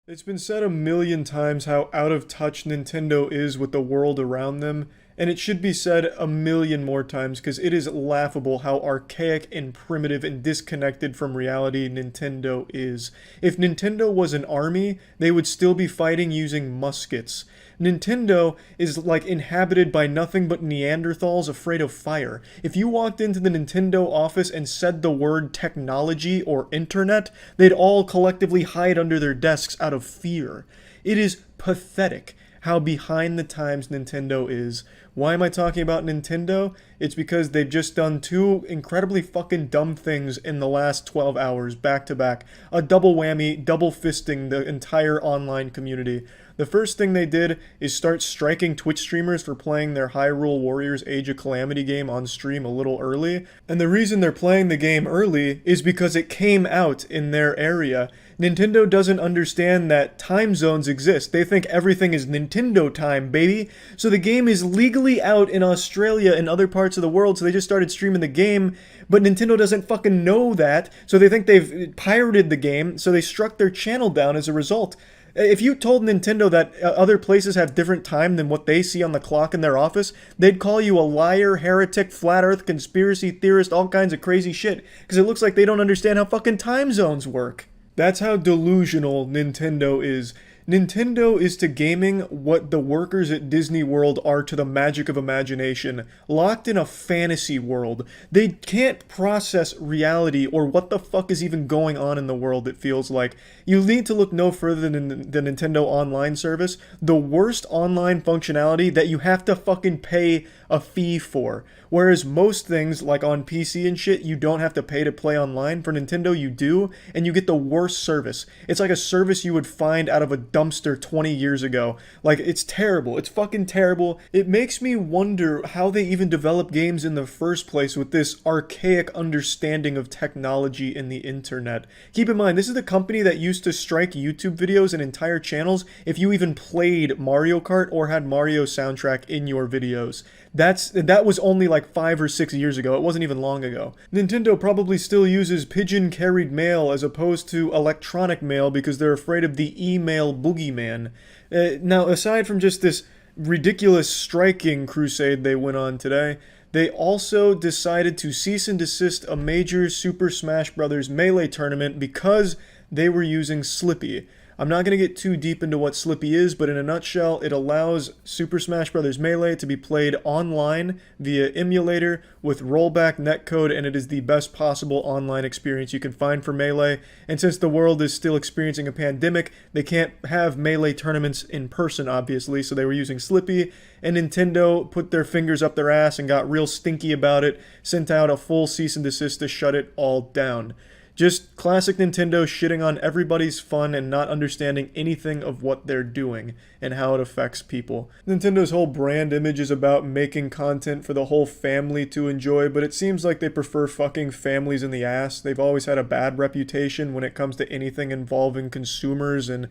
It's been said a million times how out of touch Nintendo is with the world around them, and it should be said a million more times because it is laughable how archaic and primitive and disconnected from reality Nintendo is. If Nintendo was an army, they would still be fighting using muskets. Nintendo is like inhabited by nothing but Neanderthals afraid of fire. If you walked into the Nintendo office and said the word technology or internet, they'd all collectively hide under their desks out of fear. It is pathetic how behind the times Nintendo is. Why am I talking about Nintendo? It's because they've just done two incredibly fucking dumb things in the last 12 hours, back to back. A double whammy, double fisting the entire online community. The first thing they did is start striking Twitch streamers for playing their Hyrule Warriors Age of Calamity game on stream a little early. And the reason they're playing the game early is because it came out in their area. Nintendo doesn't understand that time zones exist. They think everything is Nintendo time, baby. So the game is legally out in Australia and other parts of the world, so they just started streaming the game, but Nintendo doesn't fucking know that, so they think they've pirated the game, so they struck their channel down as a result. If you told Nintendo that other places have different time than what they see on the clock in their office, they'd call you a liar, heretic, flat earth, conspiracy theorist, all kinds of crazy shit, because it looks like they don't understand how fucking time zones work. That's how delusional Nintendo is. Nintendo is to gaming what the workers at Disney World are to the magic of imagination, locked in a fantasy world. They can't process reality or what the fuck is even going on in the world, it feels like. You need to look no further than the Nintendo Online service, the worst online functionality that you have to fucking pay a fee for. Whereas most things, like on PC and shit, you don't have to pay to play online. For Nintendo, you do, and you get the worst service. It's like a service you would find out of a dumpster 20 years ago. Like, it's terrible. It's fucking terrible. It makes me wonder how they even develop games in the first place with this archaic understanding of technology and the internet. Keep in mind, this is the company that used to strike YouTube videos and entire channels if you even played Mario Kart or had Mario soundtrack in your videos. That was only like 5 or 6 years ago. It wasn't even long ago. Nintendo probably still uses pigeon-carried mail as opposed to electronic mail because they're afraid of the email boogeyman. Now, aside from just this ridiculous striking crusade they went on today, they also decided to cease and desist a major Super Smash Bros. Melee tournament because they were using Slippy. I'm not going to get too deep into what Slippy is, but in a nutshell, it allows Super Smash Bros. Melee to be played online via emulator with rollback netcode, and it is the best possible online experience you can find for Melee. And since the world is still experiencing a pandemic, they can't have Melee tournaments in person, obviously, so they were using Slippy, and Nintendo put their fingers up their ass and got real stinky about it, sent out a full cease and desist to shut it all down. Just classic Nintendo shitting on everybody's fun and not understanding anything of what they're doing and how it affects people. Nintendo's whole brand image is about making content for the whole family to enjoy, but it seems like they prefer fucking families in the ass. They've always had a bad reputation when it comes to anything involving consumers and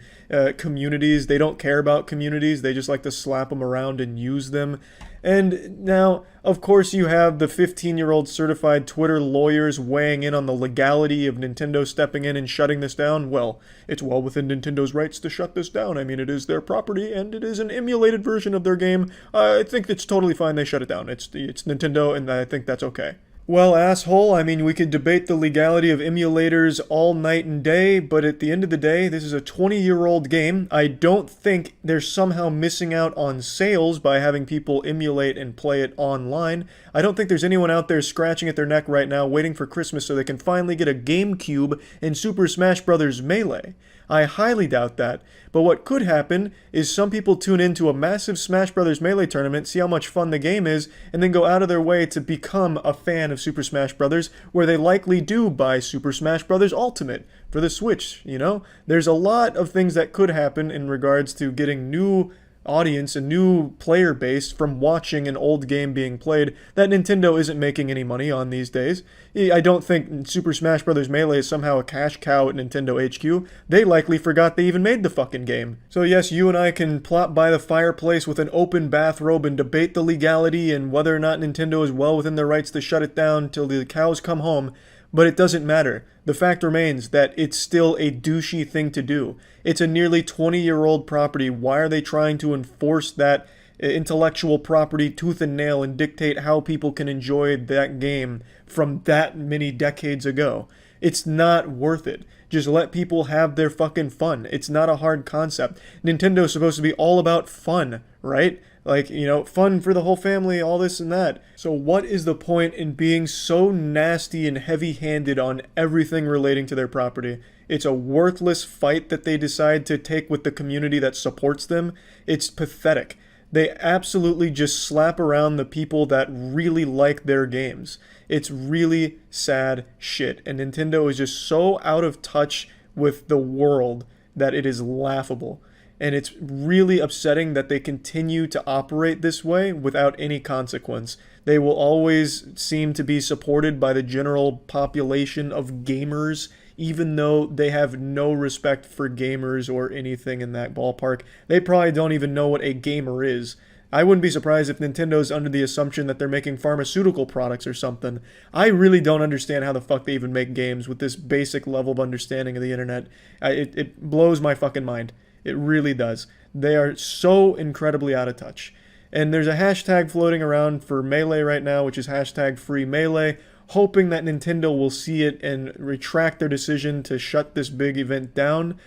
communities. They don't care about communities, they just like to slap them around and use them. And now, of course, you have the 15-year-old certified Twitter lawyers weighing in on the legality of Nintendo stepping in and shutting this down. Well, it's well within Nintendo's rights to shut this down. I mean, it is their property, and it is an emulated version of their game. I think it's totally fine they shut it down. It's Nintendo, and I think that's okay. Well, asshole, I mean, we could debate the legality of emulators all night and day, but at the end of the day, this is a 20-year-old game. I don't think they're somehow missing out on sales by having people emulate and play it online. I don't think there's anyone out there scratching at their neck right now waiting for Christmas so they can finally get a GameCube in Super Smash Bros. Melee. I highly doubt that, but what could happen is some people tune into a massive Smash Bros. Melee tournament, see how much fun the game is, and then go out of their way to become a fan of Super Smash Bros., where they likely do buy Super Smash Bros. Ultimate for the Switch, you know? There's a lot of things that could happen in regards to getting new audience, a new player base from watching an old game being played that Nintendo isn't making any money on these days. I don't think Super Smash Bros. Melee is somehow a cash cow at Nintendo HQ. They likely forgot they even made the fucking game. So yes, you and I can plop by the fireplace with an open bathrobe and debate the legality and whether or not Nintendo is well within their rights to shut it down till the cows come home. But it doesn't matter. The fact remains that it's still a douchey thing to do. It's a nearly 20-year-old property. Why are they trying to enforce that intellectual property tooth and nail and dictate how people can enjoy that game from that many decades ago? It's not worth it. Just let people have their fucking fun. It's not a hard concept. Nintendo's supposed to be all about fun, right? Like, fun for the whole family, all this and that. So what is the point in being so nasty and heavy-handed on everything relating to their property? It's a worthless fight that they decide to take with the community that supports them. It's pathetic. They absolutely just slap around the people that really like their games. It's really sad shit. And Nintendo is just so out of touch with the world that it is laughable. And it's really upsetting that they continue to operate this way without any consequence. They will always seem to be supported by the general population of gamers, even though they have no respect for gamers or anything in that ballpark. They probably don't even know what a gamer is. I wouldn't be surprised if Nintendo's under the assumption that they're making pharmaceutical products or something. I really don't understand how the fuck they even make games with this basic level of understanding of the internet. It blows my fucking mind. It really does. They are so incredibly out of touch. And there's a hashtag floating around for Melee right now, which is hashtag free Melee, hoping that Nintendo will see it and retract their decision to shut this big event down.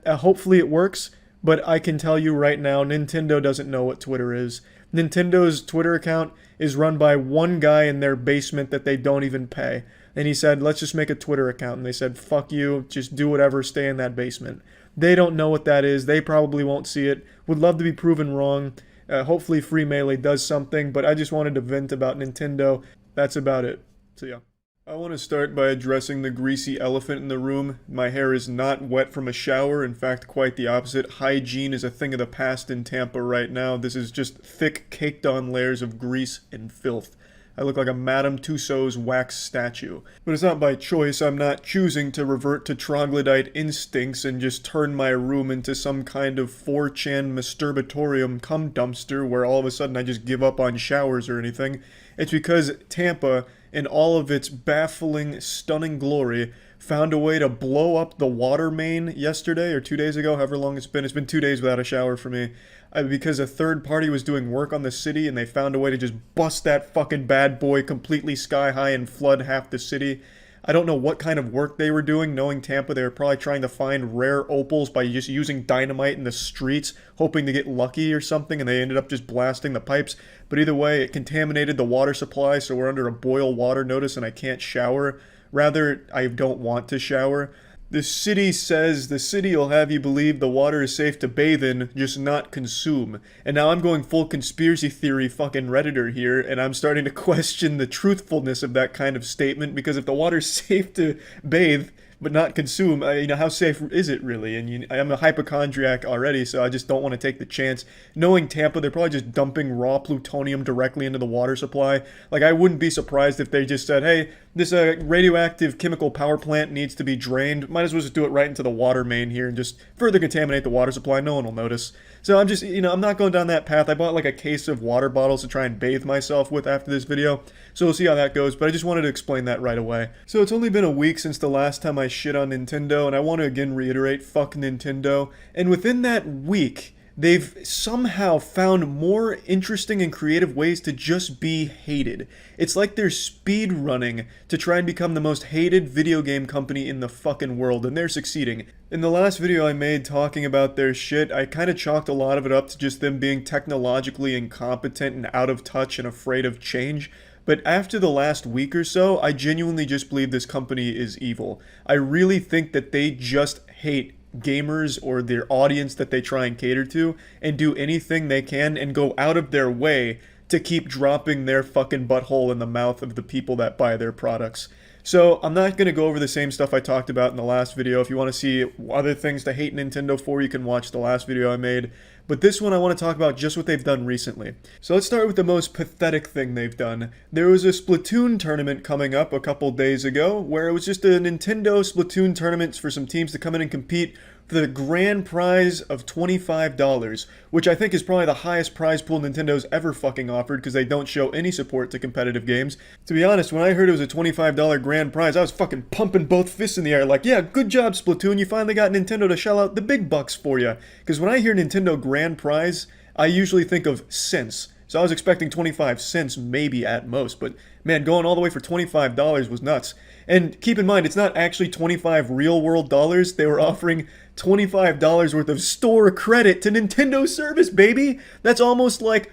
Hopefully it works, but I can tell you right now, Nintendo doesn't know what Twitter is. Nintendo's Twitter account is run by one guy in their basement that they don't even pay. And he said, let's just make a Twitter account. And they said, fuck you, just do whatever, stay in that basement. They don't know what that is. They probably won't see it. Would love to be proven wrong. Hopefully Free Melee does something, but I just wanted to vent about Nintendo. That's about it. So yeah. I want to start by addressing the greasy elephant in the room. My hair is not wet from a shower. In fact, quite the opposite. Hygiene is a thing of the past in Tampa right now. This is just thick, caked-on layers of grease and filth. I look like a Madame Tussauds wax statue. But it's not by choice. I'm not choosing to revert to troglodyte instincts and just turn my room into some kind of 4chan masturbatorium cum dumpster where all of a sudden I just give up on showers or anything. It's because Tampa, in all of its baffling, stunning glory, found a way to blow up the water main yesterday or 2 days ago, however long it's been. It's been 2 days without a shower for me. Because a third party was doing work on the city and they found a way to just bust that fucking bad boy completely sky high and flood half the city. I don't know what kind of work they were doing. Knowing Tampa, they were probably trying to find rare opals by just using dynamite in the streets, hoping to get lucky or something, and they ended up just blasting the pipes. But either way, it contaminated the water supply, so we're under a boil water notice and I can't shower. Rather, I don't want to shower. The city says the city will have you believe the water is safe to bathe in, just not consume. And now I'm going full conspiracy theory fucking Redditor here, and I'm starting to question the truthfulness of that kind of statement, because if the water's safe to bathe but not consume, how safe is it really? And I'm a hypochondriac already, so I just don't want to take the chance. Knowing Tampa, they're probably just dumping raw plutonium directly into the water supply. Like, I wouldn't be surprised if they just said, hey, this radioactive chemical power plant needs to be drained. Might as well just do it right into the water main here and just further contaminate the water supply. No one will notice. So I'm just, I'm not going down that path. I bought like a case of water bottles to try and bathe myself with after this video. So we'll see how that goes, but I just wanted to explain that right away. So it's only been a week since the last time I shit on Nintendo, and I want to again reiterate, fuck Nintendo. And within that week, they've somehow found more interesting and creative ways to just be hated. It's like they're speed running to try and become the most hated video game company in the fucking world, and they're succeeding. In the last video I made talking about their shit, I kind of chalked a lot of it up to just them being technologically incompetent and out of touch and afraid of change. But after the last week or so, I genuinely just believe this company is evil. I really think that they just hate gamers or their audience that they try and cater to, and do anything they can and go out of their way to keep dropping their fucking butthole in the mouth of the people that buy their products. So I'm not going to go over the same stuff I talked about in the last video. If you want to see other things to hate Nintendo for, you can watch the last video I made. But this one I want to talk about just what they've done recently. So let's start with the most pathetic thing they've done. There was a Splatoon tournament coming up a couple days ago where it was just a Nintendo Splatoon tournament for some teams to come in and compete the grand prize of $25, which I think is probably the highest prize pool Nintendo's ever fucking offered because they don't show any support to competitive games. To be honest, when I heard it was a $25 grand prize, I was fucking pumping both fists in the air like, yeah, good job, Splatoon, you finally got Nintendo to shell out the big bucks for you. Because when I hear Nintendo grand prize, I usually think of cents. So I was expecting 25 cents maybe at most, but man, going all the way for $25 was nuts. And keep in mind, it's not actually 25 real world dollars. They were offering $25 worth of store credit to Nintendo service, baby. That's almost like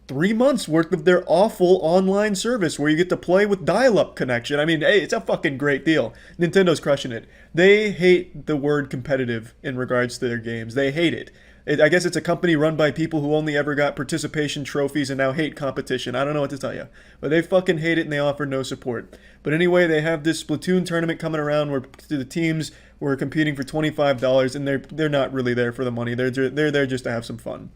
3 months worth of their awful online service where you get to play with dial-up connection. I mean, hey, it's a fucking great deal. Nintendo's crushing it. They hate the word competitive in regards to their games. They hate it. I guess it's a company run by people who only ever got participation trophies and now hate competition. I don't know what to tell you. But they fucking hate it and they offer no support. But anyway, they have this Splatoon tournament coming around where the teams were competing for $25 and they're not really there for the money. They're there just to have some fun.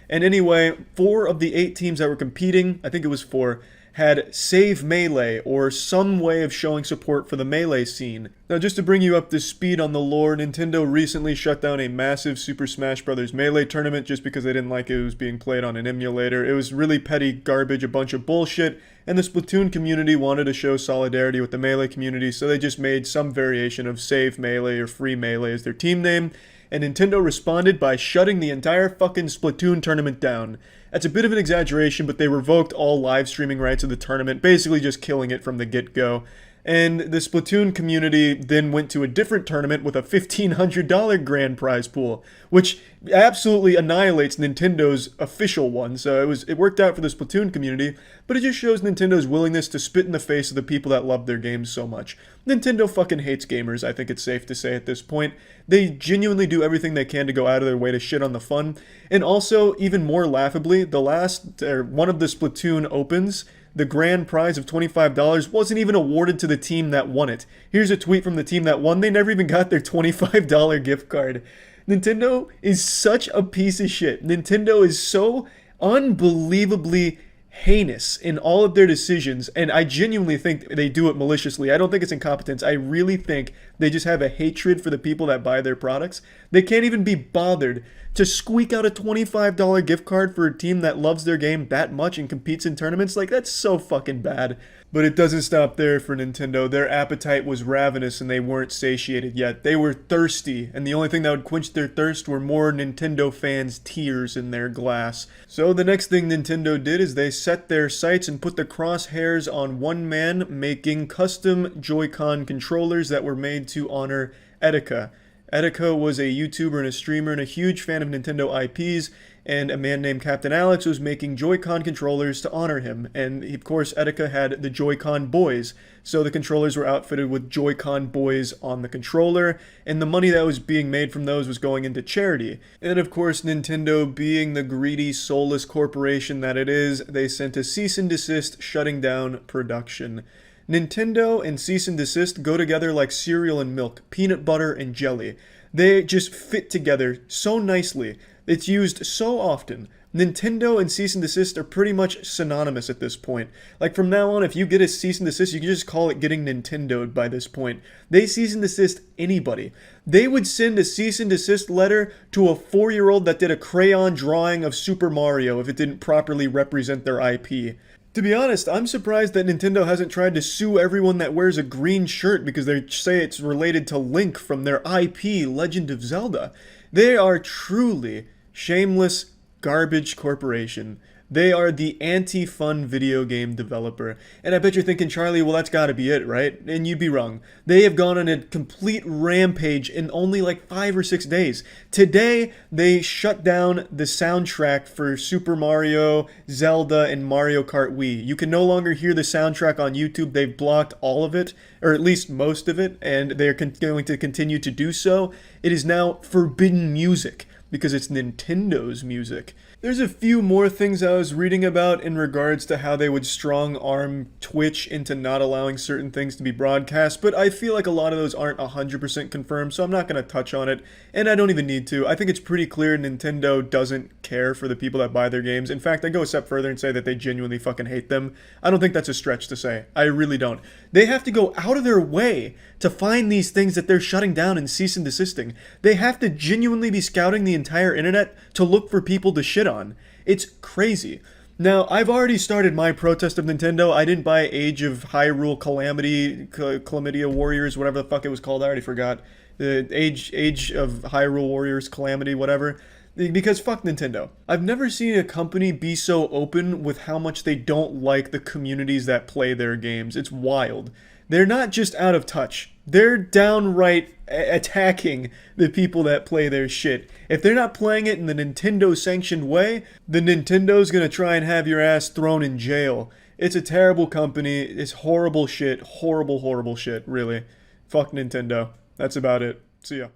And anyway, 4 of the 8 teams that were competing, I think it was 4, had Save Melee, or some way of showing support for the Melee scene. Now just to bring you up to speed on the lore, Nintendo recently shut down a massive Super Smash Bros. Melee tournament just because they didn't like it was being played on an emulator. It was really petty garbage, a bunch of bullshit, and the Splatoon community wanted to show solidarity with the Melee community, so they just made some variation of Save Melee or Free Melee as their team name, and Nintendo responded by shutting the entire fucking Splatoon tournament down. That's a bit of an exaggeration, but they revoked all live streaming rights of the tournament, basically just killing it from the get-go. And the Splatoon community then went to a different tournament with a $1,500 grand prize pool, which absolutely annihilates Nintendo's official one. So it worked out for the Splatoon community, but it just shows Nintendo's willingness to spit in the face of the people that love their games so much. Nintendo fucking hates gamers, I think it's safe to say at this point. They genuinely do everything they can to go out of their way to shit on the fun. And also, even more laughably, one of the Splatoon Opens, the grand prize of $25 wasn't even awarded to the team that won it. Here's a tweet from the team that won. They never even got their $25 gift card. Nintendo is such a piece of shit. Nintendo is so unbelievably heinous in all of their decisions, and I genuinely think they do it maliciously. I don't think it's incompetence. I really think they just have a hatred for the people that buy their products. They can't even be bothered to squeak out a $25 gift card for a team that loves their game that much and competes in tournaments. Like, that's so fucking bad. But it doesn't stop there for Nintendo. Their appetite was ravenous and they weren't satiated yet. They were thirsty, and the only thing that would quench their thirst were more Nintendo fans' tears in their glass. So the next thing Nintendo did is they set their sights and put the crosshairs on one man, making custom Joy-Con controllers that were made to honor Etika. Etika was a YouTuber and a streamer and a huge fan of Nintendo IPs, and a man named Captain Alex was making Joy-Con controllers to honor him. And of course, Etika had the Joy-Con boys, so the controllers were outfitted with Joy-Con boys on the controller, and the money that was being made from those was going into charity. And of course, Nintendo, being the greedy, soulless corporation that it is, they sent a cease and desist, shutting down production. Nintendo and cease and desist go together like cereal and milk, peanut butter and jelly. They just fit together so nicely. It's used so often. Nintendo and cease and desist are pretty much synonymous at this point. Like, from now on, if you get a cease and desist, you can just call it getting Nintendo'd by this point. They cease and desist anybody. They would send a cease and desist letter to a 4-year-old that did a crayon drawing of Super Mario if it didn't properly represent their IP. To be honest, I'm surprised that Nintendo hasn't tried to sue everyone that wears a green shirt because they say it's related to Link from their IP, Legend of Zelda. They are truly shameless garbage corporation. They are the anti-fun video game developer. And I bet you're thinking, Charlie, well, that's gotta be it, right? And you'd be wrong. They have gone on a complete rampage in only like 5 or 6 days. Today, they shut down the soundtrack for Super Mario, Zelda, and Mario Kart Wii. You can no longer hear the soundtrack on YouTube. They've blocked all of it, or at least most of it, and they're going to continue to do so. It is now forbidden music, because it's Nintendo's music. There's a few more things I was reading about in regards to how they would strong-arm Twitch into not allowing certain things to be broadcast, but I feel like a lot of those aren't 100% confirmed, so I'm not going to touch on it, and I don't even need to. I think it's pretty clear Nintendo doesn't care for the people that buy their games. In fact, I go a step further and say that they genuinely fucking hate them. I don't think that's a stretch to say. I really don't. They have to go out of their way to find these things that they're shutting down and cease and desisting. They have to genuinely be scouting the entire internet to look for people to shit on. It's crazy. Now, I've already started my protest of Nintendo. I didn't buy Age of Hyrule Calamity, Chlamydia Warriors, whatever the fuck it was called. I already forgot. The Age of Hyrule Warriors Calamity, whatever. Because fuck Nintendo. I've never seen a company be so open with how much they don't like the communities that play their games. It's wild. They're not just out of touch. They're downright attacking the people that play their shit. If they're not playing it in the Nintendo sanctioned way, the Nintendo's gonna try and have your ass thrown in jail. It's a terrible company. It's horrible shit. Horrible, horrible shit, really. Fuck Nintendo. That's about it. See ya.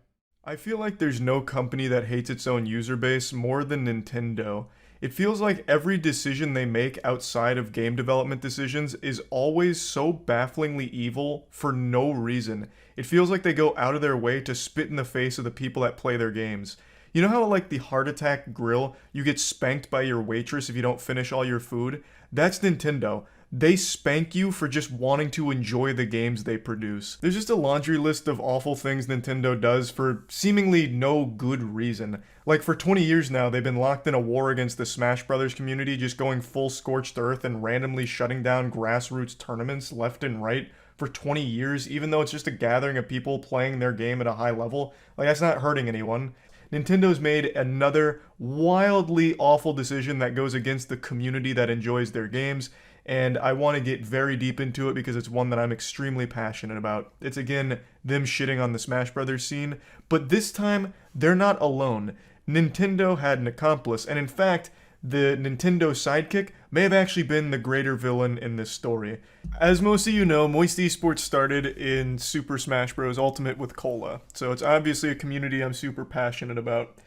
I feel like there's no company that hates its own user base more than Nintendo. It feels like every decision they make outside of game development decisions is always so bafflingly evil for no reason. It feels like they go out of their way to spit in the face of the people that play their games. You know how like the Heart Attack Grill, you get spanked by your waitress if you don't finish all your food? That's Nintendo. They spank you for just wanting to enjoy the games they produce. There's just a laundry list of awful things Nintendo does for seemingly no good reason. Like for 20 years now, they've been locked in a war against the Smash Brothers community, just going full scorched earth and randomly shutting down grassroots tournaments left and right for 20 years, even though it's just a gathering of people playing their game at a high level. Like, that's not hurting anyone. Nintendo's made another wildly awful decision that goes against the community that enjoys their games, and I want to get very deep into it because it's one that I'm extremely passionate about. It's again them shitting on the Smash Brothers scene, but this time they're not alone. Nintendo had an accomplice, and in fact, the Nintendo sidekick may have actually been the greater villain in this story. As most of you know, Moist Esports started in Super Smash Bros. Ultimate with Cola, so it's obviously a community I'm super passionate about.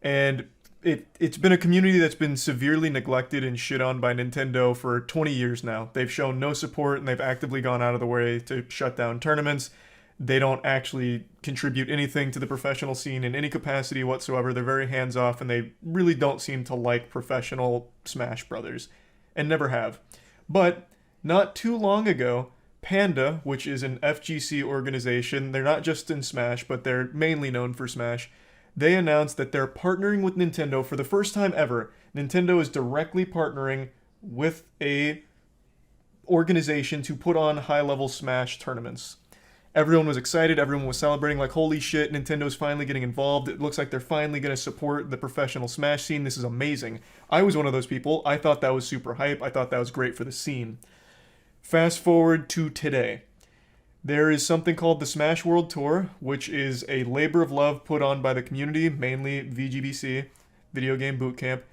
And it's been a community that's been severely neglected and shit on by Nintendo for 20 years now. They've shown no support and they've actively gone out of the way to shut down tournaments. They don't actually contribute anything to the professional scene in any capacity whatsoever. They're very hands-off and they really don't seem to like professional Smash Brothers, and never have. But not too long ago, Panda, which is an FGC organization, they're not just in Smash, but they're mainly known for Smash, they announced that they're partnering with Nintendo for the first time ever. Nintendo is directly partnering with a organization to put on high-level Smash tournaments. Everyone was excited, everyone was celebrating, like, holy shit, Nintendo's finally getting involved. It looks like they're finally going to support the professional Smash scene. This is amazing. I was one of those people. I thought that was super hype. I thought that was great for the scene. Fast forward to today. There is something called the Smash World Tour, which is a labor of love put on by the community, mainly VGBC, Video Game Boot Camp,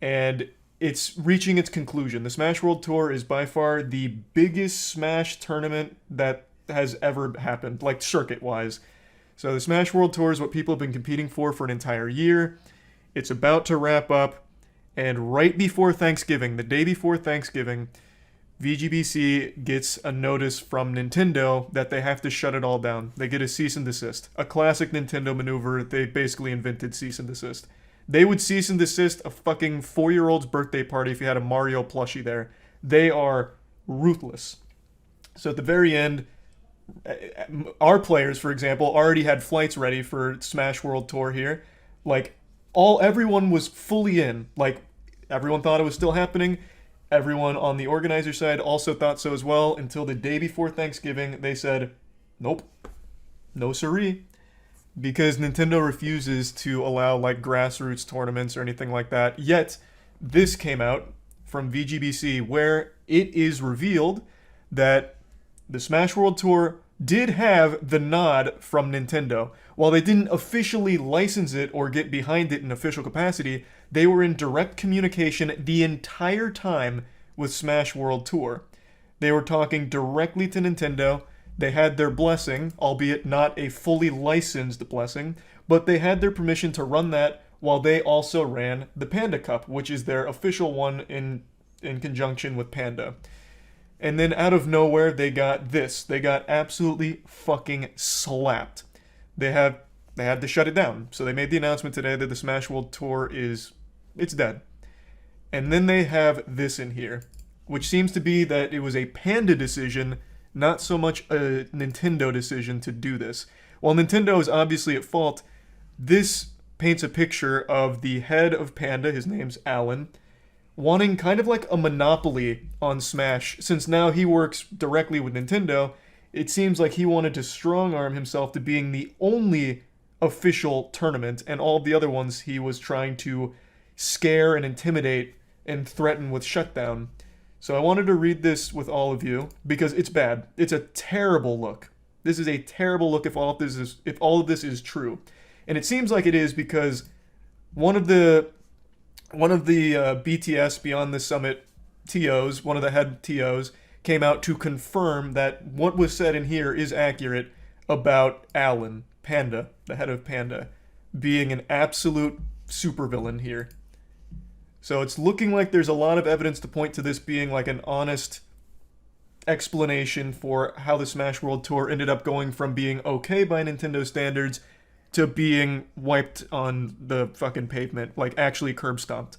and it's reaching its conclusion. The Smash World Tour is by far the biggest Smash tournament that has ever happened, like circuit-wise. So the Smash World Tour is what people have been competing for an entire year. It's about to wrap up, and right before Thanksgiving, the day before Thanksgiving, VGBC gets a notice from Nintendo that they have to shut it all down. They get a cease and desist. A classic Nintendo maneuver. They basically invented cease and desist. They would cease and desist a fucking 4-year-old's birthday party if you had a Mario plushie there. They are ruthless. So at the very end, our players, for example, already had flights ready for Smash World Tour here. Like, everyone was fully in. Like, everyone thought it was still happening. Everyone on the organizer side also thought so as well, until the day before Thanksgiving, they said, nope, no siree. Because Nintendo refuses to allow, like, grassroots tournaments or anything like that. Yet, this came out from VGBC, where it is revealed that the Smash World Tour did have the nod from Nintendo. While they didn't officially license it or get behind it in official capacity, they were in direct communication the entire time with Smash World Tour. They were talking directly to Nintendo. They had their blessing, albeit not a fully licensed blessing, but they had their permission to run that while they also ran the Panda Cup, which is their official one in conjunction with Panda. And then out of nowhere, they got this. They got absolutely fucking slapped. They had to shut it down. So they made the announcement today that the Smash World Tour is It's dead. And then they have this in here, which seems to be that it was a Panda decision, not so much a Nintendo decision to do this. While Nintendo is obviously at fault, this paints a picture of the head of Panda, his name's Alan, wanting kind of like a monopoly on Smash. Since now he works directly with Nintendo, it seems like he wanted to strong-arm himself to being the only official tournament, and all of the other ones he was trying to scare and intimidate and threaten with shutdown. So I wanted to read this with all of you because it's bad. It's a terrible look. This is a terrible look if all of this is true. And it seems like it is because one of the BTS Beyond the Summit TOs, one of the head TOs, came out to confirm that what was said in here is accurate about Alan, Panda, the head of Panda, being an absolute supervillain here. So it's looking like there's a lot of evidence to point to this being like an honest explanation for how the Smash World Tour ended up going from being okay by Nintendo standards to being wiped on the fucking pavement, like actually curb stomped.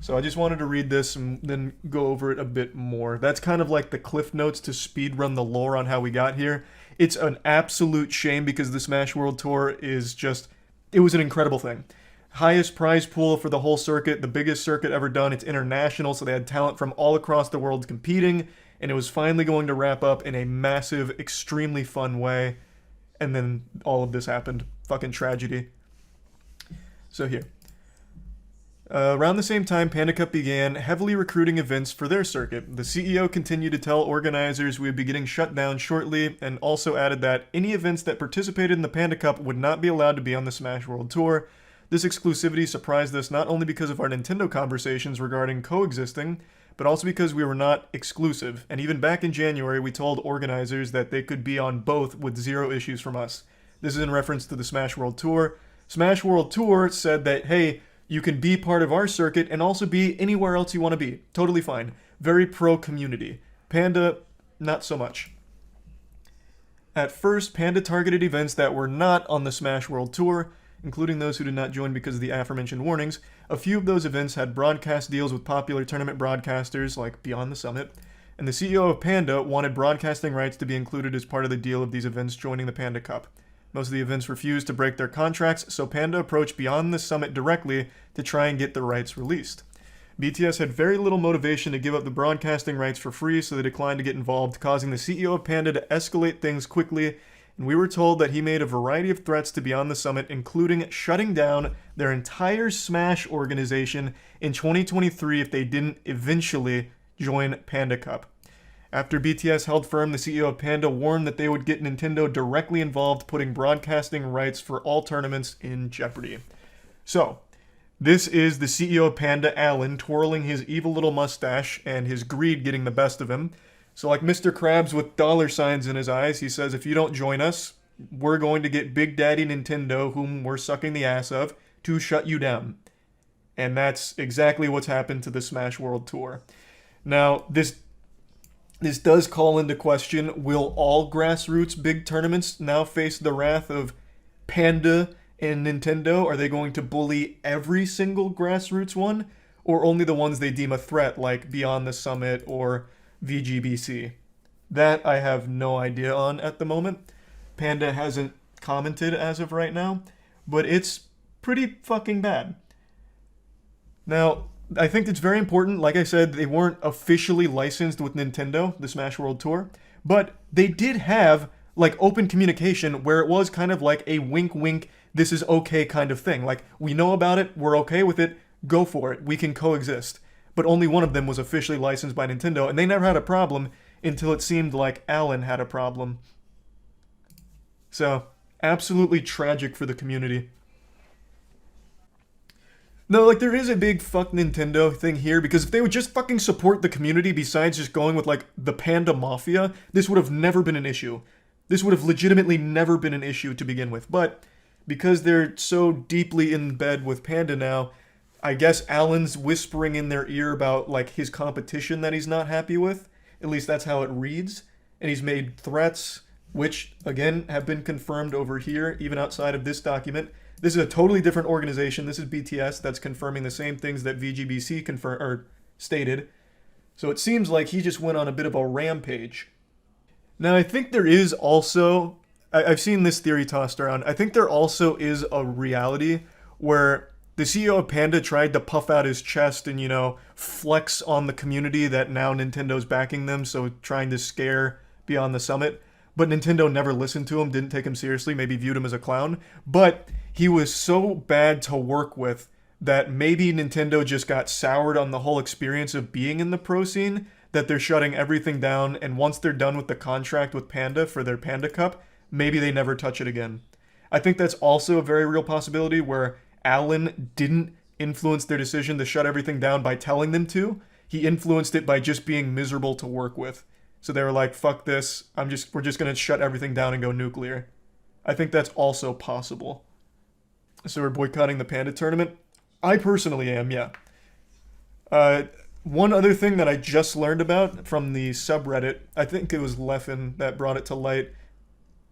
So I just wanted to read this and then go over it a bit more. That's kind of like the cliff notes to speedrun the lore on how we got here. It's an absolute shame because the Smash World Tour is just, it was an incredible thing. Highest prize pool for the whole circuit, the biggest circuit ever done. It's international, so they had talent from all across the world competing, and it was finally going to wrap up in a massive, extremely fun way. And then all of this happened. Fucking tragedy. So here. Around the same time, Panda Cup began heavily recruiting events for their circuit. The CEO continued to tell organizers we would be getting shut down shortly, and also added that any events that participated in the Panda Cup would not be allowed to be on the Smash World Tour. This exclusivity surprised us not only because of our Nintendo conversations regarding coexisting, but also because we were not exclusive. And even back in January, we told organizers that they could be on both with zero issues from us. This is in reference to the Smash World Tour. Smash World Tour said that, hey, you can be part of our circuit and also be anywhere else you want to be. Totally fine. Very pro-community. Panda, not so much. At first, Panda targeted events that were not on the Smash World Tour, including those who did not join because of the aforementioned warnings. A few of those events had broadcast deals with popular tournament broadcasters like Beyond the Summit, and the CEO of Panda wanted broadcasting rights to be included as part of the deal of these events joining the Panda Cup. Most of the events refused to break their contracts, so Panda approached Beyond the Summit directly to try and get the rights released. BTS had very little motivation to give up the broadcasting rights for free, so they declined to get involved, causing the CEO of Panda to escalate things quickly, and we were told that he made a variety of threats to Beyond the Summit, including shutting down their entire Smash organization in 2023 if they didn't eventually join Panda Cup. After BTS held firm, the CEO of Panda warned that they would get Nintendo directly involved, putting broadcasting rights for all tournaments in jeopardy. So, this is the CEO of Panda, Alan, twirling his evil little mustache and his greed getting the best of him. So like Mr. Krabs with dollar signs in his eyes, he says, if you don't join us, we're going to get Big Daddy Nintendo, whom we're sucking the ass of, to shut you down. And that's exactly what's happened to the Smash World Tour. Now, this does call into question, will all grassroots big tournaments now face the wrath of Panda and Nintendo? Are they going to bully every single grassroots one? Or only the ones they deem a threat, like Beyond the Summit or VGBC? That I have no idea on at the moment. Panda hasn't commented as of right now, but it's pretty fucking bad. Now, I think it's very important. Like I said, they weren't officially licensed with Nintendo, the Smash World Tour, but they did have like open communication where it was kind of like a wink wink, this is okay kind of thing. Like, we know about it, we're okay with it, go for it, we can coexist. But only one of them was officially licensed by Nintendo, and they never had a problem until it seemed like Alan had a problem. So, absolutely tragic for the community. No, like, there is a big fuck Nintendo thing here, because if they would just fucking support the community besides just going with, like, the Panda Mafia, this would have never been an issue. This would have legitimately never been an issue to begin with. But because they're so deeply in bed with Panda now, I guess Alan's whispering in their ear about, like, his competition that he's not happy with. At least that's how it reads. And he's made threats, which, again, have been confirmed over here, even outside of this document, This is a totally different organization. This is BTS that's confirming the same things that VGBC stated. So it seems like he just went on a bit of a rampage. Now, I think there is also, I've seen this theory tossed around, I think there also is a reality where the CEO of Panda tried to puff out his chest and, flex on the community that now Nintendo's backing them, so trying to scare Beyond the Summit. But Nintendo never listened to him, didn't take him seriously, maybe viewed him as a clown. But he was so bad to work with that maybe Nintendo just got soured on the whole experience of being in the pro scene, that they're shutting everything down, and once they're done with the contract with Panda for their Panda Cup, maybe they never touch it again. I think that's also a very real possibility where Alan didn't influence their decision to shut everything down by telling them to. He influenced it by just being miserable to work with. So they were like, fuck this, we're just gonna shut everything down and go nuclear. I think that's also possible. So we're boycotting the Panda tournament? I personally am, yeah. One other thing that I just learned about from the subreddit, I think it was Leffen that brought it to light,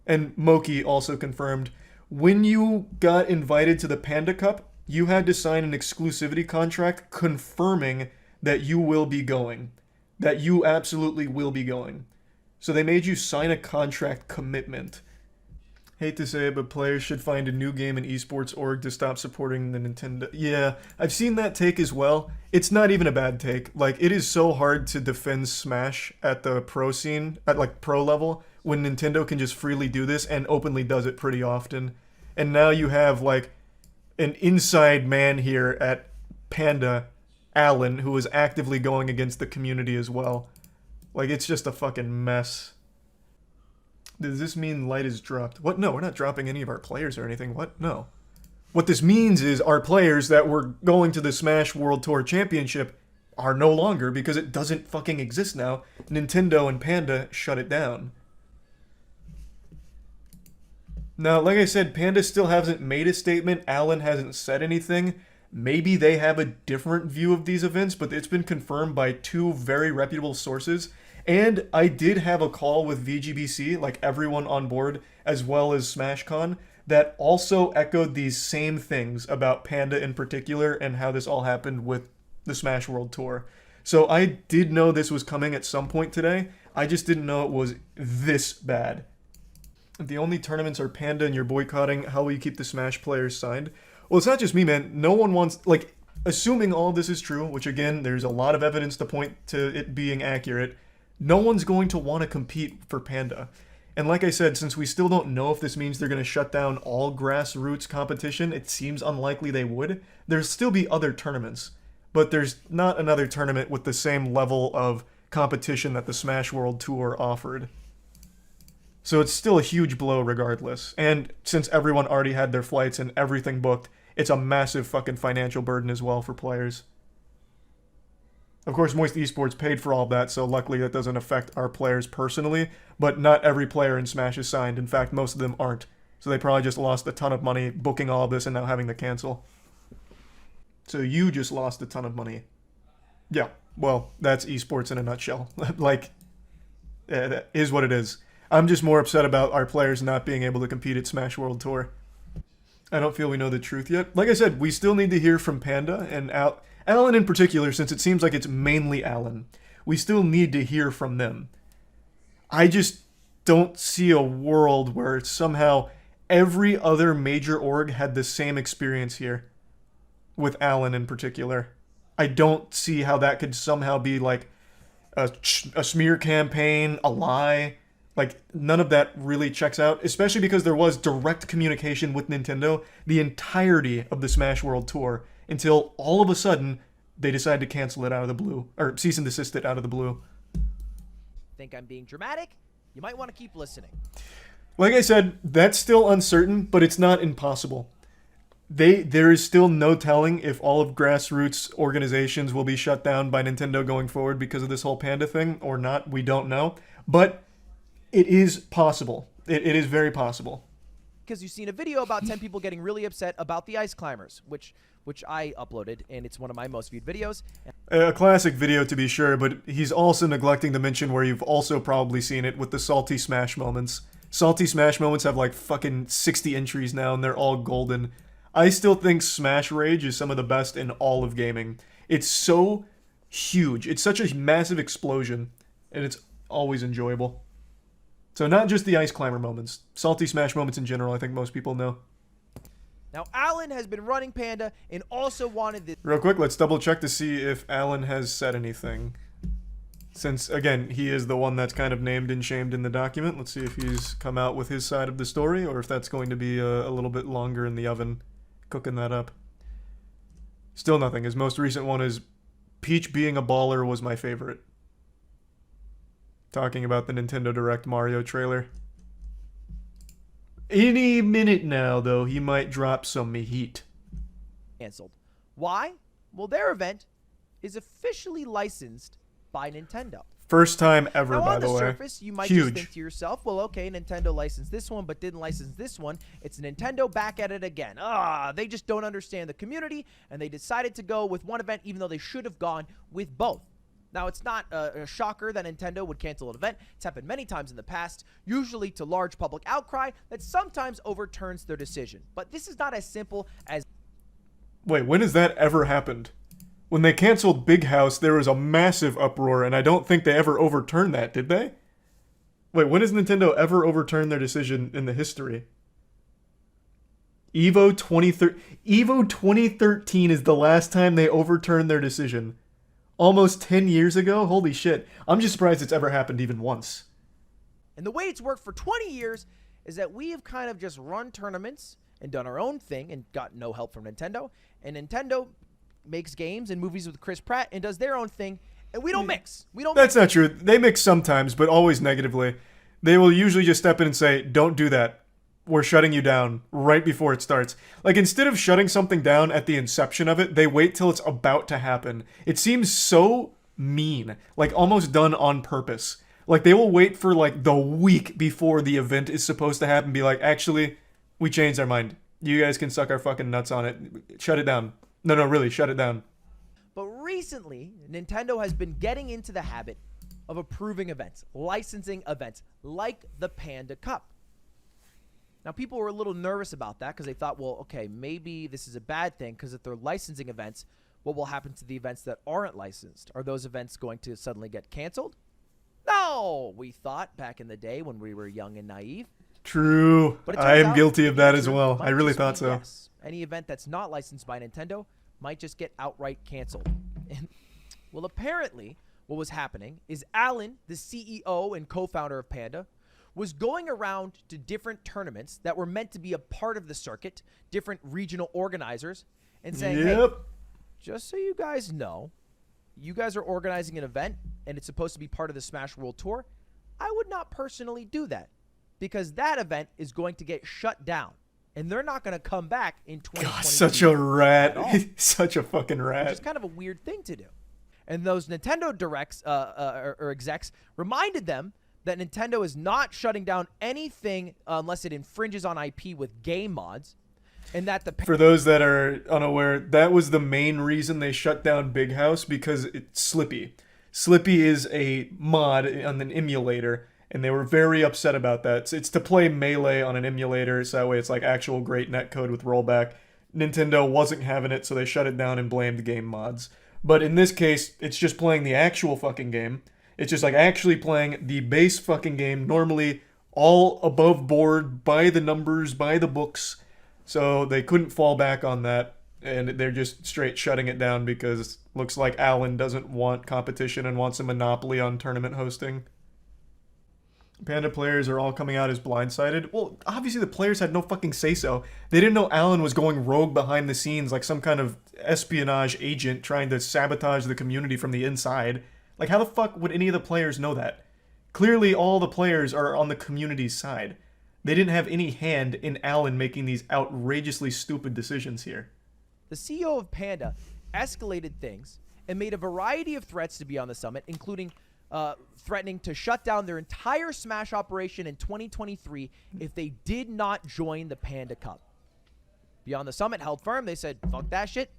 and Moki also confirmed, when you got invited to the Panda Cup, you had to sign an exclusivity contract confirming that you will be going. That you absolutely will be going. So they made you sign a contract commitment. Hate to say it, but players should find a new game in esports org to stop supporting the Nintendo. Yeah, I've seen that take as well. It's not even a bad take. Like, it is so hard to defend Smash at the pro scene, at like pro level, when Nintendo can just freely do this and openly does it pretty often. And now you have like an inside man here at Panda, Alan, who is actively going against the community as well. Like, it's just a fucking mess. Does this mean light is dropped? What? No, we're not dropping any of our players or anything. What? No. What this means is our players that were going to the Smash World Tour Championship are no longer, because it doesn't fucking exist now. Nintendo and Panda shut it down. Now, like I said, Panda still hasn't made a statement. Alan hasn't said anything. Maybe they have a different view of these events, but it's been confirmed by two very reputable sources. And I did have a call with VGBC, like everyone on board, as well as SmashCon, that also echoed these same things about Panda in particular and how this all happened with the Smash World Tour. So I did know this was coming at some point today. I just didn't know it was this bad. If the only tournaments are Panda and you're boycotting, how will you keep the Smash players signed? Well, it's not just me, man. No one wants, like, assuming all this is true, which again, there's a lot of evidence to point to it being accurate, no one's going to want to compete for Panda. And like I said, since we still don't know if this means they're going to shut down all grassroots competition, it seems unlikely they would. There'll still be other tournaments, but there's not another tournament with the same level of competition that the Smash World Tour offered. So it's still a huge blow regardless. And since everyone already had their flights and everything booked, it's a massive fucking financial burden as well for players. Of course, Moist Esports paid for all that, so luckily that doesn't affect our players personally, but not every player in Smash is signed. In fact, most of them aren't. So they probably just lost a ton of money booking all of this and now having to cancel. So you just lost a ton of money. Yeah, well, that's esports in a nutshell. Like, that is what it is. I'm just more upset about our players not being able to compete at Smash World Tour. I don't feel we know the truth yet. Like I said, we still need to hear from Panda and Alan in particular, since it seems like it's mainly Alan. We still need to hear from them. I just don't see a world where somehow every other major org had the same experience here. With Alan in particular. I don't see how that could somehow be like a smear campaign, a lie. Like, none of that really checks out, especially because there was direct communication with Nintendo the entirety of the Smash World Tour until all of a sudden they decided to cancel it out of the blue, or cease and desist it out of the blue. Think I'm being dramatic? You might want to keep listening. Like I said, that's still uncertain, but it's not impossible. There is still no telling if all of grassroots organizations will be shut down by Nintendo going forward because of this whole Panda thing or not. We don't know. But it is possible. It is very possible. Because you've seen a video about 10 people getting really upset about the ice climbers, which I uploaded, and it's one of my most viewed videos. A classic video to be sure, but he's also neglecting to mention where you've also probably seen it with the Salty Smash moments. Salty Smash moments have like fucking 60 entries now, and they're all golden. I still think Smash Rage is some of the best in all of gaming. It's so huge. It's such a massive explosion, and it's always enjoyable. So not just the Ice Climber moments. Salty Smash moments in general, I think most people know. Now, Alan has been running Panda and also wanted this. Real quick, let's double check to see if Alan has said anything. Since, again, he is the one that's kind of named and shamed in the document. Let's see if he's come out with his side of the story, or if that's going to be a little bit longer in the oven, cooking that up. Still nothing. His most recent one is, Peach being a baller was my favorite. Talking about the Nintendo Direct Mario trailer. Any minute now, though, he might drop some heat. Canceled. Why? Well, their event is officially licensed by Nintendo. First time ever, now, by the way. On the surface, you might just think to yourself, well, okay, Nintendo licensed this one, but didn't license this one. It's Nintendo back at it again. They just don't understand the community, and they decided to go with one event, even though they should have gone with both. Now, it's not a shocker that Nintendo would cancel an event. It's happened many times in the past, usually to large public outcry that sometimes overturns their decision. But this is not as simple as... Wait, when has that ever happened? When they canceled Big House, there was a massive uproar, and I don't think they ever overturned that, did they? Wait, when has Nintendo ever overturned their decision in the history? Evo 2013 is the last time they overturned their decision. Almost 10 years ago? Holy shit. I'm just surprised it's ever happened even once. And the way it's worked for 20 years is that we have kind of just run tournaments and done our own thing and got no help from Nintendo. And Nintendo makes games and movies with Chris Pratt and does their own thing, and we don't mix. That's not true. They mix sometimes, but always negatively. They will usually just step in and say, don't do that. We're shutting you down right before it starts. Like, instead of shutting something down at the inception of it, they wait till it's about to happen. It seems so mean, like almost done on purpose. Like, they will wait for like the week before the event is supposed to happen, be like, actually, we changed our mind. You guys can suck our fucking nuts on it. Shut it down. No, really, shut it down. But recently, Nintendo has been getting into the habit of approving events, licensing events, like the Panda Cup. Now, people were a little nervous about that because they thought, well, okay, maybe this is a bad thing because if they're licensing events, what will happen to the events that aren't licensed? Are those events going to suddenly get canceled? No, we thought back in the day when we were young and naive. True. I am guilty of that as well. I really thought so. Yes. Any event that's not licensed by Nintendo might just get outright canceled. And, well, apparently, what was happening is Alan, the CEO and co-founder of Panda, was going around to different tournaments that were meant to be a part of the circuit, different regional organizers, and saying, hey, just so you guys know, you guys are organizing an event, and it's supposed to be part of the Smash World Tour. I would not personally do that, because that event is going to get shut down. And they're not going to come back in 2020. God, such a rat. Such a fucking rat. Which is kind of a weird thing to do. And those Nintendo directs or execs reminded them that Nintendo is not shutting down anything unless it infringes on IP with game mods. And that for those that are unaware, that was the main reason they shut down Big House, because it's Slippy. Slippy is a mod on an emulator, and they were very upset about that. It's to play Melee on an emulator, so that way it's like actual great netcode with rollback. Nintendo wasn't having it, so they shut it down and blamed game mods. But in this case, it's just playing the actual fucking game. It's just like actually playing the base fucking game, normally all above board, by the numbers, by the books. So they couldn't fall back on that, and they're just straight shutting it down because looks like Alan doesn't want competition and wants a monopoly on tournament hosting. Panda players are all coming out as blindsided. Well, obviously the players had no fucking say-so. They didn't know Alan was going rogue behind the scenes like some kind of espionage agent trying to sabotage the community from the inside. Like, how the fuck would any of the players know that? Clearly, all the players are on the community's side. They didn't have any hand in Alan making these outrageously stupid decisions here. The CEO of Panda escalated things and made a variety of threats to be on the summit, including threatening to shut down their entire Smash operation in 2023 if they did not join the Panda Cup. Beyond the Summit held firm. They said, fuck that shit.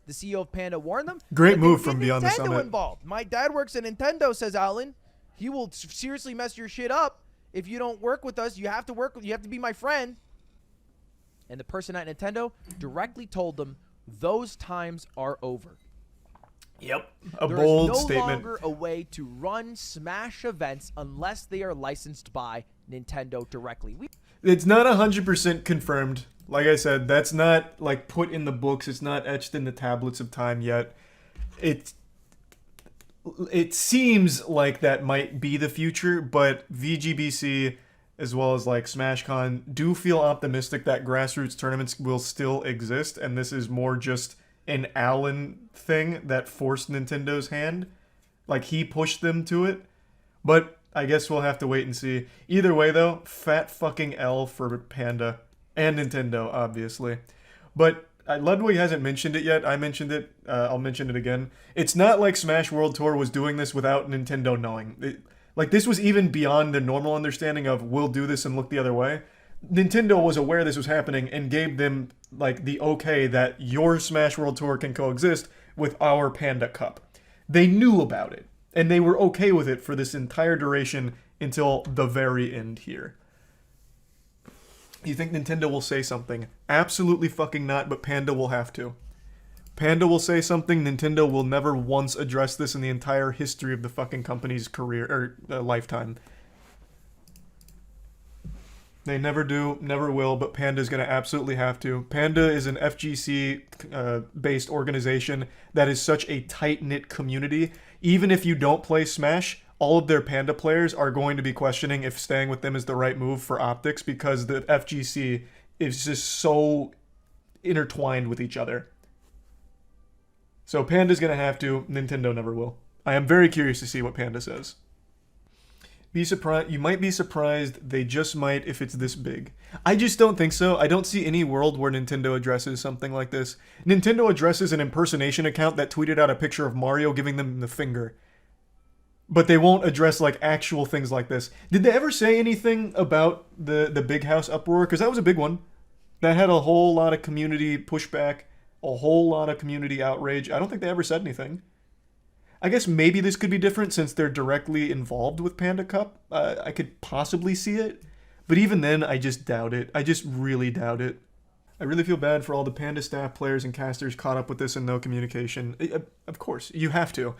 The CEO of Panda warned them. Great move from Beyond the Summit. Involved. My dad works at Nintendo, says Alan. He will seriously mess your shit up if you don't work with us. You have to be my friend. And the person at Nintendo directly told them those times are over. Yep. A There bold is no statement. longer a way to run Smash events unless they are licensed by Nintendo directly. It's not 100% confirmed. Like I said, that's not like put in the books. It's not etched in the tablets of time yet. It seems like that might be the future, but VGBC as well as like SmashCon do feel optimistic that grassroots tournaments will still exist, and this is more just an Allen thing that forced Nintendo's hand. Like, he pushed them to it. But I guess we'll have to wait and see. Either way, though, fat fucking L for Panda. And Nintendo, obviously. But Ludwig hasn't mentioned it yet. I mentioned it. I'll mention it again. It's not like Smash World Tour was doing this without Nintendo knowing. Like, this was even beyond the normal understanding of we'll do this and look the other way. Nintendo was aware this was happening and gave them, like, the okay that your Smash World Tour can coexist with our Panda Cup. They knew about it, and they were okay with it for this entire duration until the very end here. You think Nintendo will say something? Absolutely fucking not, but Panda will have to. Panda will say something. Nintendo will never once address this in the entire history of the fucking company's career, or lifetime. They never do, never will, but Panda's going to absolutely have to. Panda is an FGC-based organization that is such a tight-knit community. Even if you don't play Smash, all of their Panda players are going to be questioning if staying with them is the right move for optics, because the FGC is just so intertwined with each other. So Panda's going to have to, Nintendo never will. I am very curious to see what Panda says. Be surprised. You might be surprised. They just might if it's this big. I just don't think so. I don't see any world where Nintendo addresses something like this. Nintendo addresses an impersonation account that tweeted out a picture of Mario giving them the finger. But they won't address like actual things like this. Did they ever say anything about the Big House uproar? Because that was a big one. That had a whole lot of community pushback, a whole lot of community outrage. I don't think they ever said anything. I guess maybe this could be different since they're directly involved with Panda Cup. I could possibly see it. But even then, I just doubt it. I just really doubt it. I really feel bad for all the Panda staff, players, and casters caught up with this and no communication. Of course, you have to.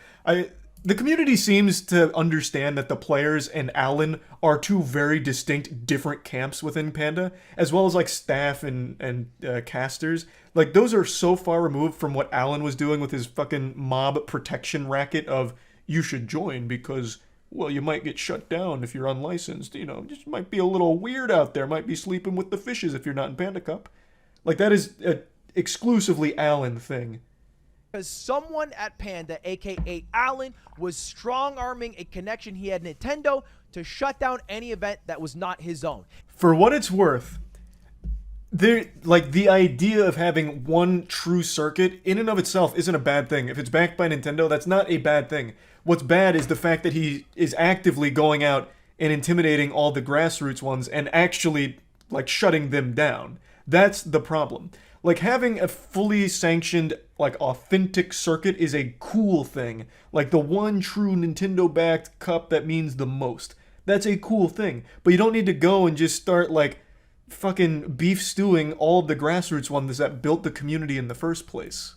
The community seems to understand that the players and Alan are two very distinct, different camps within Panda, as well as like staff and casters. Like, those are so far removed from what Alan was doing with his fucking mob protection racket of, you should join because, well, you might get shut down if you're unlicensed. You know, just might be a little weird out there. Might be sleeping with the fishes if you're not in Panda Cup. Like, that is a exclusively Alan thing. Because someone at Panda, aka Alan, was strong-arming a connection he had Nintendo to shut down any event that was not his own. For what it's worth, the idea of having one true circuit in and of itself isn't a bad thing. If it's backed by Nintendo, that's not a bad thing. What's bad is the fact that he is actively going out and intimidating all the grassroots ones and actually like shutting them down. That's the problem. Like, having a fully sanctioned, like, authentic circuit is a cool thing. Like, the one true Nintendo-backed cup that means the most. That's a cool thing. But you don't need to go and just start, like, fucking beef stewing all of the grassroots ones that built the community in the first place.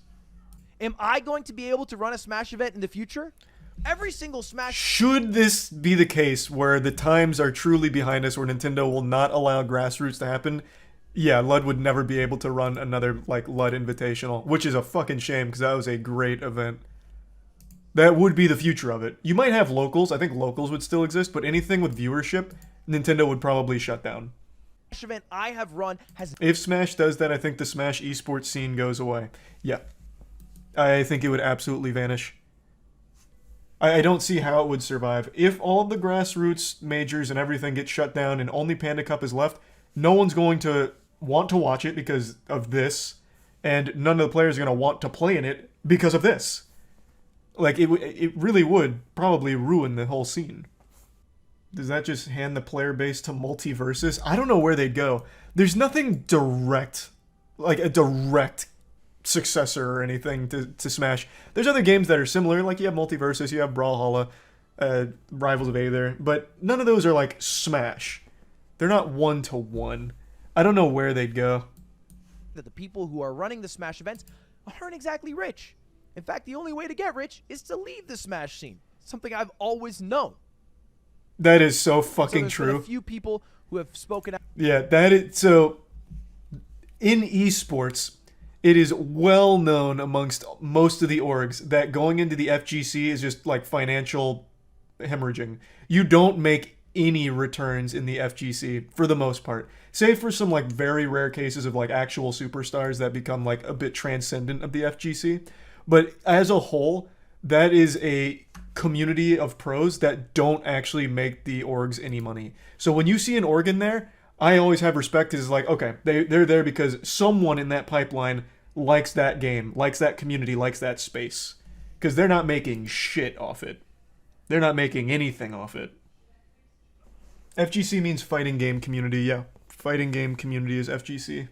Am I going to be able to run a Smash event in the future? Every single Smash... Should this be the case where the times are truly behind us, where Nintendo will not allow grassroots to happen... Yeah, Lud would never be able to run another, like, Lud Invitational, which is a fucking shame, because that was a great event. That would be the future of it. You might have locals, I think locals would still exist, but anything with viewership, Nintendo would probably shut down. Event I have run has... If Smash does that, I think the Smash esports scene goes away. Yeah. I think it would absolutely vanish. I don't see how it would survive. If all the grassroots majors and everything get shut down and only Panda Cup is left, no one's going to want to watch it because of this, and none of the players are going to want to play in it because of this. Like, it really would probably ruin the whole scene. Does that just hand the player base to Multiversus? I don't know where they'd go. There's nothing direct, like a direct successor or anything to Smash. There's other games that are similar, like you have Multiversus, you have Brawlhalla, Rivals of Aether, but none of those are like Smash. They're not one-to-one. I don't know where they'd go. that the people who are running the Smash events aren't exactly rich. In fact, the only way to get rich is to leave the Smash scene. Something I've always known. That is so So fucking there's been true. a few people who have spoken out. Yeah, that is so. In esports, it is well known amongst most of the orgs that going into the FGC is just like financial hemorrhaging. You don't make any returns in the FGC for the most part, save for some like very rare cases of like actual superstars that become like a bit transcendent of the FGC. But as a whole, that is a community of pros that don't actually make the orgs any money. So when you see an org in there, I always have respect because it's like, okay, they're there because someone in that pipeline likes that game, likes that community, likes that space. Because they're not making shit off it. They're not making anything off it. FGC means fighting game community, yeah. Fighting game community is FGC.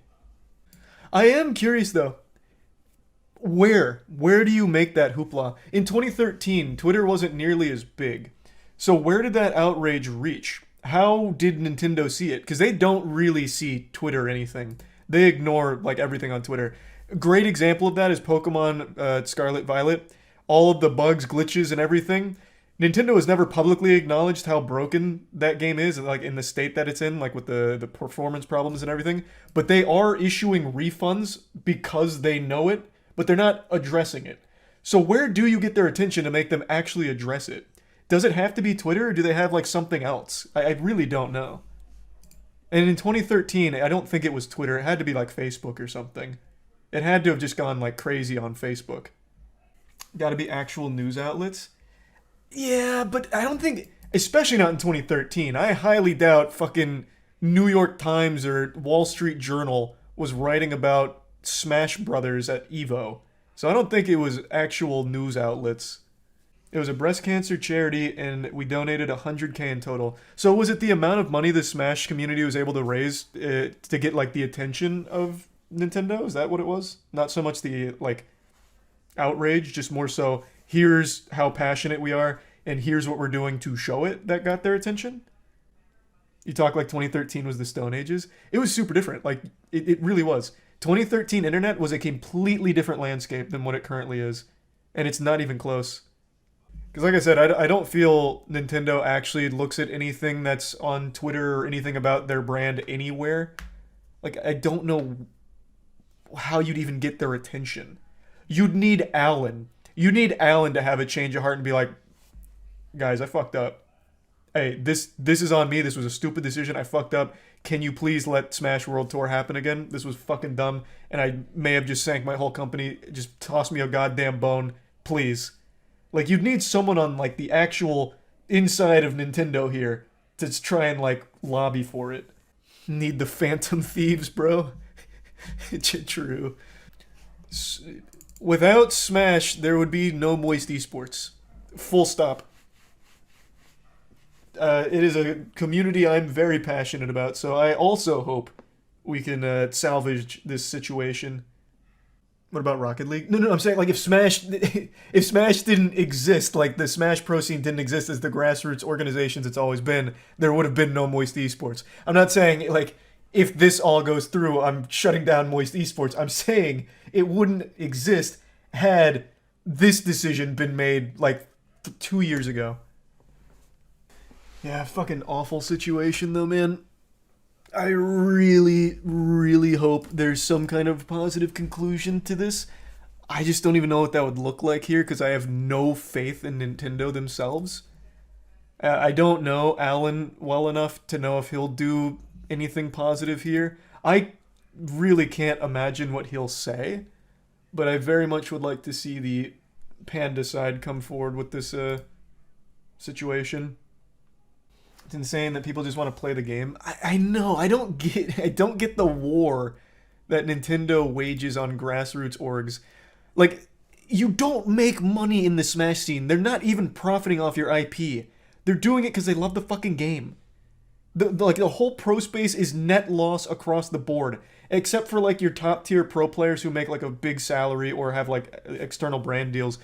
I am curious though. Where do you make that hoopla? In 2013, Twitter wasn't nearly as big. So where did that outrage reach? How did Nintendo see it? Because they don't really see Twitter or anything. They ignore like everything on Twitter. A great example of that is Pokemon Scarlet Violet. All of the bugs, glitches, and everything. Nintendo has never publicly acknowledged how broken that game is, like in the state that it's in, like with the performance problems and everything. But they are issuing refunds because they know it, but they're not addressing it. So where do you get their attention to make them actually address it? Does it have to be Twitter, or do they have like something else? I really don't know. And in 2013, I don't think it was Twitter. It had to be like Facebook or something. It had to have just gone like crazy on Facebook. Got to be actual news outlets. Yeah, but I don't think, especially not in 2013. I highly doubt fucking New York Times or Wall Street Journal was writing about Smash Brothers at EVO. So I don't think it was actual news outlets. It was a breast cancer charity, and we donated $100K in total. So was it the amount of money the Smash community was able to raise to get like the attention of Nintendo? Is that what it was? Not so much the like outrage, just more so here's how passionate we are and here's what we're doing to show it that got their attention. You talk like 2013 was the Stone Ages. It was super different. Like it really was. 2013 internet was a completely different landscape than what it currently is, and it's not even close. Because like I said, I don't feel Nintendo actually looks at anything that's on Twitter or anything about their brand anywhere. Like, I don't know how you'd even get their attention. You'd need Alan. You need Alan to have a change of heart and be like, guys, I fucked up. Hey, this is on me. This was a stupid decision. I fucked up. Can you please let Smash World Tour happen again? This was fucking dumb, and I may have just sank my whole company. Just toss me a goddamn bone, please. Like, you'd need someone on, like, the actual inside of Nintendo here to try and, like, lobby for it. Need the Phantom Thieves, bro. True. Without Smash, there would be no Moist Esports. Full stop. It is a community I'm very passionate about, so I also hope we can salvage this situation. What about Rocket League? No, I'm saying like if Smash didn't exist, like the Smash Pro scene didn't exist as the grassroots organizations it's always been, there would have been no Moist Esports. I'm not saying like if this all goes through, I'm shutting down Moist Esports. I'm saying it wouldn't exist had this decision been made like 2 years ago. Yeah, fucking awful situation though, man. I really, really hope there's some kind of positive conclusion to this. I just don't even know what that would look like here because I have no faith in Nintendo themselves. I don't know Alan well enough to know if he'll do anything positive here. I really can't imagine what he'll say, but I very much would like to see the Panda side come forward with this situation. It's insane that people just want to play the game. I know. I don't get the war that Nintendo wages on grassroots orgs. Like, you don't make money in the Smash scene. They're not even profiting off your IP. They're doing it because they love the fucking game. The whole pro space is net loss across the board, except for like your top tier pro players who make like a big salary or have like external brand deals.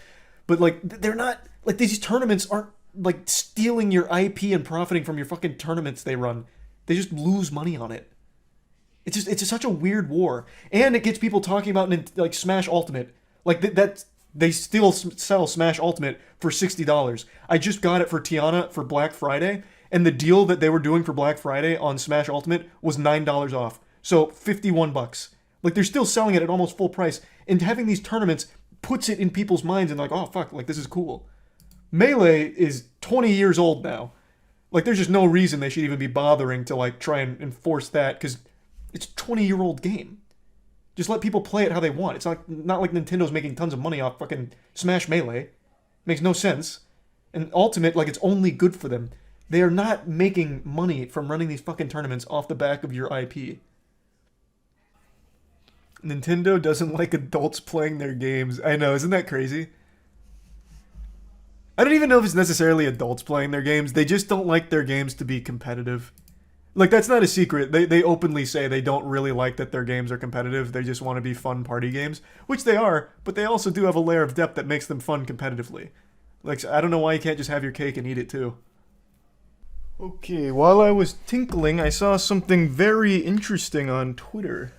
But like they're not like these tournaments aren't like stealing your IP and profiting from your fucking tournaments they run. They just lose money on it. It's just such a weird war, and it gets people talking about like Smash Ultimate, like that they still sell Smash Ultimate for $60. I just got it for Tiana for Black Friday, and the deal that they were doing for Black Friday on Smash Ultimate was $9 off, so $51. Like they're still selling it at almost full price, and having these tournaments puts it in people's minds and like, oh fuck, like this is cool. Melee is 20 years old now. Like there's just no reason they should even be bothering to like try and enforce that because it's a 20-year-old game. Just let people play it how they want. It's not like Nintendo's making tons of money off fucking Smash Melee. Makes no sense. And Ultimate, like, it's only good for them. They are not making money from running these fucking tournaments off the back of your IP. Nintendo doesn't like adults playing their games. I know, isn't that crazy? I don't even know if it's necessarily adults playing their games. They just don't like their games to be competitive. Like, that's not a secret. They openly say they don't really like that their games are competitive. They just want to be fun party games, which they are, but they also do have a layer of depth that makes them fun competitively. Like, I don't know why you can't just have your cake and eat it too. Okay, while I was tinkling, I saw something very interesting on Twitter.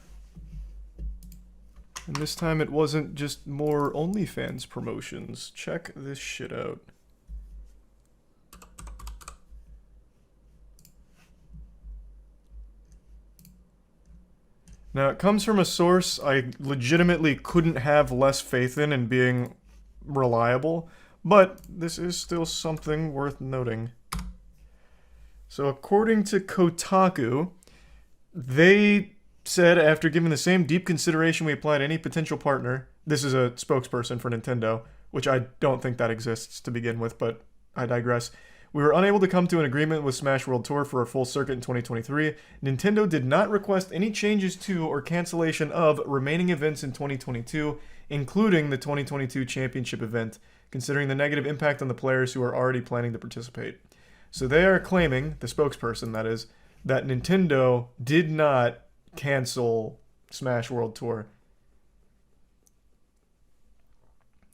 And this time it wasn't just more OnlyFans promotions. Check this shit out. Now, it comes from a source I legitimately couldn't have less faith in being reliable, but this is still something worth noting. So, according to Kotaku, they said after giving the same deep consideration we apply to any potential partner, this is a spokesperson for Nintendo, which I don't think that exists to begin with, but I digress. We were unable to come to an agreement with Smash World Tour for a full circuit in 2023. Nintendo did not request any changes to or cancellation of remaining events in 2022, including the 2022 championship event, considering the negative impact on the players who are already planning to participate. So they are claiming, the spokesperson that is, that Nintendo did not cancel Smash World Tour.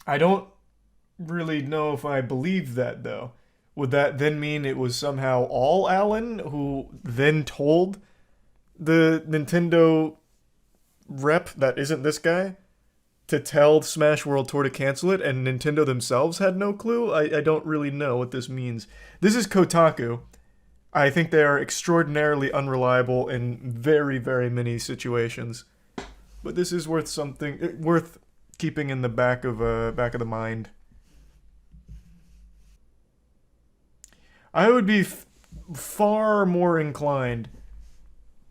I don't really know if I believe that, though. Would that then mean it was somehow all Alan who then told the Nintendo rep that isn't this guy to tell Smash World Tour to cancel it, and Nintendo themselves had no clue? I don't really know what this means. This is Kotaku. I think they are extraordinarily unreliable in very, very many situations. But this is worth keeping in the back of the mind. I would be far more inclined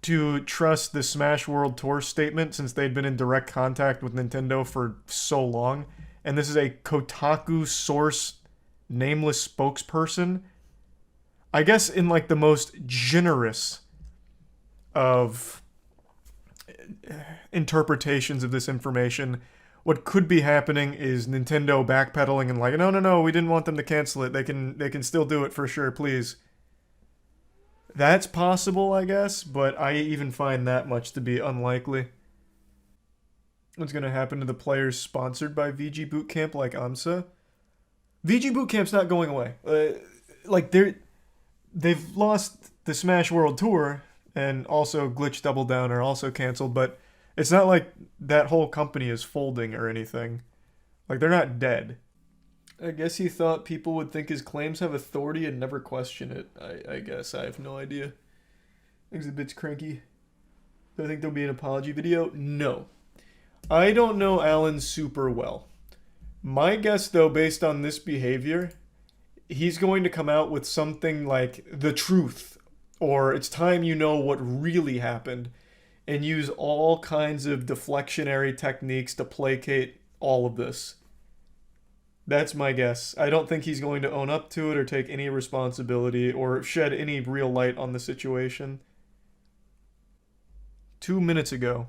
to trust the Smash World Tour statement since they'd been in direct contact with Nintendo for so long. And this is a Kotaku source, nameless spokesperson. I guess in like the most generous of interpretations of this information, what could be happening is Nintendo backpedaling and like, no, we didn't want them to cancel it. They can still do it for sure, please. That's possible, I guess, but I even find that much to be unlikely. What's going to happen to the players sponsored by VG Bootcamp like AMSA? VG Bootcamp's not going away. They've lost the Smash World Tour, and also Glitch Double Down are also canceled, but it's not like that whole company is folding or anything. Like, they're not dead. I guess he thought people would think his claims have authority and never question it. I guess. I have no idea. I think he's a bit cranky. Do I think there'll be an apology video? No. I don't know Alan super well. My guess, though, based on this behavior, he's going to come out with something like the truth, or it's time you know what really happened, and use all kinds of deflectionary techniques to placate all of this. That's my guess. I don't think he's going to own up to it or take any responsibility or shed any real light on the situation. 2 minutes ago,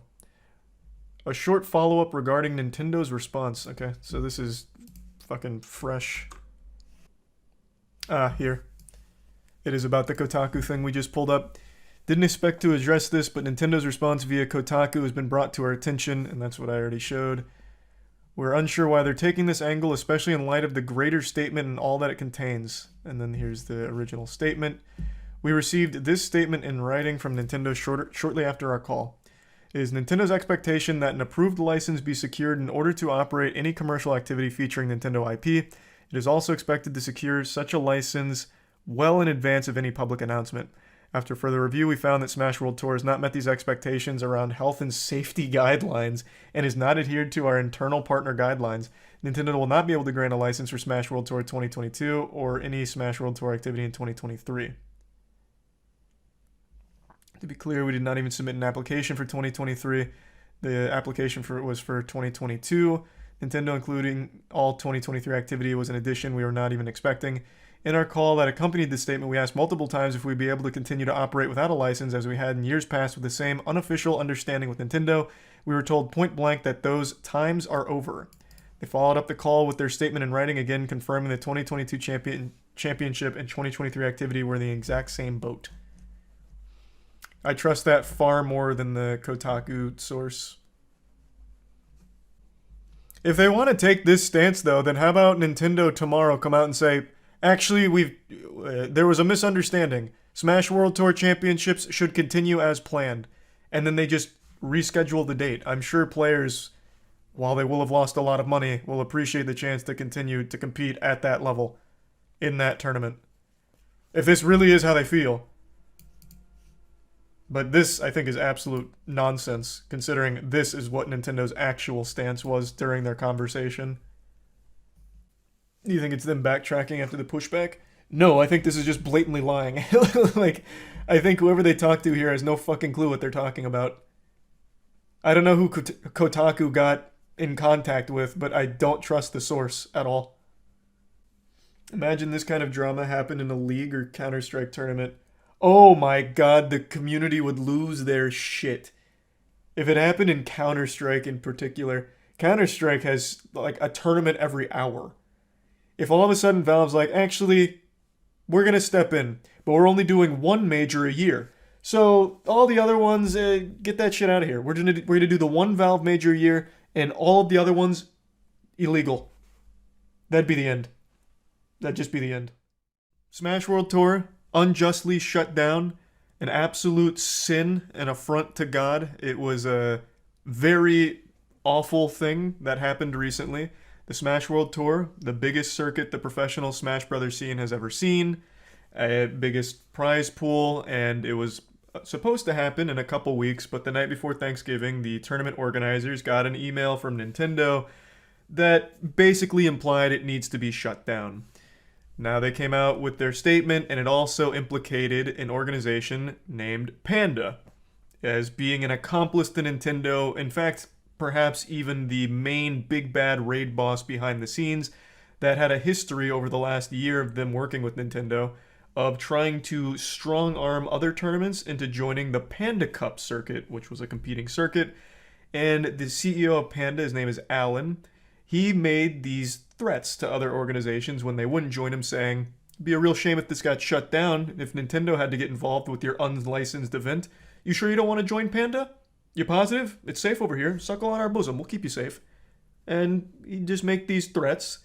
a short follow-up regarding Nintendo's response. Okay, so this is fucking fresh. Here. It is about the Kotaku thing we just pulled up. Didn't expect to address this, but Nintendo's response via Kotaku has been brought to our attention, and that's what I already showed. We're unsure why they're taking this angle, especially in light of the greater statement and all that it contains. And then here's the original statement. We received this statement in writing from Nintendo shortly after our call. It is Nintendo's expectation that an approved license be secured in order to operate any commercial activity featuring Nintendo IP. It is also expected to secure such a license well in advance of any public announcement. After further review, we found that Smash World Tour has not met these expectations around health and safety guidelines and has not adhered to our internal partner guidelines. Nintendo will not be able to grant a license for Smash World Tour 2022 or any Smash World Tour activity in 2023. To be clear, we did not even submit an application for 2023. The application was for 2022. Nintendo, including all 2023 activity, was an addition we were not even expecting. In our call that accompanied this statement, we asked multiple times if we'd be able to continue to operate without a license as we had in years past with the same unofficial understanding with Nintendo. We were told point blank that those times are over. They followed up the call with their statement in writing, again confirming the 2022 championship and 2023 activity were in the exact same boat. I trust that far more than the Kotaku source. If they want to take this stance, though, then how about Nintendo tomorrow come out and say, actually, there was a misunderstanding. Smash World Tour Championships should continue as planned. And then they just reschedule the date. I'm sure players, while they will have lost a lot of money, will appreciate the chance to continue to compete at that level in that tournament. If this really is how they feel. But this, I think, is absolute nonsense, considering this is what Nintendo's actual stance was during their conversation. Do you think it's them backtracking after the pushback? No, I think this is just blatantly lying. Like, I think whoever they talk to here has no fucking clue what they're talking about. I don't know who Kotaku got in contact with, but I don't trust the source at all. Imagine this kind of drama happened in a League or Counter-Strike tournament. Oh my god, the community would lose their shit. If it happened in Counter-Strike in particular, Counter-Strike has like a tournament every hour. If all of a sudden Valve's like, actually, we're going to step in, but we're only doing one major a year. So all the other ones, get that shit out of here. We're gonna do the one Valve major a year, and all of the other ones, illegal. That'd be the end. That'd just be the end. Smash World Tour, unjustly shut down, an absolute sin and affront to God. It was a very awful thing that happened recently. The Smash World Tour, the biggest circuit the professional Smash Brothers scene has ever seen, biggest prize pool, and it was supposed to happen in a couple weeks, but the night before Thanksgiving, the tournament organizers got an email from Nintendo that basically implied it needs to be shut down. Now they came out with their statement, and it also implicated an organization named Panda as being an accomplice to Nintendo. In fact, perhaps even the main big bad raid boss behind the scenes that had a history over the last year of them working with Nintendo of trying to strong-arm other tournaments into joining the Panda Cup circuit, which was a competing circuit. And the CEO of Panda, his name is Alan, he made these threats to other organizations when they wouldn't join him, saying, it'd be a real shame if this got shut down, if Nintendo had to get involved with your unlicensed event. You sure you don't want to join Panda? You positive? It's safe over here. Suckle on our bosom. We'll keep you safe. And he'd just make these threats.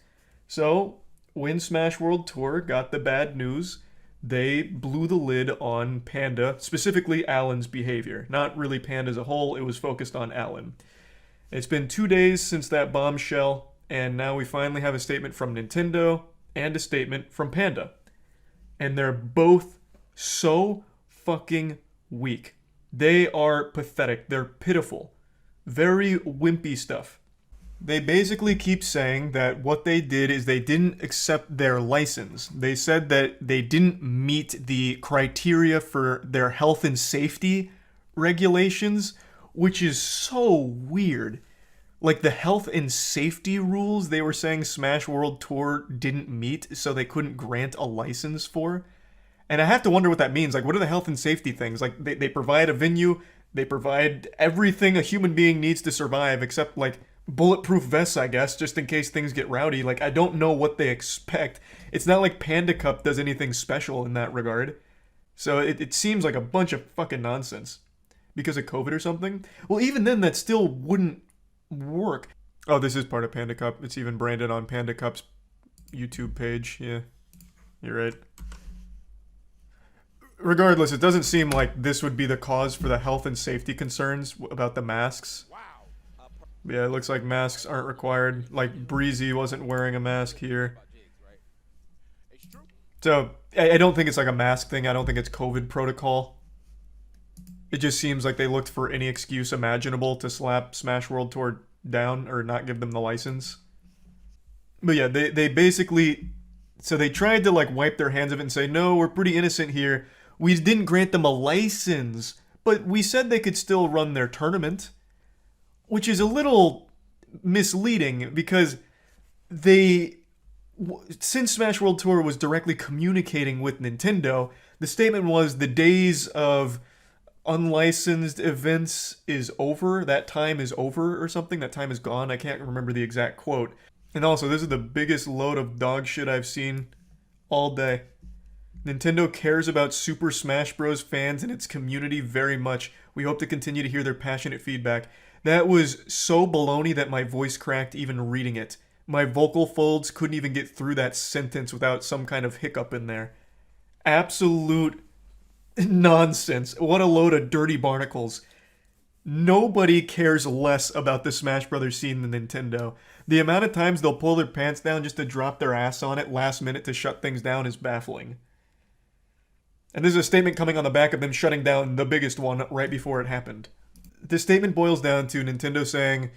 So, when Smash World Tour got the bad news, they blew the lid on Panda, specifically Alan's behavior. Not really Panda as a whole, it was focused on Alan. It's been 2 days since that bombshell, and now we finally have a statement from Nintendo and a statement from Panda. And they're both so fucking weak. They are pathetic. They're pitiful. Very wimpy stuff. They basically keep saying that what they did is they didn't accept their license. They said that they didn't meet the criteria for their health and safety regulations, which is so weird. Like the health and safety rules they were saying Smash World Tour didn't meet, so they couldn't grant a license for. And I have to wonder what that means. Like, what are the health and safety things? Like, they provide a venue, they provide everything a human being needs to survive, except, like, bulletproof vests, I guess, just in case things get rowdy. Like, I don't know what they expect. It's not like Panda Cup does anything special in that regard. So it seems like a bunch of fucking nonsense. Because of COVID or something? Well, even then, that still wouldn't work. Oh, this is part of Panda Cup. It's even branded on Panda Cup's YouTube page. Yeah, you're right. regardless, it doesn't seem like this would be the cause for the health and safety concerns about the masks. Yeah, it looks like masks aren't required. Like, Breezy wasn't wearing a mask here. So, I don't think it's like a mask thing. I don't think it's COVID protocol. It just seems like they looked for any excuse imaginable to slap Smash World Tour down or not give them the license. But yeah, they basically... So they tried to like wipe their hands of it and say, no, we're pretty innocent here. We didn't grant them a license, but we said they could still run their tournament. Which is a little misleading because since Smash World Tour was directly communicating with Nintendo, the statement was the days of unlicensed events is over. That time is over or something. That time is gone. I can't remember the exact quote. And also, this is the biggest load of dog shit I've seen all day. Nintendo cares about Super Smash Bros. Fans and its community very much. We hope to continue to hear their passionate feedback. That was so baloney that my voice cracked even reading it. My vocal folds couldn't even get through that sentence without some kind of hiccup in there. Absolute nonsense. What a load of dirty barnacles. Nobody cares less about the Smash Brothers scene than Nintendo. The amount of times they'll pull their pants down just to drop their ass on it last minute to shut things down is baffling. And there's a statement coming on the back of them shutting down the biggest one right before it happened. The statement boils down to Nintendo saying,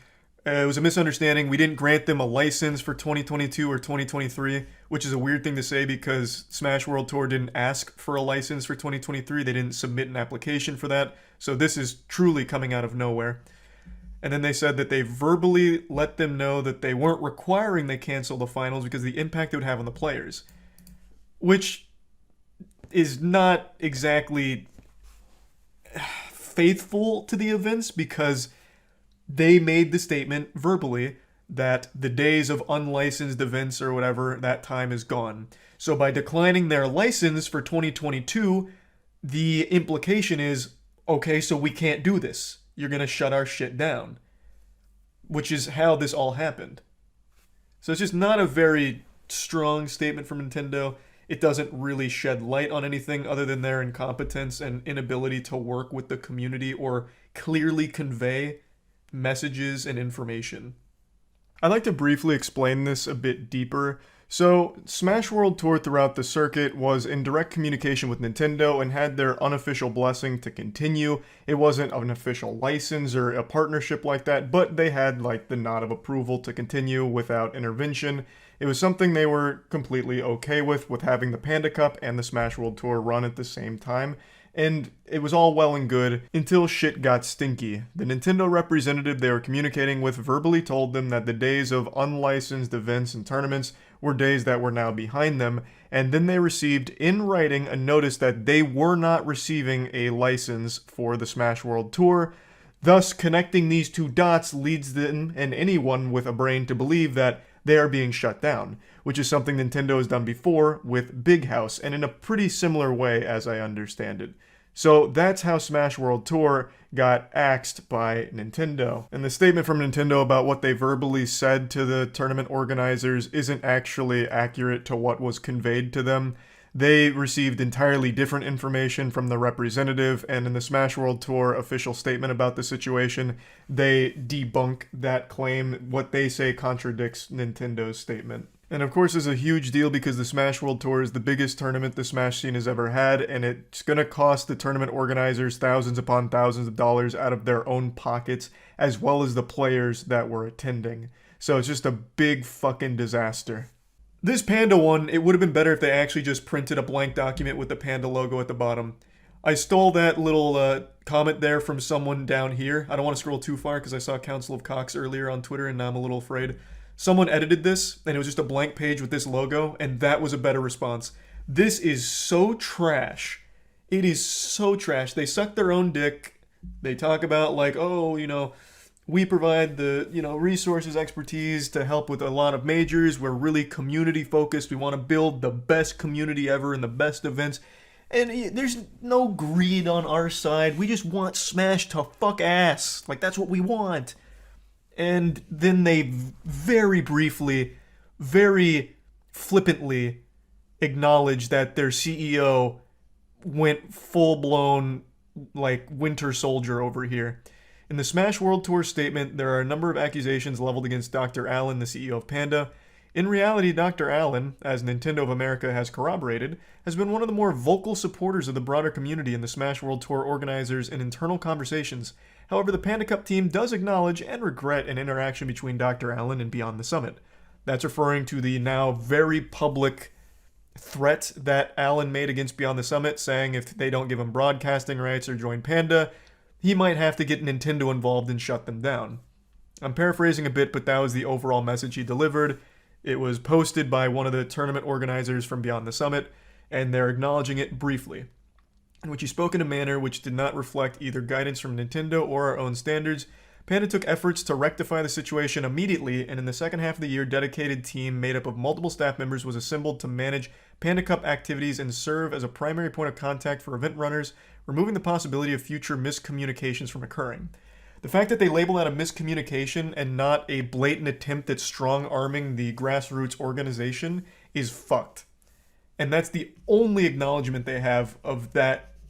it was a misunderstanding. We didn't grant them a license for 2022 or 2023, which is a weird thing to say because Smash World Tour didn't ask for a license for 2023. They didn't submit an application for that. So this is truly coming out of nowhere. And then they said that they verbally let them know that they weren't requiring they cancel the finals because of the impact it would have on the players. Which is not exactly faithful to the events because they made the statement verbally that the days of unlicensed events or whatever, that time is gone. So by declining their license for 2022, the implication is, okay, so we can't do this. You're going to shut our shit down. Which is how this all happened. So it's just not a very strong statement from Nintendo. It doesn't really shed light on anything other than their incompetence and inability to work with the community or clearly convey messages and information. I'd like to briefly explain this a bit deeper. So, Smash World Tour throughout the circuit was in direct communication with Nintendo and had their unofficial blessing to continue. It wasn't an official license or a partnership like that, but they had like the nod of approval to continue without intervention. It was something they were completely okay with having the Panda Cup and the Smash World Tour run at the same time. And it was all well and good until shit got stinky. The Nintendo representative they were communicating with verbally told them that the days of unlicensed events and tournaments were days that were now behind them, and then they received in writing a notice that they were not receiving a license for the Smash World Tour. Thus, connecting these two dots leads them and anyone with a brain to believe that they are being shut down, which is something Nintendo has done before with Big House, and in a pretty similar way as I understand it. So that's how Smash World Tour got axed by Nintendo. And the statement from Nintendo about what they verbally said to the tournament organizers isn't actually accurate to what was conveyed to them. They received entirely different information from the representative, and in the Smash World Tour official statement about the situation, they debunk that claim. What they say contradicts Nintendo's statement. And of course, it's a huge deal because the Smash World Tour is the biggest tournament the Smash scene has ever had, and it's going to cost the tournament organizers thousands upon thousands of dollars out of their own pockets, as well as the players that were attending. So it's just a big fucking disaster. This Panda one, it would have been better if they actually just printed a blank document with the Panda logo at the bottom. I stole that little comment there from someone down here. I don't want to scroll too far because I saw Council of Cocks earlier on Twitter and now I'm a little afraid. Someone edited this, and it was just a blank page with this logo, and that was a better response. This is so trash. It is so trash. They suck their own dick. They talk about, like, oh, you know, we provide the, you know, resources, expertise to help with a lot of majors. We're really community-focused. We want to build the best community ever and the best events. And there's no greed on our side. We just want Smash to fuck ass. Like, that's what we want. And then they very briefly, very flippantly acknowledge that their CEO went full-blown, like, Winter Soldier over here. In the Smash World Tour statement, there are a number of accusations leveled against Dr. Allen, the CEO of Panda. In reality, Dr. Allen, as Nintendo of America has corroborated, has been one of the more vocal supporters of the broader community in the Smash World Tour organizers and internal conversations. However, the Panda Cup team does acknowledge and regret an interaction between Dr. Allen and Beyond the Summit. That's referring to the now very public threat that Allen made against Beyond the Summit, saying if they don't give him broadcasting rights or join Panda, he might have to get Nintendo involved and shut them down. I'm paraphrasing a bit, but that was the overall message he delivered. It was posted by one of the tournament organizers from Beyond the Summit, and they're acknowledging it briefly, in which he spoke in a manner which did not reflect either guidance from Nintendo or our own standards. Panda took efforts to rectify the situation immediately, and in the second half of the year, a dedicated team made up of multiple staff members was assembled to manage Panda Cup activities and serve as a primary point of contact for event runners, removing the possibility of future miscommunications from occurring. The fact that they label that a miscommunication and not a blatant attempt at strong-arming the grassroots organization is fucked. And that's the only acknowledgement they have of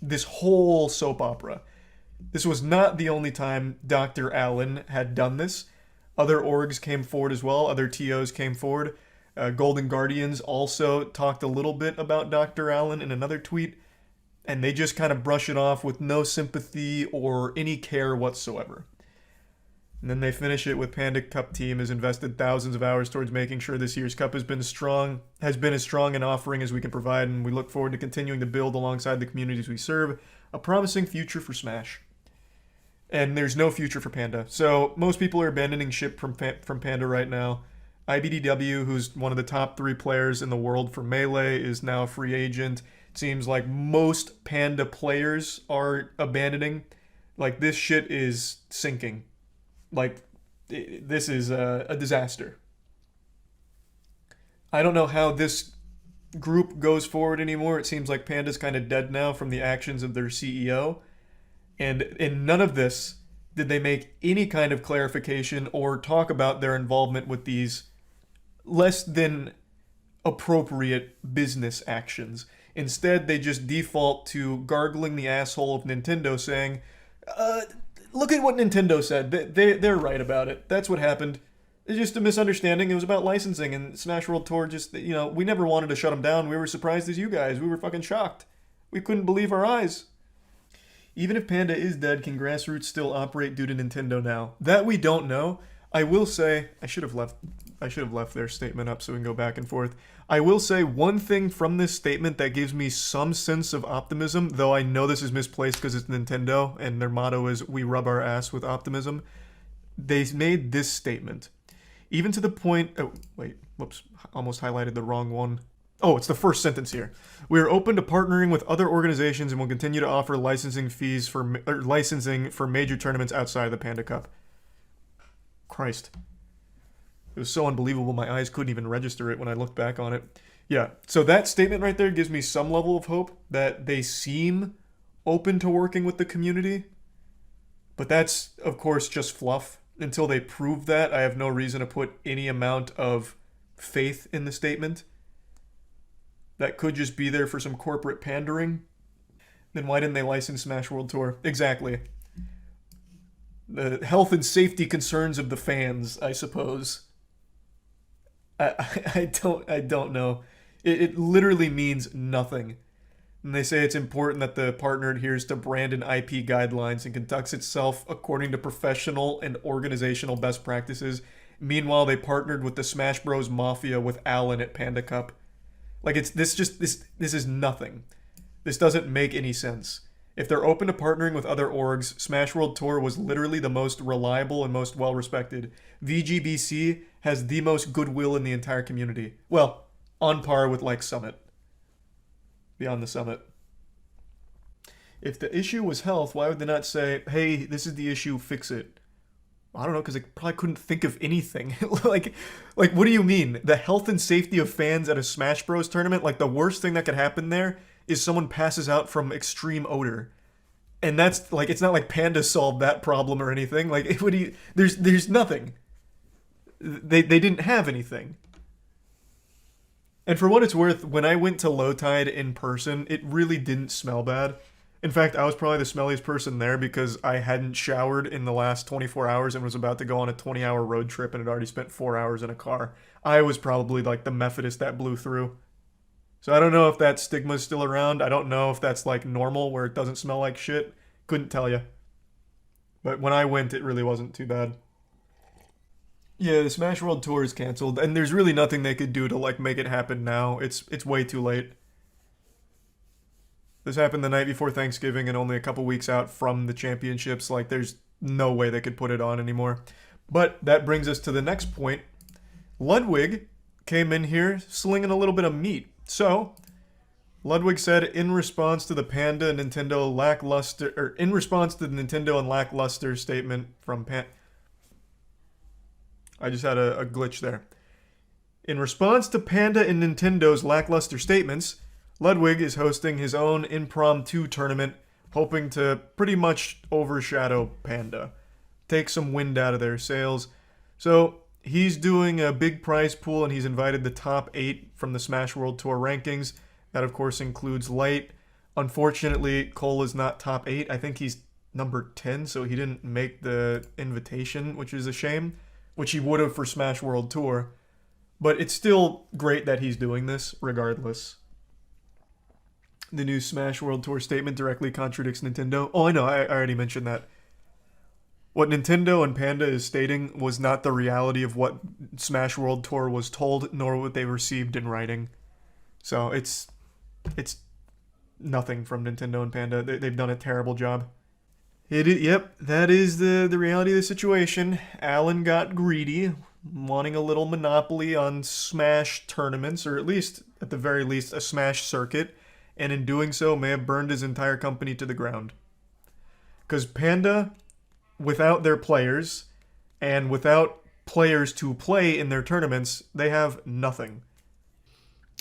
this whole soap opera. This was not the only time Dr. Allen had done this. Other orgs came forward as well. Other TOs came forward. Golden Guardians also talked a little bit about Dr. Allen in another tweet, and they just kind of brush it off with no sympathy or any care whatsoever. And then they finish it with Panda Cup team has invested thousands of hours towards making sure this year's cup has been as strong an offering as we can provide, and we look forward to continuing to build alongside the communities we serve a promising future for Smash. And there's no future for Panda. So most people are abandoning ship from Panda right now. IBDW, who's one of the top 3 players in the world for Melee, is now a free agent. It seems like most Panda players are abandoning. Like, this shit is sinking. Like, this is a disaster. I don't know how this group goes forward anymore. It seems like Panda's kind of dead now from the actions of their CEO. And in none of this did they make any kind of clarification or talk about their involvement with these less than appropriate business actions. Instead, they just default to gargling the asshole of Nintendo, saying, look at what Nintendo said. They're right about it. That's what happened. It's just a misunderstanding. It was about licensing, and Smash World Tour just, we never wanted to shut them down. We were surprised as you guys. We were fucking shocked. We couldn't believe our eyes. Even if Panda is dead, can Grassroots still operate due to Nintendo now? That we don't know. I will say, I should have left their statement up so we can go back and forth. I will say one thing from this statement that gives me some sense of optimism, though I know this is misplaced because it's Nintendo and their motto is we rub our ass with optimism. They made this statement. Even to the point, almost highlighted the wrong one. Oh, it's the first sentence here. We are open to partnering with other organizations and will continue to offer licensing for major tournaments outside of the Panda Cup. Christ. It was so unbelievable my eyes couldn't even register it when I looked back on it. Yeah, so that statement right there gives me some level of hope that they seem open to working with the community. But that's, of course, just fluff. Until they prove that, I have no reason to put any amount of faith in the statement. That could just be there for some corporate pandering. Then why didn't they license Smash World Tour? Exactly. The health and safety concerns of the fans, I suppose. I don't know. It literally means nothing. And they say it's important that the partner adheres to brand and IP guidelines and conducts itself according to professional and organizational best practices. Meanwhile, they partnered with the Smash Bros. Mafia with Allen at Panda Cup. Like, this is nothing. This doesn't make any sense. If they're open to partnering with other orgs, Smash World Tour was literally the most reliable and most well-respected. VGBC has the most goodwill in the entire community. Well, on par with, like, Summit. Beyond the Summit. If the issue was health, why would they not say, hey, this is the issue, fix it? I don't know, because they probably couldn't think of anything. like, what do you mean? The health and safety of fans at a Smash Bros. Tournament? Like, the worst thing that could happen there is someone passes out from extreme odor. And that's, like, it's not like Panda solved that problem or anything. Like, there's nothing. They didn't have anything. And for what it's worth, when I went to Low Tide in person, it really didn't smell bad. In fact, I was probably the smelliest person there because I hadn't showered in the last 24 hours and was about to go on a 20-hour road trip and had already spent 4 hours in a car. I was probably like the Methodist that blew through. So I don't know if that stigma's still around. I don't know if that's like normal where it doesn't smell like shit. Couldn't tell you. But when I went, it really wasn't too bad. Yeah, the Smash World Tour is canceled, and there's really nothing they could do to like make it happen now. It's way too late. This happened the night before Thanksgiving and only a couple weeks out from the championships. Like, there's no way they could put it on anymore. But that brings us to the next point. Ludwig came in here slinging a little bit of meat. So, Ludwig said in response to the Panda Nintendo lackluster, or in response to the Nintendo and lackluster statement from I just had a glitch there. In response to Panda and Nintendo's lackluster statements, Ludwig is hosting his own impromptu tournament, hoping to pretty much overshadow Panda, take some wind out of their sails. So he's doing a big prize pool, and he's invited the top 8 from the Smash World Tour rankings. That, of course, includes Light. Unfortunately, Cole is not top 8. I think he's number 10, so he didn't make the invitation, which is a shame, which he would have for Smash World Tour. But it's still great that he's doing this, regardless. The new Smash World Tour statement directly contradicts Nintendo. Oh, I know, I already mentioned that. What Nintendo and Panda is stating was not the reality of what Smash World Tour was told, nor what they received in writing. So it's nothing from Nintendo and Panda. They've done a terrible job. Yep, that is the reality of the situation. Alan got greedy, wanting a little monopoly on Smash tournaments, or at least, at the very least, a Smash circuit, and in doing so may have burned his entire company to the ground. Because Panda, without their players, and without players to play in their tournaments, they have nothing.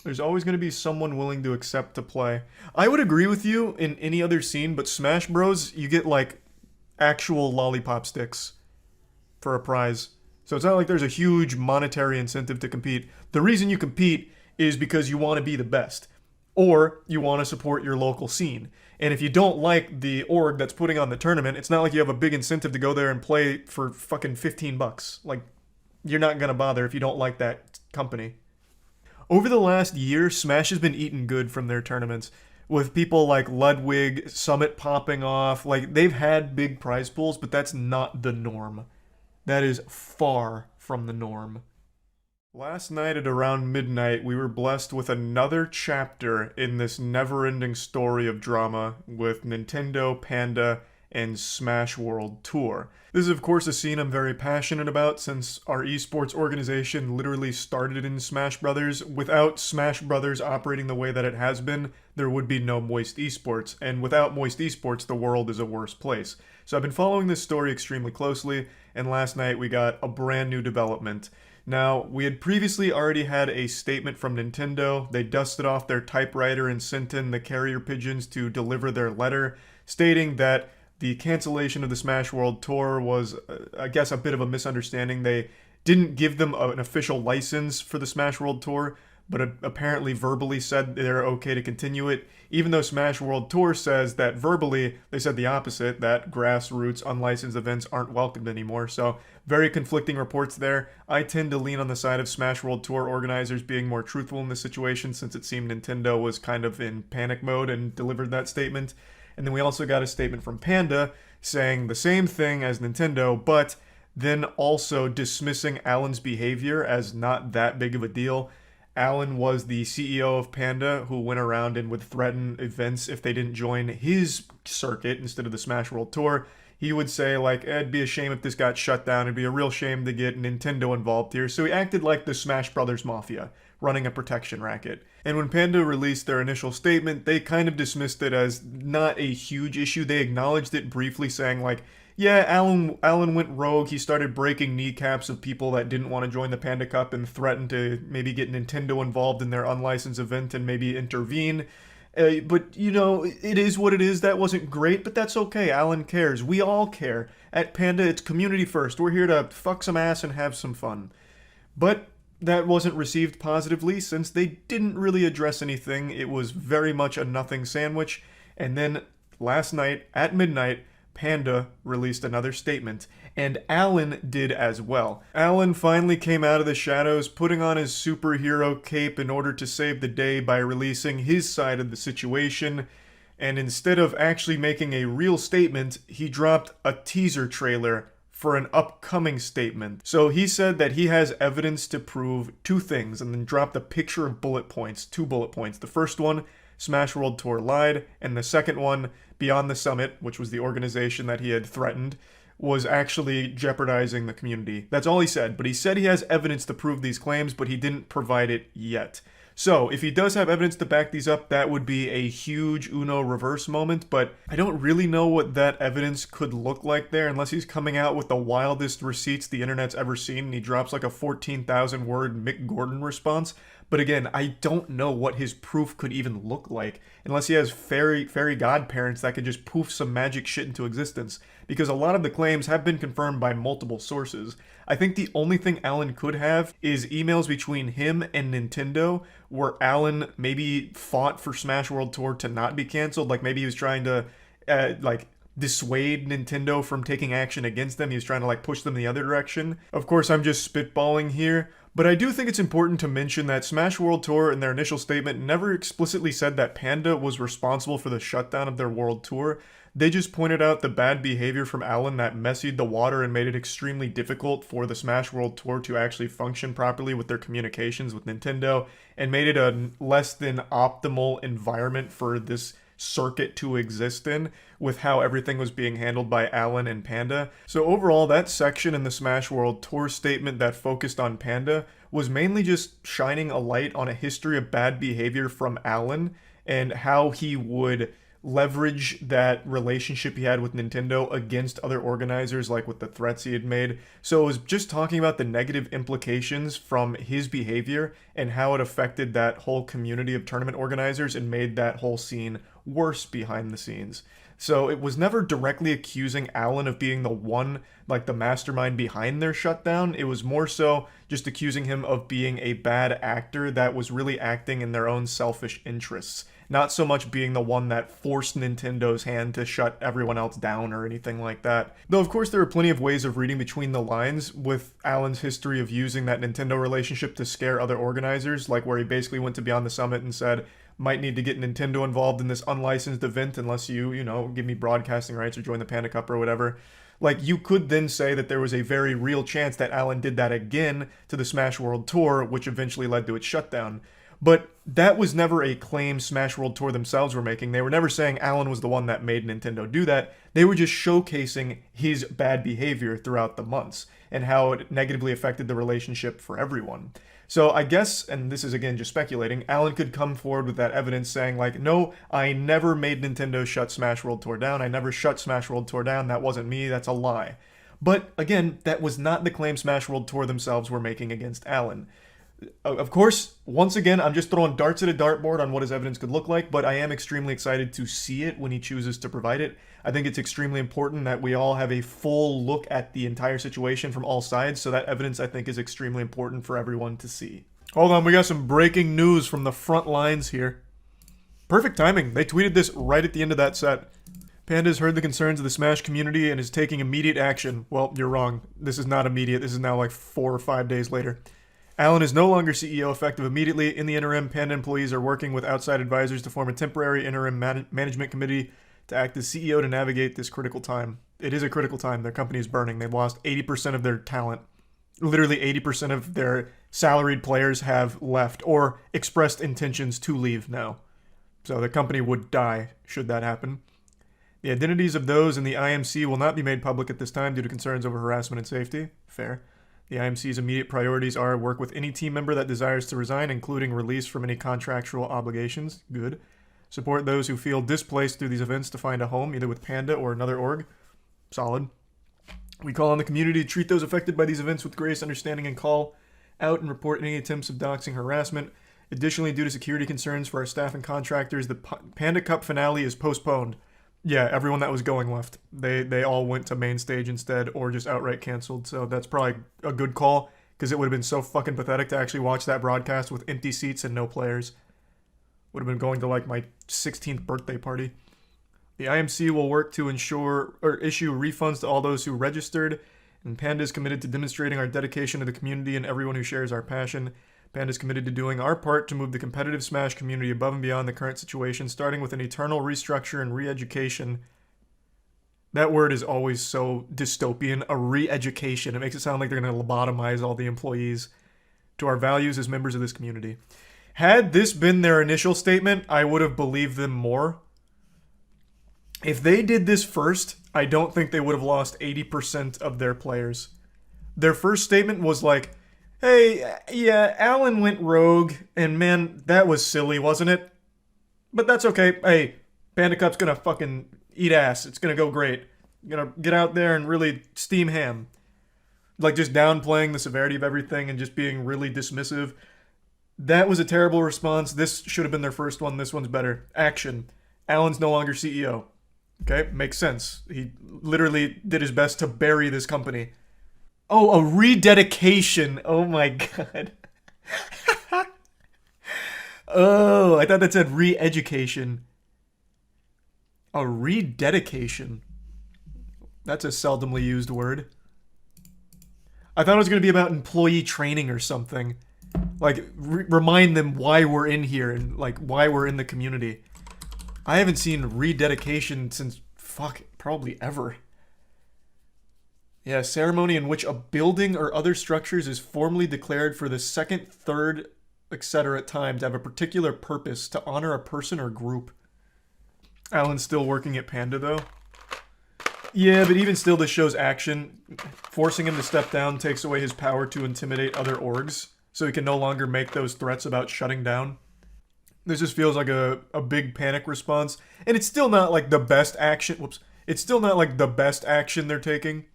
There's always going to be someone willing to accept to play. I would agree with you in any other scene, but Smash Bros, you get like actual lollipop sticks for a prize. So it's not like there's a huge monetary incentive to compete. The reason you compete is because you want to be the best, or you want to support your local scene. And if you don't like the org that's putting on the tournament, it's not like you have a big incentive to go there and play for fucking $15. Like, you're not going to bother if you don't like that company. Over the last year, Smash has been eating good from their tournaments, with people like Ludwig, Summit popping off. Like, they've had big prize pools, but that's not the norm. That is far from the norm. Last night at around midnight, we were blessed with another chapter in this never-ending story of drama with Nintendo, Panda, and Smash World Tour. This is, of course, a scene I'm very passionate about, since our esports organization literally started in Smash Brothers. Without Smash Brothers operating the way that it has been, there would be no Moist Esports, and without Moist Esports, the world is a worse place. So I've been following this story extremely closely, and last night we got a brand new development. Now, we had previously already had a statement from Nintendo. They dusted off their typewriter and sent in the carrier pigeons to deliver their letter, stating that the cancellation of the Smash World Tour was, I guess, a bit of a misunderstanding. They didn't give them an official license for the Smash World Tour, but apparently verbally said they're okay to continue it, even though Smash World Tour says that verbally they said the opposite, that grassroots unlicensed events aren't welcomed anymore. So very conflicting reports there. I tend to lean on the side of Smash World Tour organizers being more truthful in this situation, since it seemed Nintendo was kind of in panic mode and delivered that statement. And then we also got a statement from Panda saying the same thing as Nintendo, but then also dismissing Alan's behavior as not that big of a deal. Alan was the CEO of Panda, who went around and would threaten events if they didn't join his circuit instead of the Smash World Tour. He would say, like, it'd be a shame if this got shut down. It'd be a real shame to get Nintendo involved here. So he acted like the Smash Brothers Mafia, running a protection racket. And when Panda released their initial statement, they kind of dismissed it as not a huge issue. They acknowledged it briefly, saying, like, yeah, Alan went rogue. He started breaking kneecaps of people that didn't want to join the Panda Cup and threatened to maybe get Nintendo involved in their unlicensed event and maybe intervene. But, you know, it is what it is. That wasn't great, but that's okay. Alan cares. We all care. At Panda, it's community first. We're here to fuck some ass and have some fun. But that wasn't received positively since they didn't really address anything. It was very much a nothing sandwich. And then last night at midnight, Panda released another statement, and Alan did as well. Alan finally came out of the shadows, putting on his superhero cape in order to save the day by releasing his side of the situation. And instead of actually making a real statement, he dropped a teaser trailer for an upcoming statement. So he said that he has evidence to prove two things, and then dropped a picture of bullet points, 2 bullet points. The first one, Smash World Tour lied, and the second one, Beyond the Summit, which was the organization that he had threatened, was actually jeopardizing the community. That's all he said, but he said he has evidence to prove these claims, but he didn't provide it yet. So, if he does have evidence to back these up, that would be a huge Uno reverse moment, but I don't really know what that evidence could look like there, unless he's coming out with the wildest receipts the internet's ever seen, and he drops like a 14,000 word Mick Gordon response. But again, I don't know what his proof could even look like, unless he has fairy godparents that could just poof some magic shit into existence, because a lot of the claims have been confirmed by multiple sources. I think the only thing Alan could have is emails between him and Nintendo, where Alan maybe fought for Smash World Tour to not be canceled, like maybe he was trying to, dissuade Nintendo from taking action against them. He was trying to push them in the other direction. Of course, I'm just spitballing here, but I do think it's important to mention that Smash World Tour in their initial statement never explicitly said that Panda was responsible for the shutdown of their world tour. They just pointed out the bad behavior from Alan that messied the water and made it extremely difficult for the Smash World Tour to actually function properly with their communications with Nintendo, and made it a less than optimal environment for this circuit to exist in, with how everything was being handled by Alan and Panda. So overall, that section in the Smash World Tour statement that focused on Panda was mainly just shining a light on a history of bad behavior from Alan, and how he would leverage that relationship he had with Nintendo against other organizers, like with the threats he had made. So it was just talking about the negative implications from his behavior and how it affected that whole community of tournament organizers and made that whole scene worse behind the scenes. So it was never directly accusing Alan of being the one, the mastermind behind their shutdown. It was more so just accusing him of being a bad actor that was really acting in their own selfish interests. Not so much being the one that forced Nintendo's hand to shut everyone else down or anything like that. Though of course there are plenty of ways of reading between the lines with Alan's history of using that Nintendo relationship to scare other organizers, like where he basically went to Beyond the Summit and said, might need to get Nintendo involved in this unlicensed event unless you give me broadcasting rights or join the Panda Cup or whatever. You could then say that there was a very real chance that Alan did that again to the Smash World Tour, which eventually led to its shutdown. But that was never a claim Smash World Tour themselves were making. They were never saying Alan was the one that made Nintendo do that. They were just showcasing his bad behavior throughout the months and how it negatively affected the relationship for everyone. So I guess, and this is again just speculating, Alan could come forward with that evidence saying no, I never made Nintendo shut Smash World Tour down. I never shut Smash World Tour down. That wasn't me. That's a lie. But again, that was not the claim Smash World Tour themselves were making against Alan. Of course, once again, I'm just throwing darts at a dartboard on what his evidence could look like, but I am extremely excited to see it when he chooses to provide it. I think it's extremely important that we all have a full look at the entire situation from all sides, so that evidence, I think, is extremely important for everyone to see. Hold on, we got some breaking news from the front lines here. Perfect timing. They tweeted this right at the end of that set. Panda's heard the concerns of the Smash community and is taking immediate action. Well, you're wrong. This is not immediate. This is now 4 or 5 days later. Alan is no longer CEO effective immediately. In the interim, Panda employees are working with outside advisors to form a temporary interim management committee to act as CEO to navigate this critical time. It is a critical time. Their company is burning. They've lost 80% of their talent. Literally 80% of their salaried players have left or expressed intentions to leave now. So the company would die should that happen. The identities of those in the IMC will not be made public at this time due to concerns over harassment and safety. Fair. The IMC's immediate priorities are work with any team member that desires to resign, including release from any contractual obligations. Good. Support those who feel displaced through these events to find a home, either with Panda or another org. Solid. We call on the community to treat those affected by these events with grace, understanding, and call out and report any attempts of doxing harassment. Additionally, due to security concerns for our staff and contractors, the Panda Cup finale is postponed. Yeah, everyone that was going left. They all went to main stage instead or just outright canceled, so that's probably a good call. because it would have been so fucking pathetic to actually watch that broadcast with empty seats and no players. Would have been going to like my 16th birthday party. The IMC will work to ensure or issue refunds to all those who registered, and Panda is committed to demonstrating our dedication to the community and everyone who shares our passion. Panda is committed to doing our part to move the competitive Smash community above and beyond the current situation, starting with an eternal restructure and re-education. That word is always so dystopian, a re-education. It makes it sound like they're going to lobotomize all the employees. To our values as members of this community. Had this been their initial statement, I would have believed them more. If they did this first, I don't think they would have lost 80% of their players. Their first statement was like, hey, yeah, Alan went rogue, and man, that was silly, wasn't it? But that's okay. Hey, Panda Cup's gonna fucking eat ass. It's gonna go great. Gonna get out there and really steam ham. Like, just downplaying the severity of everything and just being really dismissive. That was a terrible response. This should have been their first one. This one's better. Action. Alan's no longer CEO. Okay, makes sense. He literally did his best to bury this company. Oh, a rededication. Oh my god. Oh, I thought that said re-education. A rededication. That's a seldomly used word. I thought it was going to be about employee training or something. Like, remind them why we're in here and, like, why we're in the community. I haven't seen rededication since, fuck, probably ever. Yeah, ceremony in which a building or other structures is formally declared for the second, third, etc. time to have a particular purpose to honor a person or group. Alan's still working at Panda, though. Yeah, but even still, this shows action. Forcing him to step down takes away his power to intimidate other orgs, so he can no longer make those threats about shutting down. This just feels like a big panic response, and it's still not like the best action. Whoops. It's still not like the best action they're taking.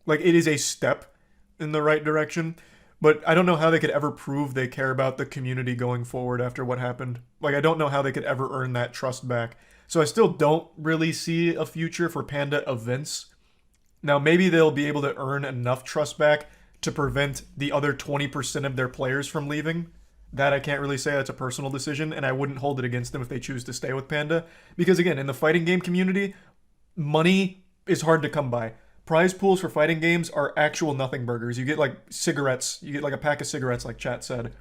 Like, it is a step in the right direction, but I don't know how they could ever prove they care about the community going forward after what happened. Like, I don't know how they could ever earn that trust back. So I still don't really see a future for Panda events. Now, maybe they'll be able to earn enough trust back to prevent the other 20% of their players from leaving. That I can't really say. That's a personal decision, and I wouldn't hold it against them if they choose to stay with Panda. Because again, in the fighting game community, money is hard to come by. Prize pools for fighting games are actual nothing burgers. You get like cigarettes. You get like a pack of cigarettes, like chat said.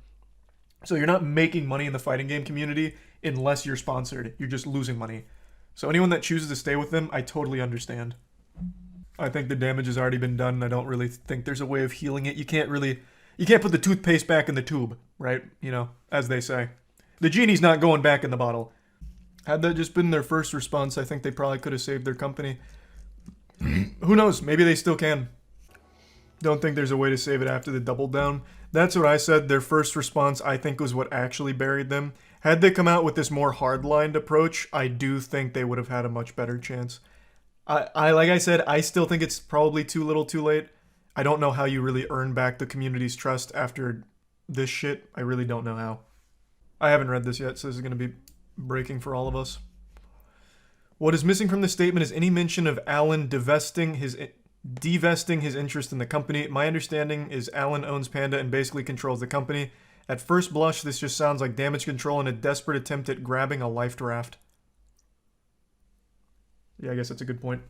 So you're not making money in the fighting game community unless you're sponsored. You're just losing money. So anyone that chooses to stay with them, I totally understand. I think the damage has already been done, and I don't really think there's a way of healing it. You can't put the toothpaste back in the tube, right? You know, as they say. The genie's not going back in the bottle. Had that just been their first response, I think they probably could have saved their company. Who knows? Maybe they still can. Don't think there's a way to save it after the double down. That's what I said. Their first response, I think, was what actually buried them. Had they come out with this more hard-lined approach, I do think they would have had a much better chance. I like I said, I still think it's probably too little too late. I don't know how you really earn back the community's trust after this shit. I really don't know how. I haven't read this yet, so this is going to be breaking for all of us. What is missing from the statement is any mention of Alan divesting his interest in the company. My understanding is Alan owns Panda and basically controls the company. At first blush, this just sounds like damage control and a desperate attempt at grabbing a life draft. Yeah, I guess that's a good point.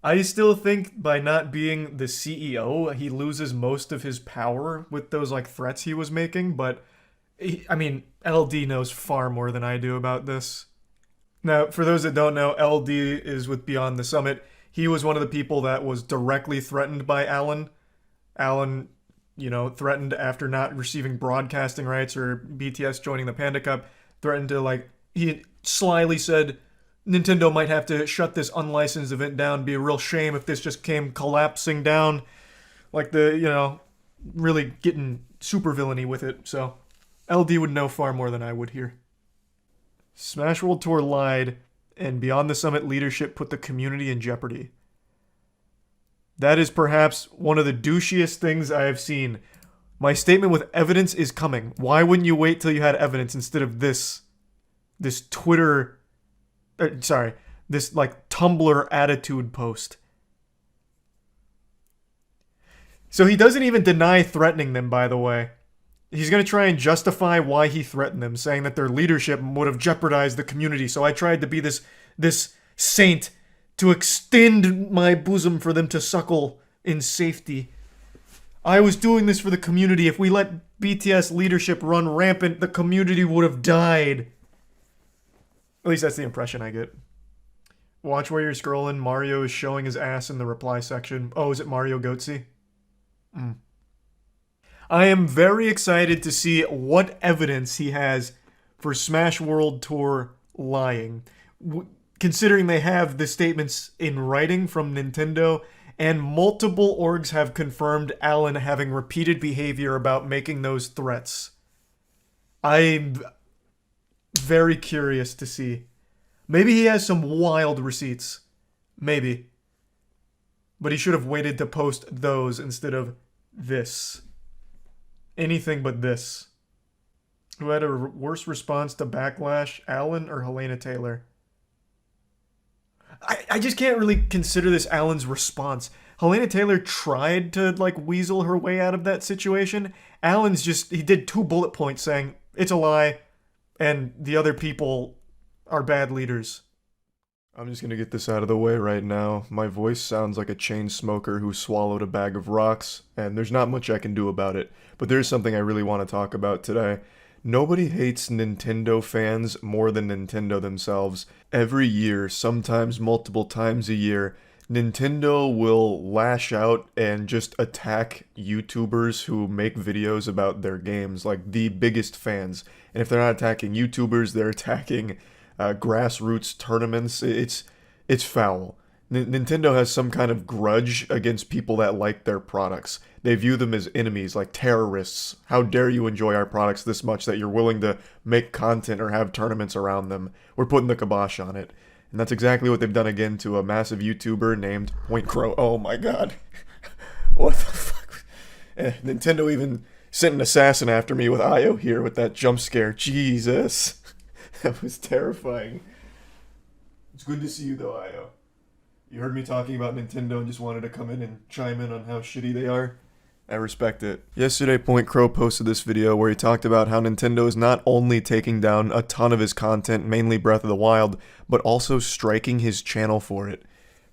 I still think by not being the CEO, he loses most of his power with those like threats he was making, but I mean, LD knows far more than I do about this. Now, for those that don't know, LD is with Beyond the Summit. He was one of the people that was directly threatened by Alan. Alan, you know, threatened after not receiving broadcasting rights or BTS joining the Panda Cup, threatened to, like, he slyly said Nintendo might have to shut this unlicensed event down. Be a real shame if this just came collapsing down. Like the, you know, really getting super villainy with it. So LD would know far more than I would here. Smash World Tour lied, and Beyond the Summit leadership put the community in jeopardy. That is perhaps one of the douchiest things I have seen. My statement with evidence is coming. Why wouldn't you wait till you had evidence instead of this Twitter, this like Tumblr attitude post? So he doesn't even deny threatening them, by the way. He's going to try and justify why he threatened them, saying that their leadership would have jeopardized the community. So I tried to be this saint to extend my bosom for them to suckle in safety. I was doing this for the community. If we let BTS leadership run rampant, the community would have died. At least that's the impression I get. Watch where you're scrolling. Mario is showing his ass in the reply section. Oh, is it Mario Goatsy? I am very excited to see what evidence he has for Smash World Tour lying. Considering they have the statements in writing from Nintendo, and multiple orgs have confirmed Alan having repeated behavior about making those threats. I'm very curious to see. Maybe he has some wild receipts. Maybe. But he should have waited to post those instead of this. Anything but this. Who had a worse response to backlash, Alan or Helena Taylor? I just can't really consider this Alan's response. Helena Taylor tried to, weasel her way out of that situation. Alan's he did 2 bullet points saying, it's a lie, and the other people are bad leaders. I'm just gonna get this out of the way right now. My voice sounds like a chain smoker who swallowed a bag of rocks, and there's not much I can do about it. But there's something I really want to talk about today. Nobody hates Nintendo fans more than Nintendo themselves. Every year, sometimes multiple times a year, Nintendo will lash out and just attack YouTubers who make videos about their games, like the biggest fans. And if they're not attacking YouTubers, they're attacking grassroots tournaments. It's foul. Nintendo has some kind of grudge against people that like their products. They view them as enemies, like terrorists. How dare you enjoy our products this much that you're willing to make content or have tournaments around them? We're putting the kibosh on it. And that's exactly what they've done again to a massive YouTuber named Penguinz0. Oh my god. What the fuck? Nintendo even sent an assassin after me with Io here with that jump scare. Jesus. That was terrifying. It's good to see you though, Io. You heard me talking about Nintendo and just wanted to come in and chime in on how shitty they are. I respect it. Yesterday, Penguinz0 posted this video where he talked about how Nintendo is not only taking down a ton of his content, mainly Breath of the Wild, but also striking his channel for it.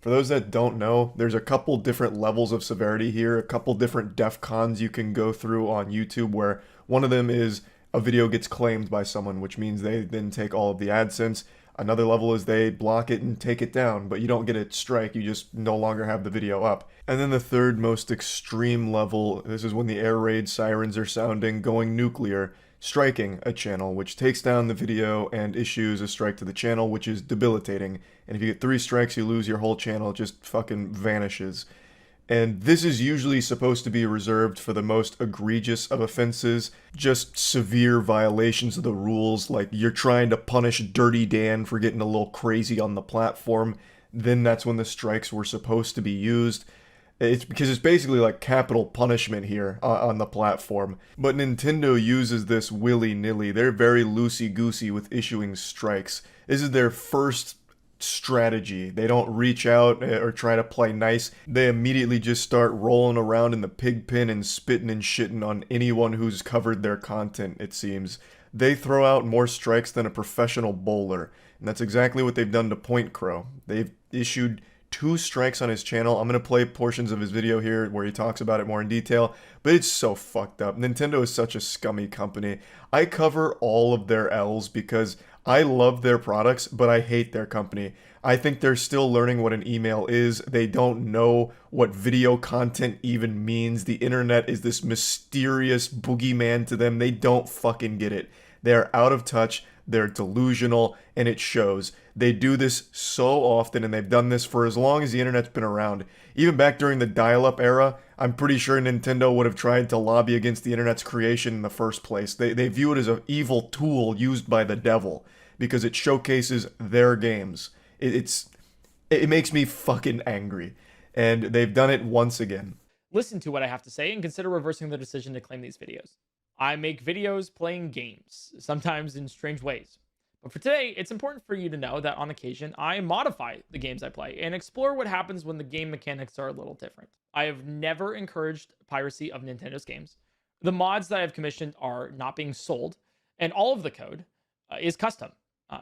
For those that don't know, there's a couple different levels of severity here, a couple different DEFCONs you can go through on YouTube, where one of them is a video gets claimed by someone, which means they then take all of the AdSense. Another level is they block it and take it down, but you don't get a strike, you just no longer have the video up. And then the third most extreme level, this is when the air raid sirens are sounding, going nuclear, striking a channel, which takes down the video and issues a strike to the channel, which is debilitating. And if you get 3 strikes, you lose your whole channel, it just fucking vanishes. And this is usually supposed to be reserved for the most egregious of offenses, just severe violations of the rules, like you're trying to punish Dirty Dan for getting a little crazy on the platform, then that's when the strikes were supposed to be used. It's because it's basically like capital punishment here on the platform. But Nintendo uses this willy-nilly. They're very loosey-goosey with issuing strikes. This is their first strategy. They don't reach out or try to play nice. They immediately just start rolling around in the pig pen and spitting and shitting on anyone who's covered their content, it seems. They throw out more strikes than a professional bowler, and that's exactly what they've done to Penguinz0. They've issued 2 strikes on his channel. I'm going to play portions of his video here where he talks about it more in detail, but it's so fucked up. Nintendo is such a scummy company. I cover all of their L's because I love their products, but I hate their company. I think they're still learning what an email is. They don't know what video content even means. The internet is this mysterious boogeyman to them. They don't fucking get it. They're out of touch. They're delusional, and it shows. They do this so often, and they've done this for as long as the internet's been around. Even back during the dial-up era, I'm pretty sure Nintendo would have tried to lobby against the internet's creation in the first place. They view it as an evil tool used by the devil because it showcases their games. It makes me fucking angry, and they've done it once again. Listen to what I have to say and consider reversing the decision to claim these videos. I make videos playing games, sometimes in strange ways. But for today, it's important for you to know that on occasion, I modify the games I play and explore what happens when the game mechanics are a little different. I have never encouraged piracy of Nintendo's games. The mods that I've commissioned are not being sold, and all of the code is custom,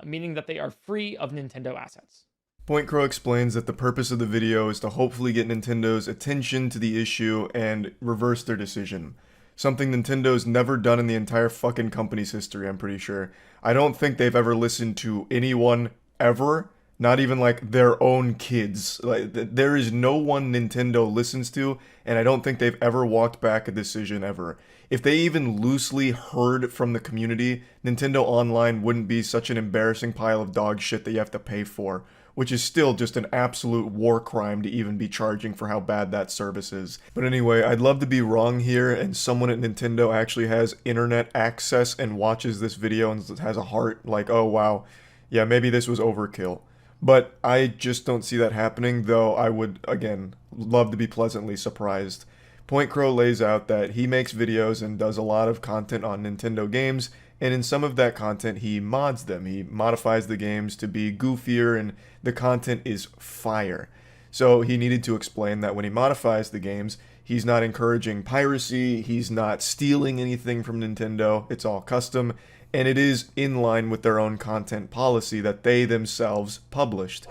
meaning that they are free of Nintendo assets. Point Crow explains that the purpose of the video is to hopefully get Nintendo's attention to the issue and reverse their decision. Something Nintendo's never done in the entire fucking company's history, I'm pretty sure. I don't think they've ever listened to anyone ever, not even like their own kids. Like, there is no one Nintendo listens to, and I don't think they've ever walked back a decision ever. If they even loosely heard from the community, Nintendo Online wouldn't be such an embarrassing pile of dog shit that you have to pay for, which is still just an absolute war crime to even be charging for how bad that service is. But anyway, I'd love to be wrong here, and someone at Nintendo actually has internet access and watches this video and has a heart like, oh wow, yeah, maybe this was overkill. But I just don't see that happening, though I would, again, love to be pleasantly surprised. Point Crow lays out that he makes videos and does a lot of content on Nintendo games, and in some of that content he mods them. He modifies the games to be goofier, and the content is fire. So he needed to explain that when he modifies the games, he's not encouraging piracy, he's not stealing anything from Nintendo, it's all custom, and it is in line with their own content policy that they themselves published.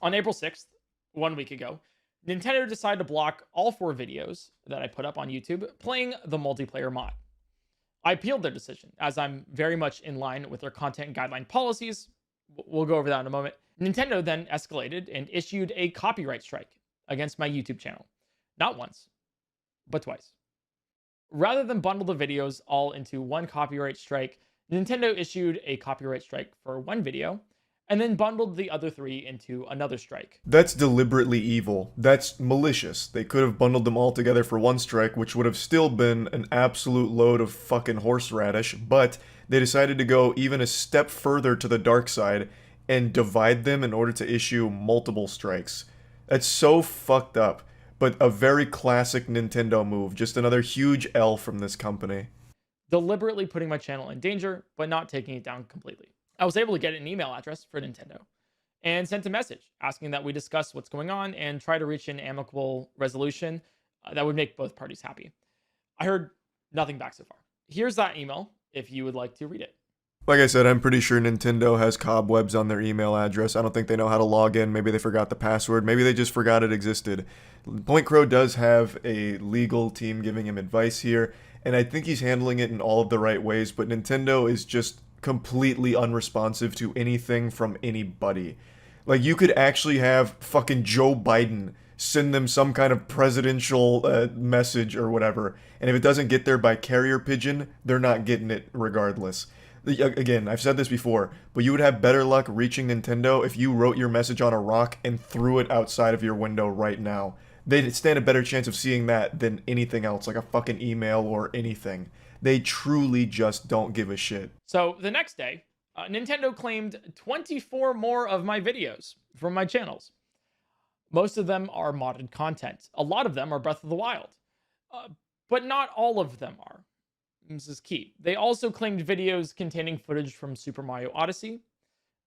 On April 6th, 1 week ago, Nintendo decided to block all 4 videos that I put up on YouTube playing the multiplayer mod. I appealed their decision, as I'm very much in line with their content guideline policies. We'll go over that in a moment. Nintendo then escalated and issued a copyright strike against my YouTube channel. Not once, but twice. Rather than bundle the videos all into one copyright strike, Nintendo issued a copyright strike for one video, and then bundled the other 3 into another strike. That's deliberately evil. That's malicious. They could have bundled them all together for one strike, which would have still been an absolute load of fucking horseradish, but they decided to go even a step further to the dark side and divide them in order to issue multiple strikes. That's so fucked up, but a very classic Nintendo move. Just another huge L from this company. Deliberately putting my channel in danger, but not taking it down completely. I was able to get an email address for Nintendo and sent a message asking that we discuss what's going on and try to reach an amicable resolution that would make both parties happy. I heard nothing back so far. Here's that email if you would like to read it. Like I said, I'm pretty sure Nintendo has cobwebs on their email address. I don't think they know how to log in. Maybe they forgot the password. Maybe they just forgot it existed. Point Crow does have a legal team giving him advice here, and I think he's handling it in all of the right ways, but Nintendo is just completely unresponsive to anything from anybody. Like, you could actually have fucking Joe Biden send them some kind of presidential message or whatever, and if it doesn't get there by carrier pigeon, they're not getting it regardless. Again, I've said this before, but you would have better luck reaching Nintendo if you wrote your message on a rock and threw it outside of your window right now. They'd stand a better chance of seeing that than anything else, like a fucking email or anything. They truly just don't give a shit. So the next day, Nintendo claimed 24 more of my videos from my channels. Most of them are modded content. A lot of them are Breath of the Wild. But not all of them are. This is key. They also claimed videos containing footage from Super Mario Odyssey,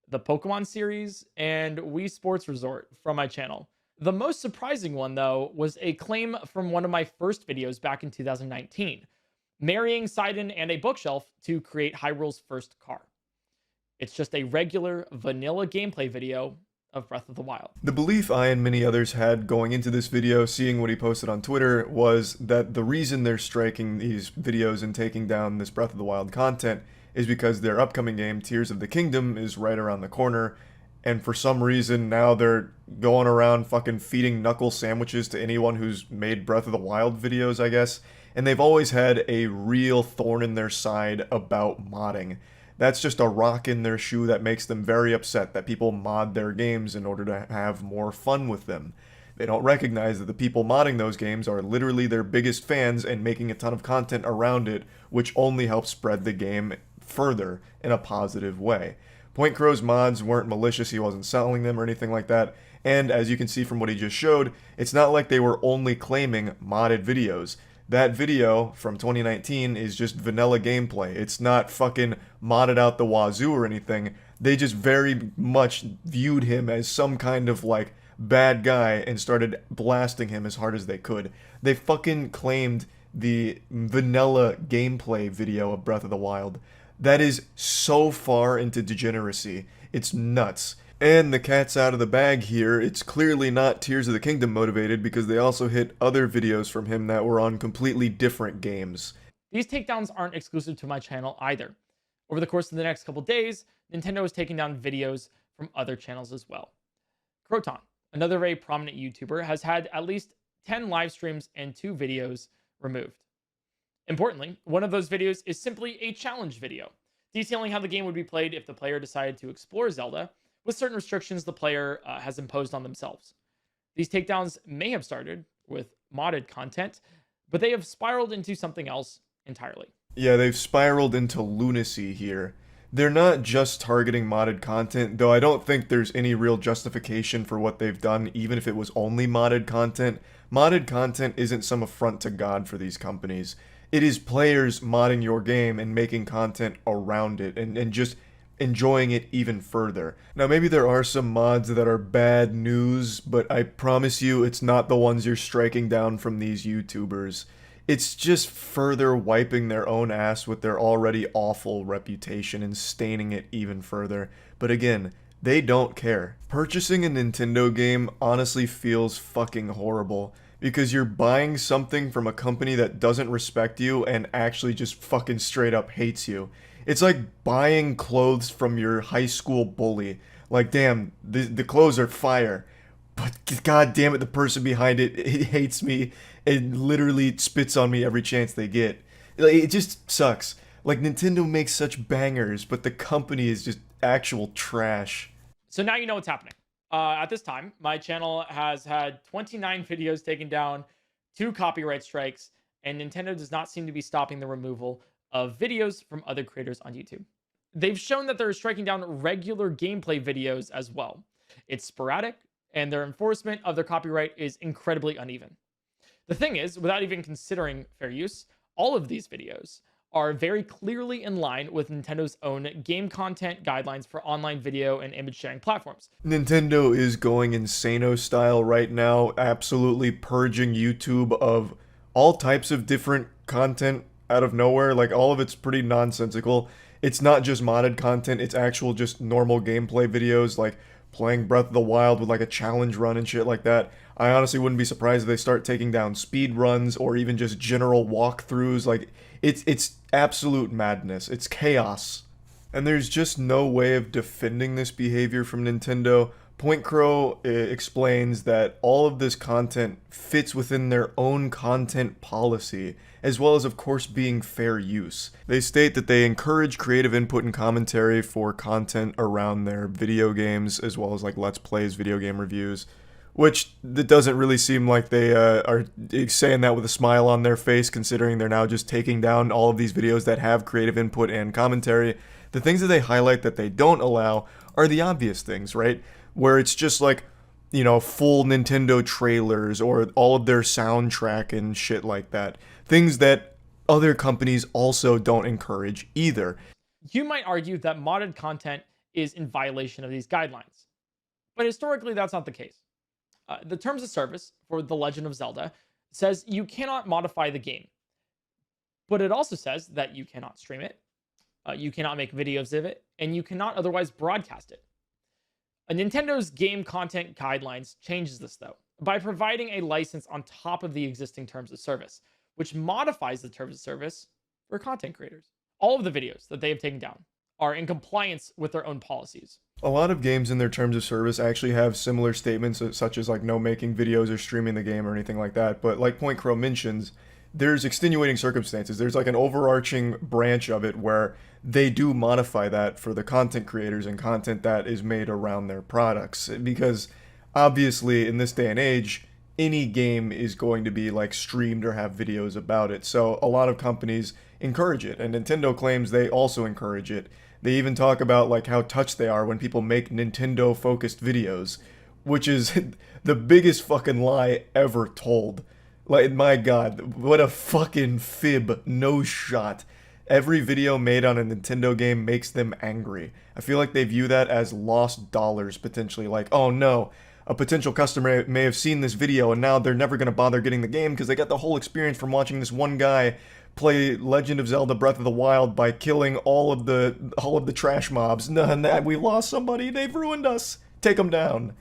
the Pokemon series, and Wii Sports Resort from my channel. The most surprising one, though, was a claim from one of my first videos back in 2019, marrying Sidon and a bookshelf to create Hyrule's first car. It's just a regular, vanilla gameplay video of Breath of the Wild. The belief I and many others had going into this video, seeing what he posted on Twitter, was that the reason they're striking these videos and taking down this Breath of the Wild content is because their upcoming game, Tears of the Kingdom, is right around the corner, and for some reason now they're going around fucking feeding knuckle sandwiches to anyone who's made Breath of the Wild videos, I guess, and they've always had a real thorn in their side about modding. That's just a rock in their shoe that makes them very upset that people mod their games in order to have more fun with them. They don't recognize that the people modding those games are literally their biggest fans and making a ton of content around it, which only helps spread the game further in a positive way. Point Crow's mods weren't malicious, he wasn't selling them or anything like that, and as you can see from what he just showed, it's not like they were only claiming modded videos. that video from 2019 is just vanilla gameplay. It's not fucking modded out the wazoo or anything. They just very much viewed him as some kind of like bad guy and started blasting him as hard as they could. They fucking claimed the vanilla gameplay video of Breath of the Wild. That is so far into degeneracy. It's nuts. And the cat's out of the bag here. It's clearly not Tears of the Kingdom motivated because they also hit other videos from him that were on completely different games. These takedowns aren't exclusive to my channel either. Over the course of the next couple days, Nintendo is taking down videos from other channels as well. Croton, another very prominent YouTuber, has had at least 10 live streams and 2 videos removed. Importantly, one of those videos is simply a challenge video, detailing how the game would be played if the player decided to explore Zelda with certain restrictions the player has imposed on themselves. These takedowns may have started with modded content, but they have spiraled into something else entirely. Yeah, they've spiraled into lunacy here. They're not just targeting modded content, though I don't think there's any real justification for what they've done, even if it was only modded content. Modded content isn't some affront to God for these companies. It is players modding your game and making content around it and just enjoying it even further. Now, maybe there are some mods that are bad news, but I promise you it's not the ones you're striking down from these YouTubers. It's just further wiping their own ass with their already awful reputation and staining it even further. But again, they don't care. Purchasing a Nintendo game honestly feels fucking horrible because you're buying something from a company that doesn't respect you and actually just fucking straight up hates you. It's like buying clothes from your high school bully. Like, damn, the clothes are fire. But god damn it, the person behind it hates me and literally spits on me every chance they get. Like, it just sucks. Like, Nintendo makes such bangers, but the company is just actual trash. So now you know what's happening. At this time, my channel has had 29 videos taken down, 2 copyright strikes, and Nintendo does not seem to be stopping the removal of videos from other creators on YouTube. They've shown that they're striking down regular gameplay videos as well. It's sporadic, and their enforcement of their copyright is incredibly uneven. The thing is, without even considering fair use, all of these videos are very clearly in line with Nintendo's own game content guidelines for online video and image sharing platforms. Nintendo is going insano style right now, absolutely purging YouTube of all types of different content out of nowhere. Like, all of it's pretty nonsensical. It's not just modded content, it's actual just normal gameplay videos, like playing Breath of the Wild with like a challenge run and shit like that. I honestly wouldn't be surprised if they start taking down speed runs or even just general walkthroughs. Like, it's absolute madness. It's chaos. And there's just no way of defending this behavior from Nintendo. Point Crow explains that all of this content fits within their own content policy, as well as, of course, being fair use. They state that they encourage creative input and commentary for content around their video games, as well as like Let's Plays, video game reviews, which it doesn't really seem like they are saying that with a smile on their face, considering they're now just taking down all of these videos that have creative input and commentary. The things that they highlight that they don't allow are the obvious things, right? Where it's just like, you know, full Nintendo trailers or all of their soundtrack and shit like that. Things that other companies also don't encourage either. You might argue that modded content is in violation of these guidelines, but historically that's not the case. The terms of service for The Legend of Zelda says you cannot modify the game, but it also says that you cannot stream it, you cannot make videos of it, and you cannot otherwise broadcast it. Nintendo's game content guidelines changes this, though, by providing a license on top of the existing terms of service, which modifies the terms of service for content creators. All of the videos that they have taken down are in compliance with their own policies. A lot of games in their terms of service actually have similar statements, such as like no making videos or streaming the game or anything like that. But like Point Crow mentions, there's extenuating circumstances. There's like an overarching branch of it where they do modify that for the content creators and content that is made around their products. Because obviously in this day and age, any game is going to be like streamed or have videos about it. So a lot of companies encourage it, and Nintendo claims they also encourage it. They even talk about like how touched they are when people make Nintendo focused videos, which is the biggest fucking lie ever told. Like, my god, what a fucking fib. No shot. Every video made on a Nintendo game makes them angry. I feel like they view that as lost dollars, potentially. Like, oh no, a potential customer may have seen this video and now they're never going to bother getting the game because they got the whole experience from watching this one guy play Legend of Zelda Breath of the Wild by killing all of the trash mobs. No, we lost somebody. They've ruined us. Take them down.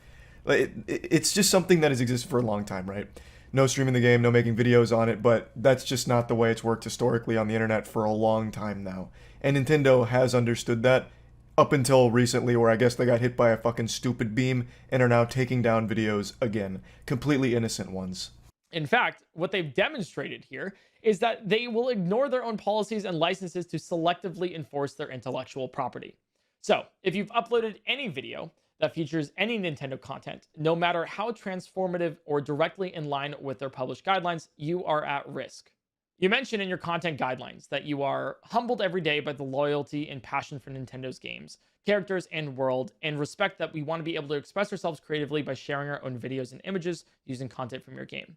It's just something that has existed for a long time, right? No streaming the game, no making videos on it, but that's just not the way it's worked historically on the internet for a long time now. And Nintendo has understood that up until recently, where I guess they got hit by a fucking stupid beam and are now taking down videos again. Completely innocent ones. In fact, what they've demonstrated here is that they will ignore their own policies and licenses to selectively enforce their intellectual property. So, if you've uploaded any video that features any Nintendo content, no matter how transformative or directly in line with their published guidelines, you are at risk. You mentioned in your content guidelines that you are humbled every day by the loyalty and passion for Nintendo's games, characters, and world, and respect that we want to be able to express ourselves creatively by sharing our own videos and images using content from your game.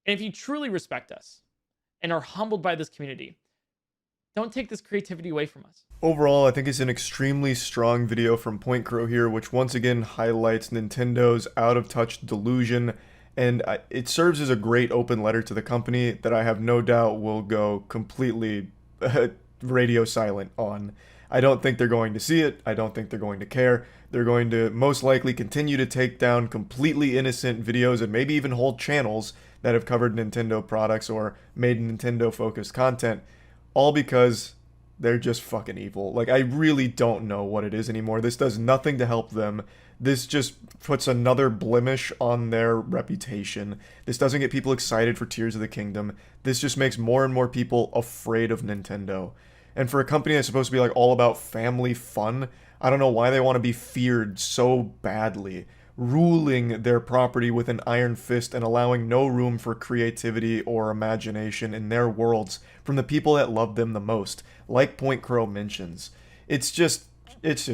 And if you truly respect us and are humbled by this community, don't take this creativity away from us. Overall, I think it's an extremely strong video from PointCrow here, which once again highlights Nintendo's out-of-touch delusion, and it serves as a great open letter to the company that I have no doubt will go completely radio silent on. I don't think they're going to see it. I don't think they're going to care. They're going to most likely continue to take down completely innocent videos and maybe even whole channels that have covered Nintendo products or made Nintendo-focused content, all because they're just fucking evil. Like, I really don't know what it is anymore. This does nothing to help them. This just puts another blemish on their reputation. This doesn't get people excited for Tears of the Kingdom. This just makes more and more people afraid of Nintendo. And for a company that's supposed to be like all about family fun, I don't know why they want to be feared so badly, ruling their property with an iron fist and allowing no room for creativity or imagination in their worlds from the people that love them the most, like PointCrow mentions. It's just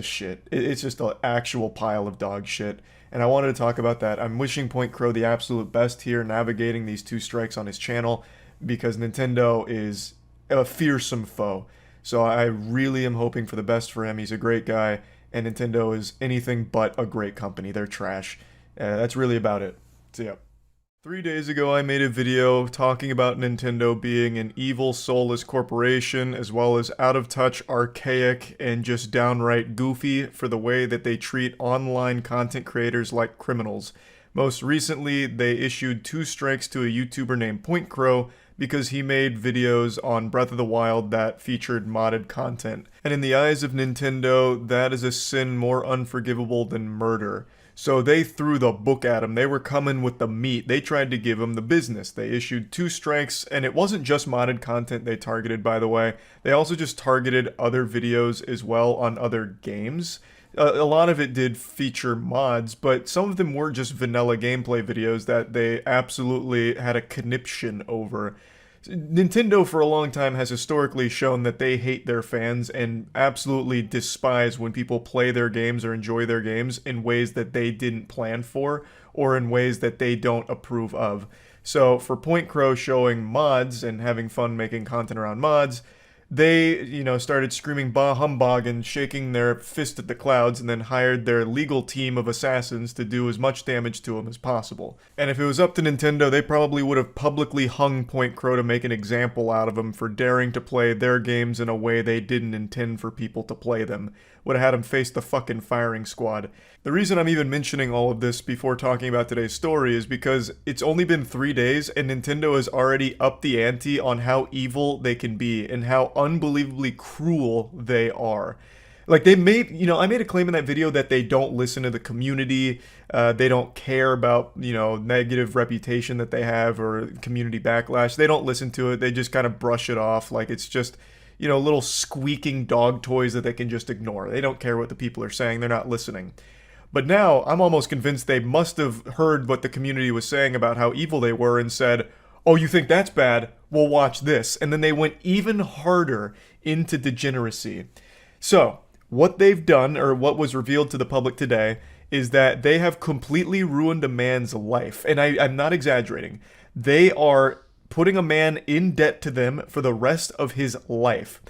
shit. It's just an actual pile of dog shit. And I wanted to talk about that. I'm wishing PointCrow the absolute best here, navigating these 2 strikes on his channel, because Nintendo is a fearsome foe. So I really am hoping for the best for him. He's a great guy, and Nintendo is anything but a great company. They're trash. That's really about it. So yeah. 3 days ago, I made a video talking about Nintendo being an evil, soulless corporation, as well as out-of-touch, archaic, and just downright goofy for the way that they treat online content creators like criminals. Most recently, they issued 2 strikes to a YouTuber named PointCrow because he made videos on Breath of the Wild that featured modded content. And in the eyes of Nintendo, that is a sin more unforgivable than murder. So they threw the book at him. They were coming with the meat. They tried to give him the business. They issued 2 strikes, and it wasn't just modded content they targeted, by the way. They also just targeted other videos as well on other games. A lot of it did feature mods, but some of them were just vanilla gameplay videos that they absolutely had a conniption over. Nintendo for a long time has historically shown that they hate their fans and absolutely despise when people play their games or enjoy their games in ways that they didn't plan for or in ways that they don't approve of. So for PointCrow showing mods and having fun making content around mods, they, started screaming bah humbug and shaking their fist at the clouds, and then hired their legal team of assassins to do as much damage to him as possible. And if it was up to Nintendo, they probably would have publicly hung PointCrow to make an example out of him for daring to play their games in a way they didn't intend for people to play them. Would have had him face the fucking firing squad. The reason I'm even mentioning all of this before talking about today's story is because it's only been 3 days and Nintendo has already upped the ante on how evil they can be and how unbelievably cruel they are. Like, I made a claim in that video that they don't listen to the community, they don't care about, negative reputation that they have or community backlash. They don't listen to it, they just kind of brush it off like it's just, little squeaking dog toys that they can just ignore. They don't care what the people are saying, they're not listening. But now, I'm almost convinced they must have heard what the community was saying about how evil they were and said, oh, you think that's bad? Well, watch this. And then they went even harder into degeneracy. So, what they've done, or what was revealed to the public today, is that they have completely ruined a man's life. And I'm not exaggerating. They are putting a man in debt to them for the rest of his life.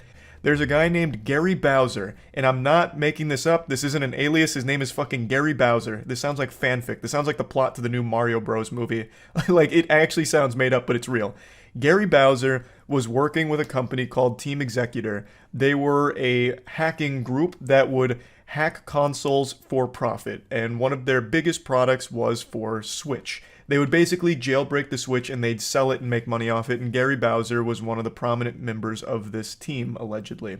There's a guy named Gary Bowser, and I'm not making this up. This isn't an alias. His name is fucking Gary Bowser. This sounds like fanfic. This sounds like the plot to the new Mario Bros. Movie. Like, it actually sounds made up, but it's real. Gary Bowser was working with a company called Team Executor. They were a hacking group that would hack consoles for profit, and one of their biggest products was for Switch. They would basically jailbreak the Switch and they'd sell it and make money off it, and Gary Bowser was one of the prominent members of this team, allegedly.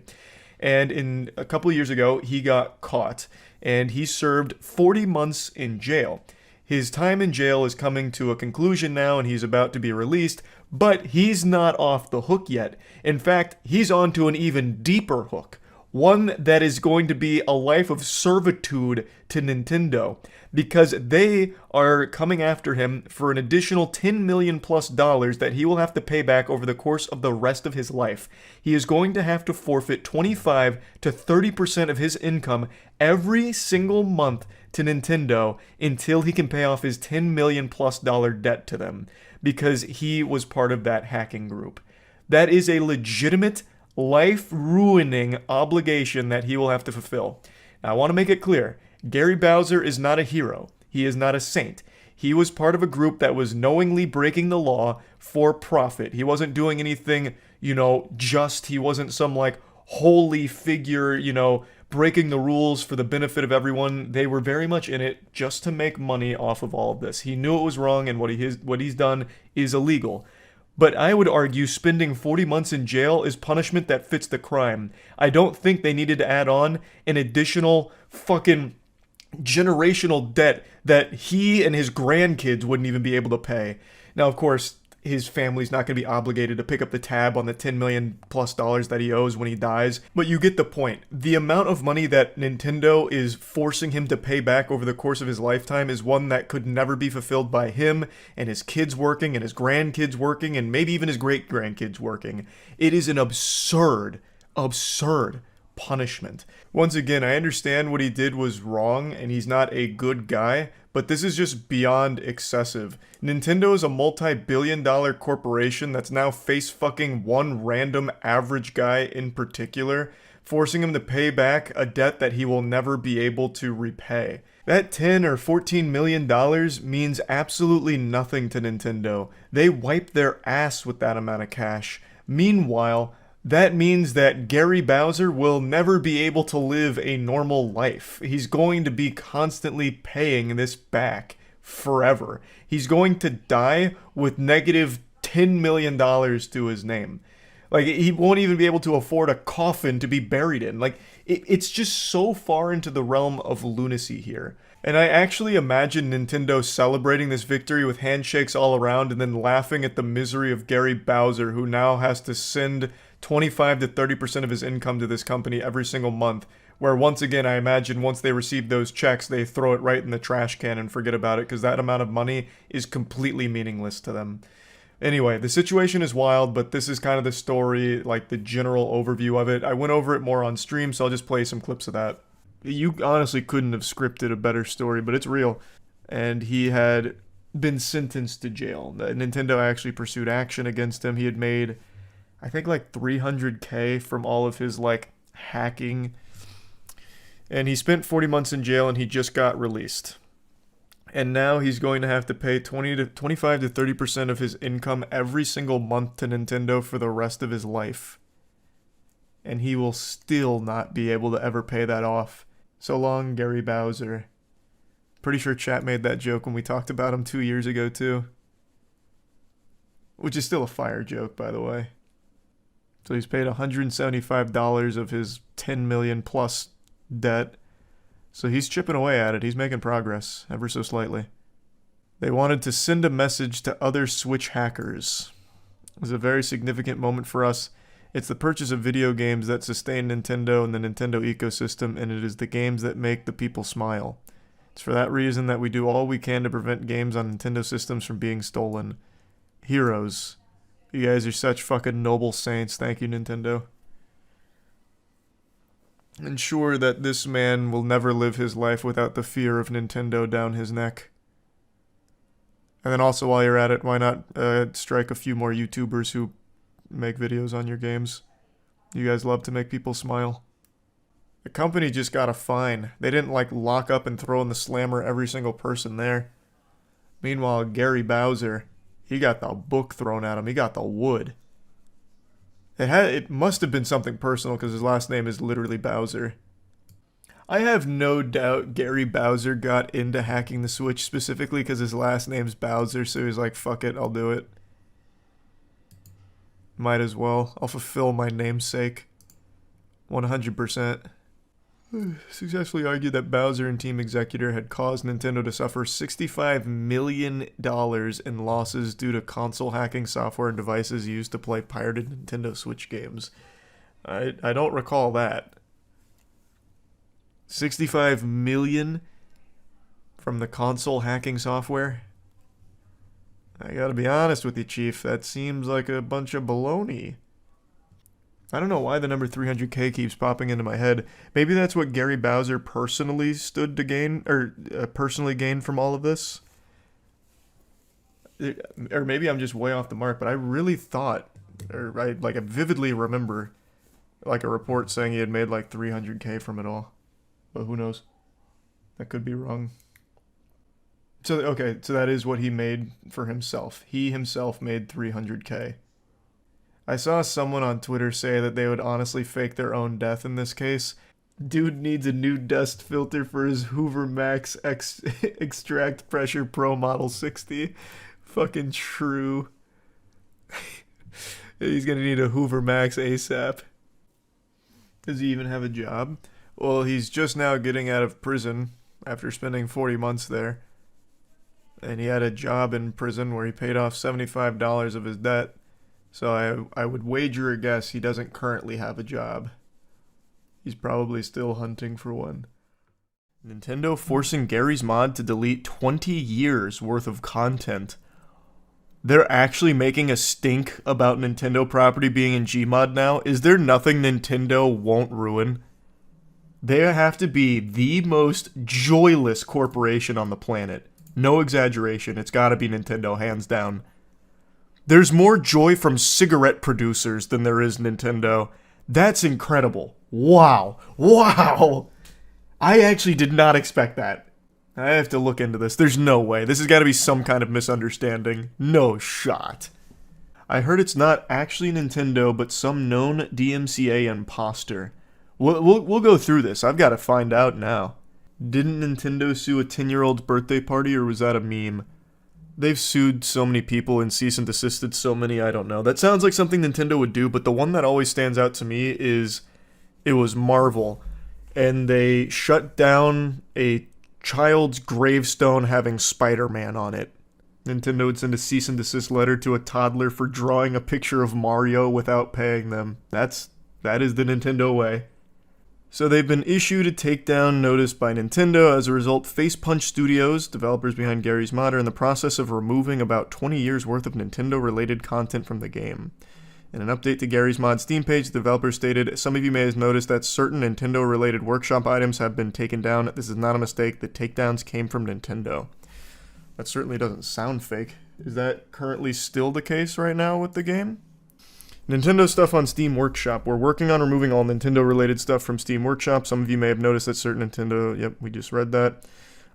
And in a couple of years ago, he got caught, and he served 40 months in jail. His time in jail is coming to a conclusion now, and he's about to be released, but he's not off the hook yet. In fact, he's on to an even deeper hook. One that is going to be a life of servitude to Nintendo, because they are coming after him for an additional $10 million plus that he will have to pay back over the course of the rest of his life. He is going to have to forfeit 25 to 30% of his income every single month to Nintendo until he can pay off his $10 million plus debt to them, because he was part of that hacking group. That is a legitimate, life-ruining obligation that he will have to fulfill. Now, I want to make it clear, Gary Bowser is not a hero. He is not a saint. He was part of a group that was knowingly breaking the law for profit. He wasn't doing anything, just. He wasn't some, holy figure, breaking the rules for the benefit of everyone. They were very much in it just to make money off of all of this. He knew it was wrong, and what he's done is illegal. But I would argue spending 40 months in jail is punishment that fits the crime. I don't think they needed to add on an additional fucking generational debt that he and his grandkids wouldn't even be able to pay. Now, of course, his family's not going to be obligated to pick up the tab on the $10 million plus that he owes when he dies. But you get the point. The amount of money that Nintendo is forcing him to pay back over the course of his lifetime is one that could never be fulfilled by him and his kids working and his grandkids working and maybe even his great-grandkids working. It is an absurd punishment. Once again, I understand what he did was wrong and he's not a good guy, but this is just beyond excessive. Nintendo is a multi-billion-dollar corporation that's now face-fucking one random average guy in particular, forcing him to pay back a debt that he will never be able to repay. That $10 or $14 million means absolutely nothing to Nintendo. They wiped their ass with that amount of cash. Meanwhile, that means that Gary Bowser will never be able to live a normal life. He's going to be constantly paying this back forever. He's going to die with negative $10 million to his name. He won't even be able to afford a coffin to be buried in. It's just so far into the realm of lunacy here. And I actually imagine Nintendo celebrating this victory with handshakes all around and then laughing at the misery of Gary Bowser, who now has to send 25 to 30% of his income to this company every single month, where once again, I imagine once they receive those checks, they throw it right in the trash can and forget about it, because that amount of money is completely meaningless to them. Anyway, the situation is wild, but this is kind of the story, the general overview of it. I went over it more on stream, so I'll just play some clips of that. You honestly couldn't have scripted a better story, but it's real. And he had been sentenced to jail. Nintendo actually pursued action against him. He had made, I think, $300K from all of his, hacking. And he spent 40 months in jail, and he just got released. And now he's going to have to pay 25 to 30% of his income every single month to Nintendo for the rest of his life. And he will still not be able to ever pay that off. So long, Gary Bowser. Pretty sure chat made that joke when we talked about him 2 years ago, too. Which is still a fire joke, by the way. So he's paid $175 of his $10 million plus debt. So he's chipping away at it. He's making progress, ever so slightly. They wanted to send a message to other Switch hackers. It was a very significant moment for us. It's the purchase of video games that sustain Nintendo and the Nintendo ecosystem, and it is the games that make the people smile. It's for that reason that we do all we can to prevent games on Nintendo systems from being stolen. Heroes. You guys are such fucking noble saints. Thank you, Nintendo. Ensure that this man will never live his life without the fear of Nintendo down his neck. And then also while you're at it, why not strike a few more YouTubers who make videos on your games? You guys love to make people smile. The company just got a fine. They didn't like lock up and throw in the slammer every single person there. Meanwhile, Gary Bowser, he got the book thrown at him. He got the wood. It must have been something personal because his last name is literally Bowser. I have no doubt Gary Bowser got into hacking the Switch specifically because his last name's Bowser, so he's like, fuck it, I'll do it. Might as well. I'll fulfill my namesake. 100%. Successfully argued that Bowser and Team Executor had caused Nintendo to suffer $65 million in losses due to console hacking software and devices used to play pirated Nintendo Switch games. I don't recall that. 65 million from the console hacking software? I gotta be honest with you, Chief, that seems like a bunch of baloney. I don't know why the number 300k keeps popping into my head. Maybe that's what Gary Bowser personally stood to gain, or personally gained from all of this. Or maybe I'm just way off the mark, but I really thought, or I vividly remember, like a report saying he had made like 300k from it all. But who knows? That could be wrong. So, okay, so that is what he made for himself. He himself made 300k. I saw someone on Twitter say that they would honestly fake their own death in this case. Dude needs a new dust filter for his Hoover Max Extract Pressure Pro Model 60. Fucking true. He's gonna need a Hoover Max ASAP. Does he even have a job? Well, he's just now getting out of prison after spending 40 months there. And he had a job in prison where he paid off $75 of his debt. So I would wager a guess he doesn't currently have a job. He's probably still hunting for one. Nintendo forcing Gary's Mod to delete 20 years worth of content. They're actually making a stink about Nintendo property being in Gmod now? Is there nothing Nintendo won't ruin? They have to be the most joyless corporation on the planet. No exaggeration, it's gotta be Nintendo, hands down. There's more joy from cigarette producers than there is Nintendo. That's incredible. Wow. Wow. I actually did not expect that. I have to look into this. There's no way. This has got to be some kind of misunderstanding. No shot. I heard it's not actually Nintendo, but some known DMCA imposter. We'll go through this. I've got to find out now. Didn't Nintendo sue a 10-year-old's birthday party, or was that a meme? They've sued so many people and cease and desisted so many, I don't know. That sounds like something Nintendo would do, but the one that always stands out to me is it was Marvel. And they shut down a child's gravestone having Spider-Man on it. Nintendo would send a cease and desist letter to a toddler for drawing a picture of Mario without paying them. That is the Nintendo way. So they've been issued a takedown notice by Nintendo. As a result, Face Punch Studios, developers behind Gary's Mod, are in the process of removing about 20 years worth of Nintendo-related content from the game. In an update to Gary's Mod Steam page, the developer stated, "Some of you may have noticed that certain Nintendo-related workshop items have been taken down. This is not a mistake. The takedowns came from Nintendo." That certainly doesn't sound fake. Is that currently still the case right now with the game? Nintendo stuff on Steam Workshop. We're working on removing all Nintendo-related stuff from Steam Workshop. Some of you may have noticed that certain Nintendo... Yep, we just read that.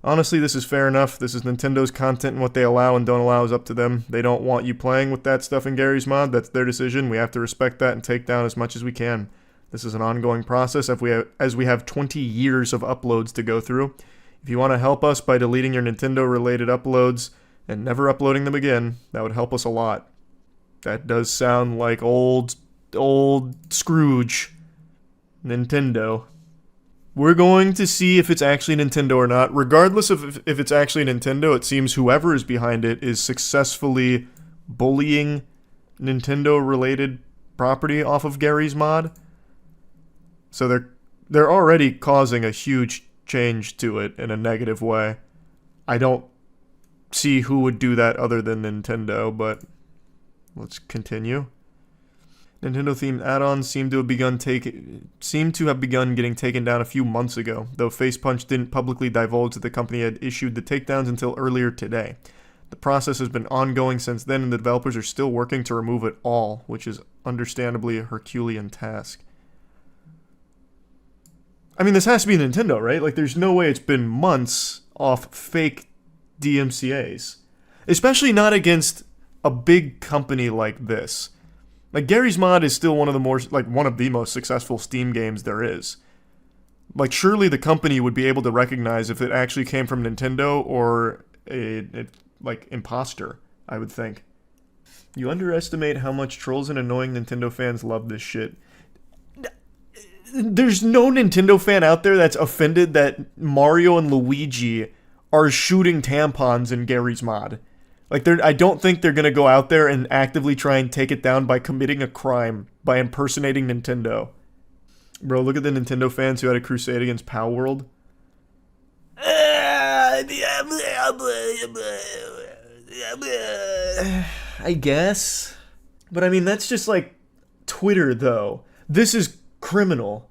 Honestly, this is fair enough. This is Nintendo's content, and what they allow and don't allow is up to them. They don't want you playing with that stuff in Gary's Mod. That's their decision. We have to respect that and take down as much as we can. This is an ongoing process as we have 20 years of uploads to go through. If you want to help us by deleting your Nintendo-related uploads and never uploading them again, that would help us a lot. That does sound like old Scrooge. Nintendo. We're going to see if it's actually Nintendo or not. Regardless of if it's actually Nintendo, it seems whoever is behind it is successfully bullying Nintendo-related property off of Gary's Mod. So they're already causing a huge change to it in a negative way. I don't see who would do that other than Nintendo, but let's continue. Nintendo-themed add-ons seem to have begun getting taken down a few months ago, though Face Punch didn't publicly divulge that the company had issued the takedowns until earlier today. The process has been ongoing since then, and the developers are still working to remove it all, which is understandably a Herculean task. I mean, this has to be Nintendo, right? Like, there's no way it's been months off fake DMCAs. Especially not against a big company like this. Like, Garry's Mod is still one of the most successful Steam games there is. Like, surely the company would be able to recognize if it actually came from Nintendo or a imposter, I would think. You underestimate how much trolls and annoying Nintendo fans love this shit. There's no Nintendo fan out there that's offended that Mario and Luigi are shooting tampons in Garry's Mod. Like, I don't think they're gonna go out there and actively try and take it down by committing a crime, by impersonating Nintendo. Bro, look at the Nintendo fans who had a crusade against palword. I guess. But I mean, that's just like Twitter, though. This is criminal.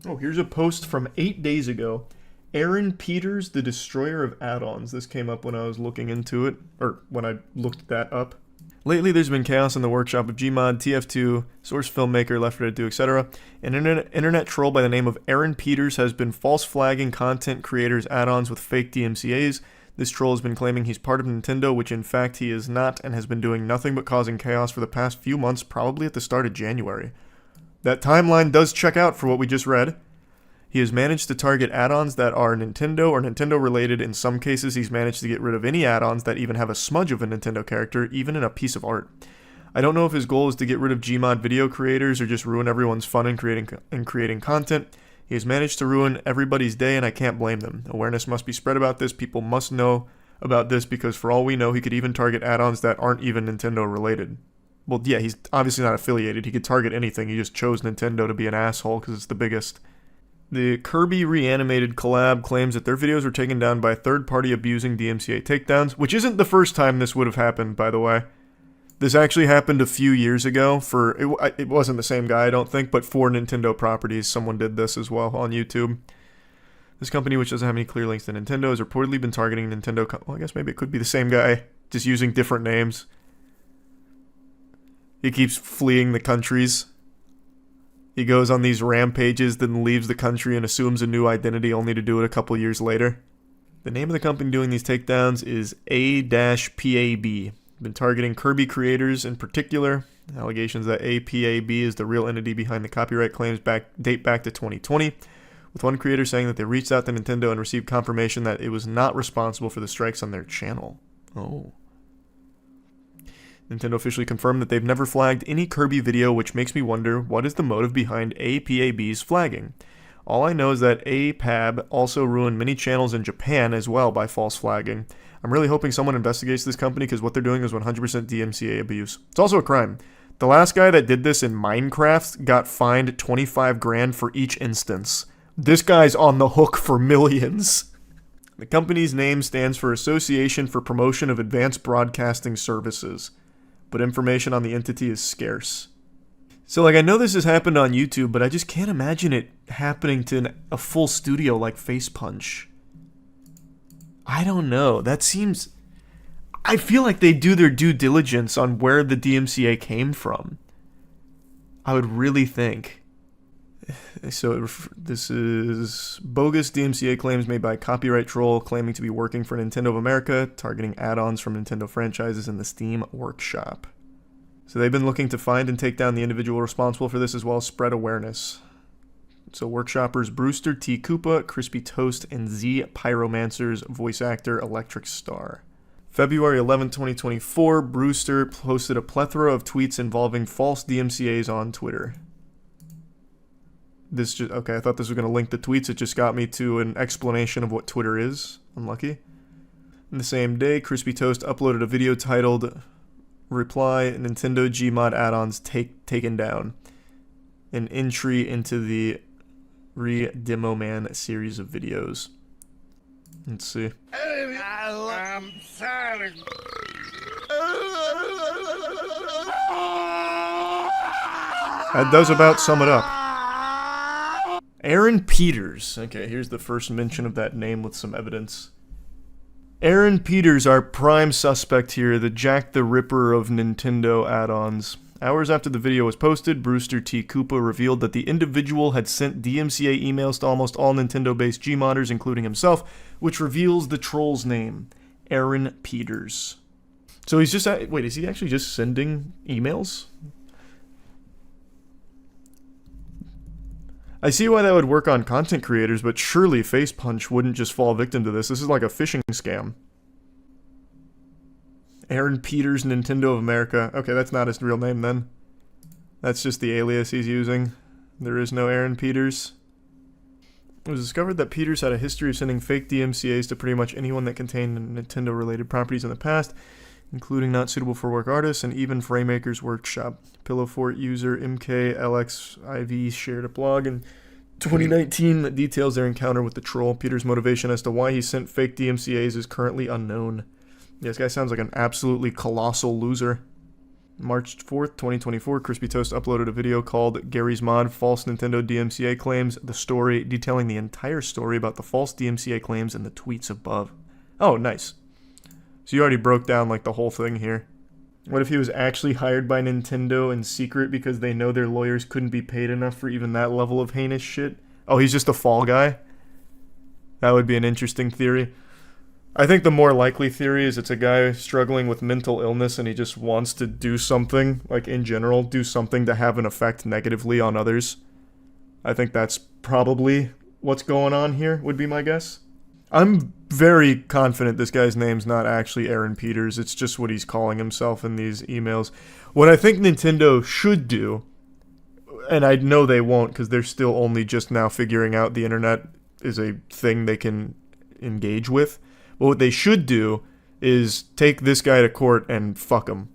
Oh, here's a post from 8 days ago. Aaron Peters, the destroyer of add-ons. This came up when I was looking into it, or when I looked that up. Lately, there's been chaos in the workshop of Gmod, TF2, Source Filmmaker, Left 4 Dead 2, etc. An internet troll by the name of Aaron Peters has been false flagging content creators' add-ons with fake DMCAs. This troll has been claiming he's part of Nintendo, which in fact he is not, and has been doing nothing but causing chaos for the past few months, probably at the start of January. That timeline does check out for what we just read. He has managed to target add-ons that are Nintendo or Nintendo-related. In some cases, he's managed to get rid of any add-ons that even have a smudge of a Nintendo character, even in a piece of art. I don't know if his goal is to get rid of Gmod video creators or just ruin everyone's fun in creating content. He has managed to ruin everybody's day, and I can't blame them. Awareness must be spread about this. People must know about this, because for all we know, he could even target add-ons that aren't even Nintendo-related. Well, yeah, he's obviously not affiliated. He could target anything. He just chose Nintendo to be an asshole because it's the biggest. The Kirby Reanimated collab claims that their videos were taken down by a third party abusing DMCA takedowns, which isn't the first time this would have happened, by the way. This actually happened a few years ago it wasn't the same guy, I don't think, but for Nintendo properties, someone did this as well on YouTube. This company, which doesn't have any clear links to Nintendo, has reportedly been targeting Nintendo. Well, I guess maybe it could be the same guy, just using different names. He keeps fleeing the countries. He goes on these rampages, then leaves the country and assumes a new identity only to do it a couple years later. The name of the company doing these takedowns is A-PAB. Been targeting Kirby creators in particular. Allegations that APAB is the real entity behind the copyright claims date back to 2020, with one creator saying that they reached out to Nintendo and received confirmation that it was not responsible for the strikes on their channel. Oh. Nintendo officially confirmed that they've never flagged any Kirby video, which makes me wonder, what is the motive behind APAB's flagging? All I know is that APAB also ruined many channels in Japan as well by false flagging. I'm really hoping someone investigates this company, because what they're doing is 100% DMCA abuse. It's also a crime. The last guy that did this in Minecraft got fined 25 grand for each instance. This guy's on the hook for millions. The company's name stands for Association for Promotion of Advanced Broadcasting Services, but information on the entity is scarce. So, like, I know this has happened on YouTube, but I just can't imagine it happening to a full studio like Face Punch. I don't know. That seems... I feel like they do their due diligence on where the DMCA came from. I would really think. So, this is bogus DMCA claims made by a copyright troll claiming to be working for Nintendo of America, targeting add-ons from Nintendo franchises in the Steam workshop. So they've been looking to find and take down the individual responsible for this, as well as spread awareness. So Workshoppers Brewster T. Koopa, Crispy Toast, and Z Pyromancer's voice actor Electric Star. February 11, 2024, Brewster posted a plethora of tweets involving false DMCAs on Twitter. Okay, I thought this was going to link the tweets. It just got me to an explanation of what Twitter is. Unlucky. In the same day, Crispy Toast uploaded a video titled Reply Nintendo Gmod add-ons taken down. An entry into the Re-Demoman series of videos. Let's see. I'm sorry. That does about sum it up. Aaron Peters. Okay, here's the first mention of that name with some evidence. Aaron Peters, our prime suspect here, the Jack the Ripper of Nintendo add-ons. Hours after the video was posted, Brewster T. Koopa revealed that the individual had sent DMCA emails to almost all Nintendo-based Gmodders, including himself, which reveals the troll's name, Aaron Peters. So he's just... Wait, is he actually just sending emails? I see why that would work on content creators, but surely Facepunch wouldn't just fall victim to this. This is like a phishing scam. Aaron Peters, Nintendo of America. Okay, that's not his real name then. That's just the alias he's using. There is no Aaron Peters. It was discovered that Peters had a history of sending fake DMCAs to pretty much anyone that contained Nintendo-related properties in the past, including not suitable for work artists and even Fraymaker's Workshop. Pillow Fort user MKLXIV shared a blog in 2019 that details their encounter with the troll. Peters' motivation as to why he sent fake DMCAs is currently unknown. Yeah, this guy sounds like an absolutely colossal loser. March 4th, 2024, Crispy Toast uploaded a video called Gary's Mod False Nintendo DMCA Claims, the story detailing the entire story about the false DMCA claims and the tweets above. Oh, nice. So you already broke down like the whole thing here. What if he was actually hired by Nintendo in secret because they know their lawyers couldn't be paid enough for even that level of heinous shit? Oh, he's just a fall guy? That would be an interesting theory. I think the more likely theory is it's a guy struggling with mental illness and he just wants to do something, like in general, do something to have an effect negatively on others. I think that's probably what's going on here, would be my guess. I'm very confident this guy's name's not actually Aaron Peters, it's just what he's calling himself in these emails. What I think Nintendo should do, and I know they won't because they're still only just now figuring out the internet is a thing they can engage with, but what they should do is take this guy to court and fuck him.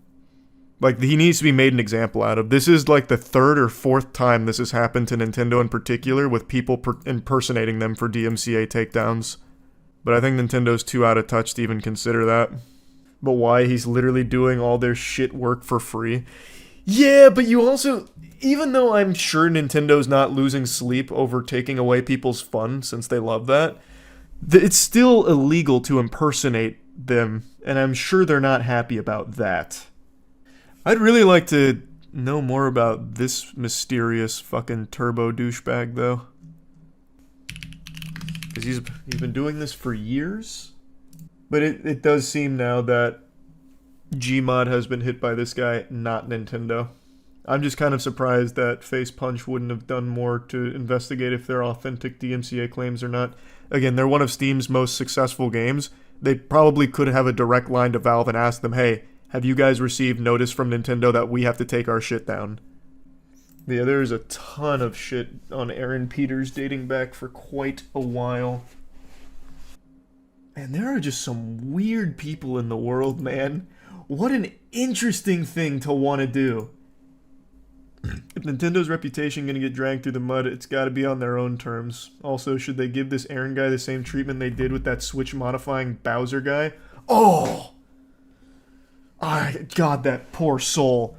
Like, he needs to be made an example out of. This is like the third or fourth time this has happened to Nintendo in particular, with people impersonating them for DMCA takedowns. But I think Nintendo's too out of touch to even consider that. But why? He's literally doing all their shit work for free. Yeah, but you also... Even though I'm sure Nintendo's not losing sleep over taking away people's fun, since they love that, it's still illegal to impersonate them, and I'm sure they're not happy about that. I'd really like to know more about this mysterious fucking turbo douchebag, though. Because he's been doing this for years? But it does seem now that Gmod has been hit by this guy, not Nintendo. I'm just kind of surprised that Facepunch wouldn't have done more to investigate if they're authentic DMCA claims or not. Again, they're one of Steam's most successful games. They probably could have a direct line to Valve and ask them, hey, have you guys received notice from Nintendo that we have to take our shit down? Yeah, there's a ton of shit on Aaron Peters dating back for quite a while. And there are just some weird people in the world, man. What an interesting thing to want to do. If Nintendo's reputation gonna get dragged through the mud, it's gotta be on their own terms. Also, should they give this Aaron guy the same treatment they did with that Switch-modifying Bowser guy? Oh! God, that poor soul.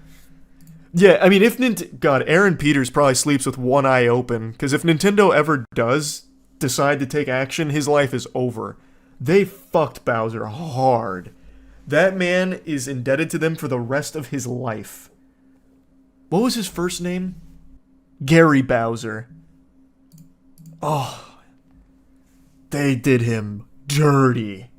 Yeah, I mean, if God, Aaron Peters probably sleeps with one eye open, because if Nintendo ever does decide to take action, his life is over. They fucked Bowser hard. That man is indebted to them for the rest of his life. What was his first name? Gary Bowser. Oh. They did him dirty.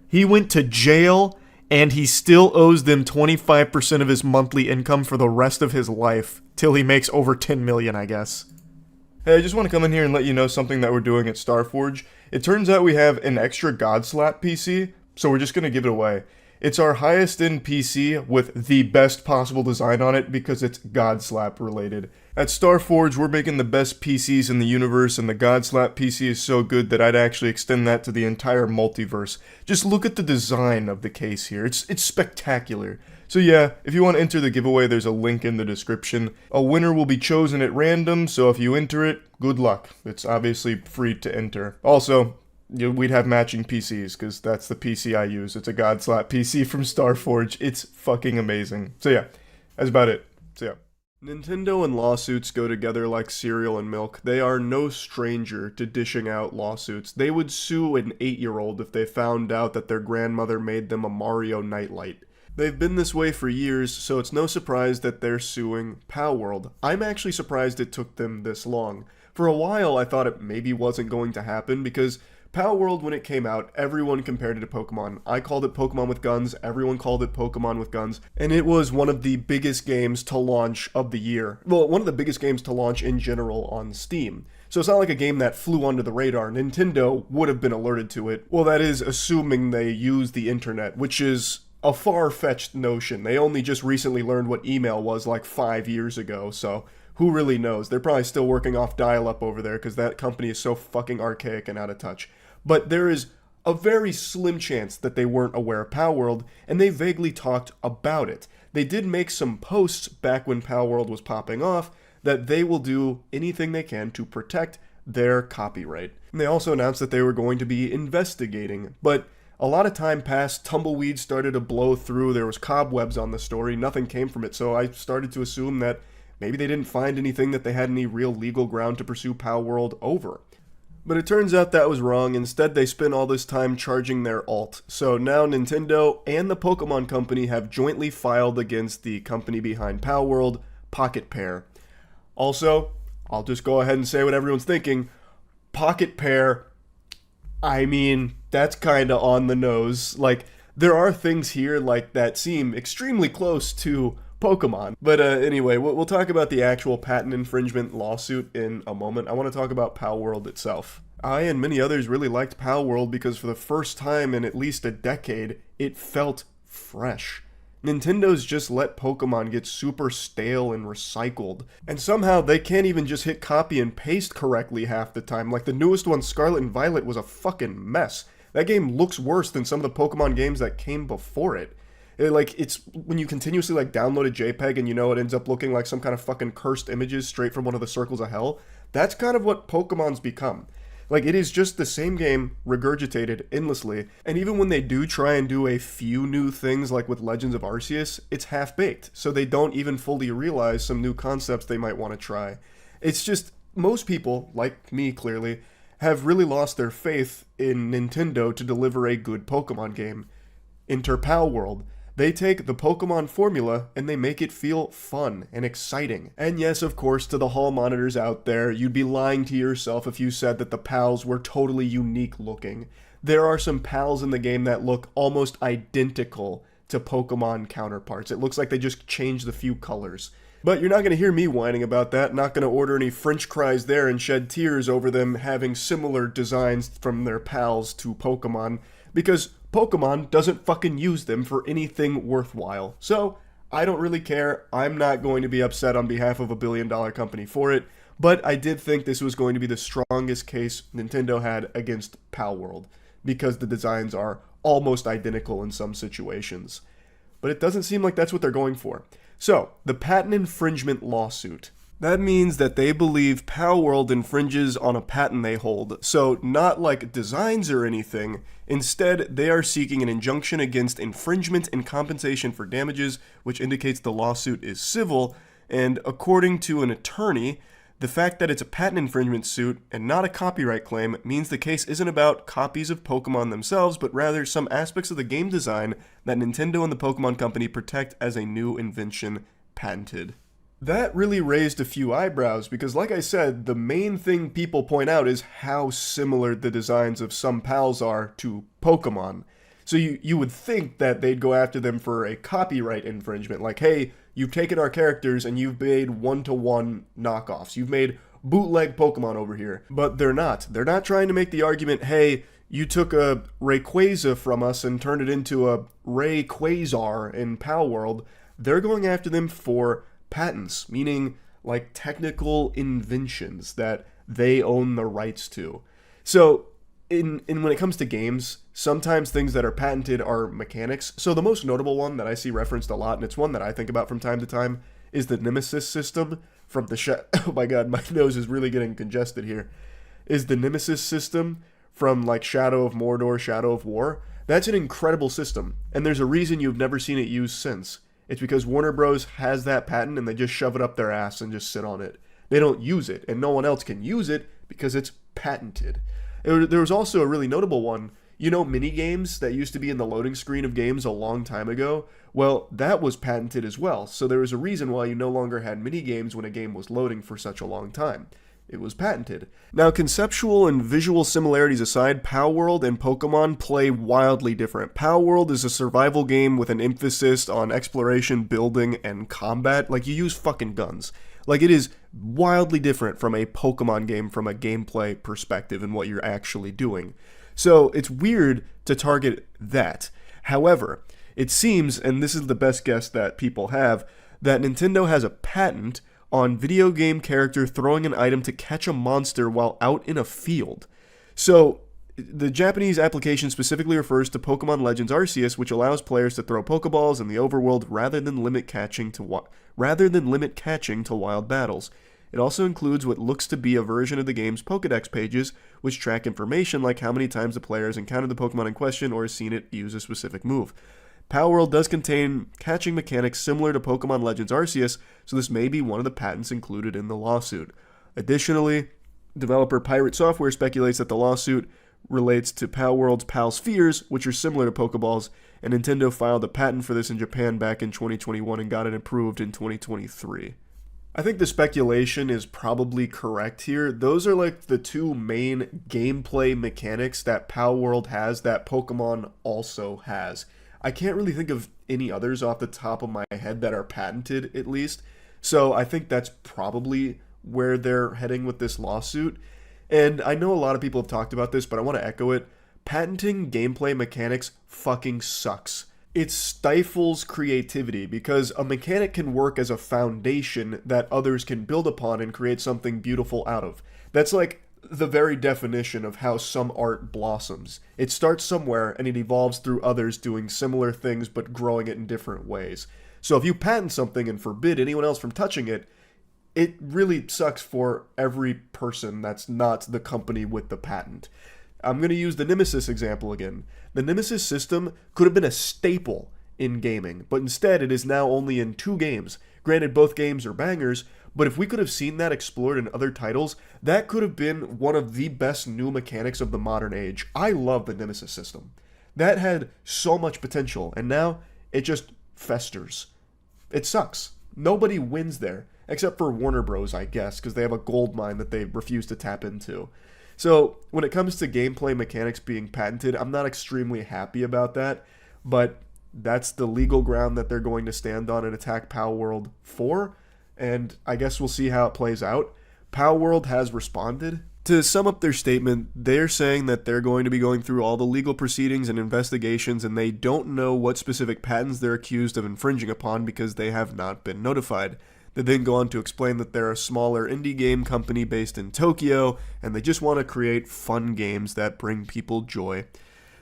He went to jail, and he still owes them 25% of his monthly income for the rest of his life, till he makes over 10 million, I guess. Hey, I just want to come in here and let you know something that we're doing at Starforge. It turns out we have an extra Godslap PC, so we're just going to give it away. It's our highest end PC with the best possible design on it because it's Godslap related. At Starforge, we're making the best PCs in the universe, and the Godslap PC is so good that I'd actually extend that to the entire multiverse. Just look at the design of the case here. It's spectacular. So yeah, if you want to enter the giveaway, there's a link in the description. A winner will be chosen at random, so if you enter it, good luck. It's obviously free to enter. Also, we'd have matching PCs, because that's the PC I use. It's a Godslap PC from Starforge. It's fucking amazing. So yeah, that's about it. So yeah. Nintendo and lawsuits go together like cereal and milk. They are no stranger to dishing out lawsuits. They would sue an 8-year-old if they found out that their grandmother made them a Mario nightlight. They've been this way for years, so it's no surprise that they're suing palworld. I'm actually surprised it took them this long. For a while, I thought it maybe wasn't going to happen because palworld, when it came out, everyone compared it to Pokemon. I called it Pokemon with guns, everyone called it Pokemon with guns, and it was one of the biggest games to launch of the year. Well, one of the biggest games to launch in general on Steam. So it's not like a game that flew under the radar. Nintendo would have been alerted to it. Well, that is assuming they use the internet, which is a far-fetched notion. They only just recently learned what email was like 5 years ago, so who really knows? They're probably still working off dial-up over there because that company is so fucking archaic and out of touch. But there is a very slim chance that they weren't aware of palworld, and they vaguely talked about it. They did make some posts back when palworld was popping off that they will do anything they can to protect their copyright. And they also announced that they were going to be investigating, but a lot of time passed, tumbleweeds started to blow through, there was cobwebs on the story, nothing came from it, so I started to assume that maybe they didn't find anything that they had any real legal ground to pursue palworld over. But it turns out that was wrong. Instead, they spent all this time charging their alt. So now Nintendo and the Pokemon Company have jointly filed against the company behind palworld, Pocket Pair. Also, I'll just go ahead and say what everyone's thinking. Pocket Pair, I mean, that's kind of on the nose. Like, there are things here like that seem extremely close to Pokemon. But anyway, we'll talk about the actual patent infringement lawsuit in a moment. I want to talk about palworld itself. I and many others really liked palworld because for the first time in at least a decade, it felt fresh. Nintendo's just let Pokemon get super stale and recycled. And somehow they can't even just hit copy and paste correctly half the time. Like the newest one, Scarlet and Violet, was a fucking mess. That game looks worse than some of the Pokemon games that came before it. It's when you continuously like download a JPEG and you know it ends up looking like some kind of fucking cursed images straight from one of the circles of hell. That's kind of what Pokemon's become. Like, it is just the same game regurgitated endlessly, and even when they do try and do a few new things like with Legends of Arceus, it's half-baked, so they don't even fully realize some new concepts they might want to try. It's just, most people, like me clearly, have really lost their faith in Nintendo to deliver a good Pokemon game. Enter palworld. They take the Pokemon formula and they make it feel fun and exciting. And yes, of course, to the hall monitors out there, you'd be lying to yourself if you said that the pals were totally unique looking. There are some pals in the game that look almost identical to Pokemon counterparts. It looks like they just changed a few colors. But you're not going to hear me whining about that, not going to order any french fries there and shed tears over them having similar designs from their pals to Pokemon, because Pokemon doesn't fucking use them for anything worthwhile. So, I don't really care. I'm not going to be upset on behalf of a billion-dollar company for it, but I did think this was going to be the strongest case Nintendo had against palworld, because the designs are almost identical in some situations. But it doesn't seem like that's what they're going for. So, the patent infringement lawsuit. That means that they believe palworld infringes on a patent they hold. So, not like designs or anything. Instead, they are seeking an injunction against infringement and compensation for damages, which indicates the lawsuit is civil. And according to an attorney, the fact that it's a patent infringement suit and not a copyright claim means the case isn't about copies of Pokemon themselves, but rather some aspects of the game design that Nintendo and the Pokemon Company protect as a new invention patented. That really raised a few eyebrows because, like I said, the main thing people point out is how similar the designs of some pals are to Pokemon. So you would think that they'd go after them for a copyright infringement, like, hey, you've taken our characters and you've made one-to-one knockoffs. You've made bootleg Pokemon over here. But they're not. They're not trying to make the argument, hey, you took a Rayquaza from us and turned it into a Rayquazar in palworld. They're going after them for patents, meaning like technical inventions that they own the rights to. So in when it comes to games, sometimes things that are patented are mechanics. So the most notable one that I see referenced a lot, and it's one that I think about from time to time, is the Nemesis system from the oh my god, my nose is really getting congested here. Is the Nemesis system from like Shadow of Mordor, Shadow of War. That's an incredible system, and there's a reason you've never seen it used since. It's because Warner Bros. Has that patent and they just shove it up their ass and just sit on it. They don't use it, and no one else can use it because it's patented. There was also a really notable one. You know, mini games that used to be in the loading screen of games a long time ago? Well, that was patented as well. So there was a reason why you no longer had mini games when a game was loading for such a long time. It was patented. Now, conceptual and visual similarities aside, Palworld and Pokemon play wildly different. Palworld is a survival game with an emphasis on exploration, building, and combat. Like, you use fucking guns. Like, it is wildly different from a Pokemon game from a gameplay perspective and what you're actually doing. So it's weird to target that. However, it seems, and this is the best guess that people have, that Nintendo has a patent on video game character throwing an item to catch a monster while out in a field. So the Japanese application specifically refers to Pokemon Legends Arceus, which allows players to throw Pokeballs in the overworld rather than limit catching to wild battles. It also includes what looks to be a version of the game's Pokedex pages, which track information like how many times the player has encountered the Pokemon in question or has seen it use a specific move. Palworld does contain catching mechanics similar to Pokemon Legends Arceus, so this may be one of the patents included in the lawsuit. Additionally, developer Pirate Software speculates that the lawsuit relates to Palworld's Pal Spheres, which are similar to Pokeballs, and Nintendo filed a patent for this in Japan back in 2021 and got it approved in 2023. I think the speculation is probably correct here. Those are like the two main gameplay mechanics that Palworld has that Pokemon also has. I can't really think of any others off the top of my head that are patented, at least. So I think that's probably where they're heading with this lawsuit. And I know a lot of people have talked about this, but I want to echo it. Patenting gameplay mechanics fucking sucks. It stifles creativity because a mechanic can work as a foundation that others can build upon and create something beautiful out of. That's like the very definition of how some art blossoms. It starts somewhere and it evolves through others doing similar things but growing it in different ways. So if you patent something and forbid anyone else from touching it, it really sucks for every person that's not the company with the patent. I'm going to use the Nemesis example again. The Nemesis system could have been a staple in gaming, but instead it is now only in 2 games. Granted, both games are bangers, but if we could have seen that explored in other titles, that could have been one of the best new mechanics of the modern age. I love the Nemesis system. That had so much potential, and now it just festers. It sucks. Nobody wins there, except for Warner Bros., I guess, because they have a gold mine that they refuse to tap into. So when it comes to gameplay mechanics being patented, I'm not extremely happy about that, but that's the legal ground that they're going to stand on and attack Palworld for, and I guess we'll see how it plays out. Palworld has responded. To sum up their statement, they're saying that they're going to be going through all the legal proceedings and investigations, and they don't know what specific patents they're accused of infringing upon because they have not been notified. They then go on to explain that they're a smaller indie game company based in Tokyo, and they just want to create fun games that bring people joy.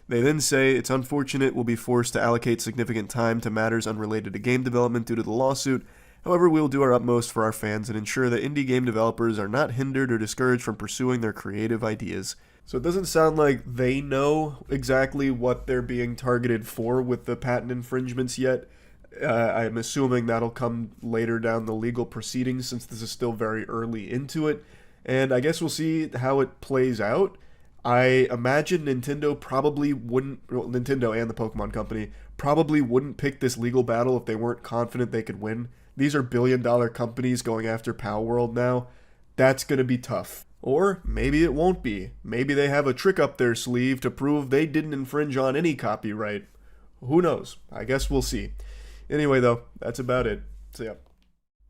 They then say it's unfortunate we'll be forced to allocate significant time to matters unrelated to game development due to the lawsuit. However, we will do our utmost for our fans and ensure that indie game developers are not hindered or discouraged from pursuing their creative ideas. So it doesn't sound like they know exactly what they're being targeted for with the patent infringements yet. I'm assuming that'll come later down the legal proceedings since this is still very early into it. And I guess we'll see how it plays out. I imagine Nintendo probably wouldn't, well, Nintendo and the Pokemon Company probably wouldn't pick this legal battle if they weren't confident they could win. These are billion-dollar companies going after Palworld now. That's going to be tough. Or maybe it won't be. Maybe they have a trick up their sleeve to prove they didn't infringe on any copyright. Who knows? I guess we'll see. Anyway, though, that's about it. So, yeah.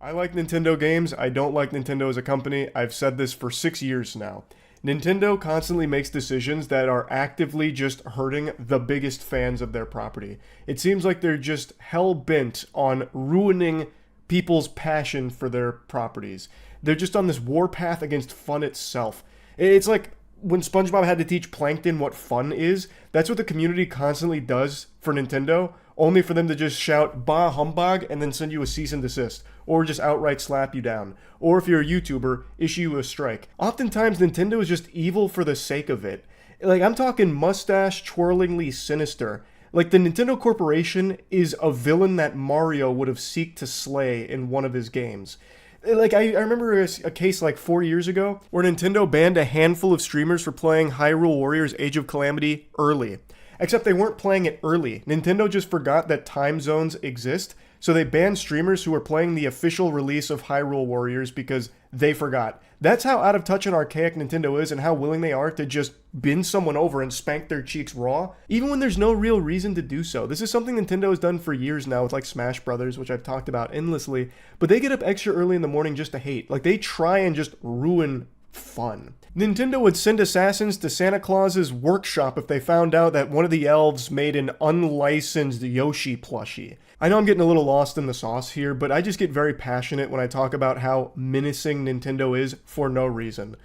I like Nintendo games. I don't like Nintendo as a company. I've said this for 6 years now. Nintendo constantly makes decisions that are actively just hurting the biggest fans of their property. It seems like they're just hell-bent on ruining people's passion for their properties. They're just on this warpath against fun itself. It's like when SpongeBob had to teach Plankton what fun is. That's what the community constantly does for Nintendo, only for them to just shout bah humbug and then send you a cease and desist, or just outright slap you down, or if you're a YouTuber, issue you a strike. Oftentimes Nintendo is just evil for the sake of it. Like, I'm talking mustache twirlingly sinister. Like, the Nintendo Corporation is a villain that Mario would have seeked to slay in one of his games. Like, I remember a case like 4 years ago where Nintendo banned a handful of streamers for playing Hyrule Warriors Age of Calamity early. Except they weren't playing it early. Nintendo just forgot that time zones exist, so they banned streamers who were playing the official release of Hyrule Warriors because they forgot. That's how out of touch and archaic Nintendo is, and how willing they are to just bend someone over and spank their cheeks raw, even when there's no real reason to do so. This is something Nintendo has done for years now with like Smash Brothers, which I've talked about endlessly, but they get up extra early in the morning just to hate. Like, they try and just ruin fun. Nintendo would send assassins to Santa Claus's workshop if they found out that one of the elves made an unlicensed Yoshi plushie. I know I'm getting a little lost in the sauce here, but I just get very passionate when I talk about how menacing Nintendo is for no reason.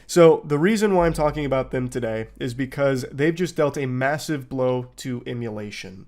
So the reason why I'm talking about them today is because they've just dealt a massive blow to emulation.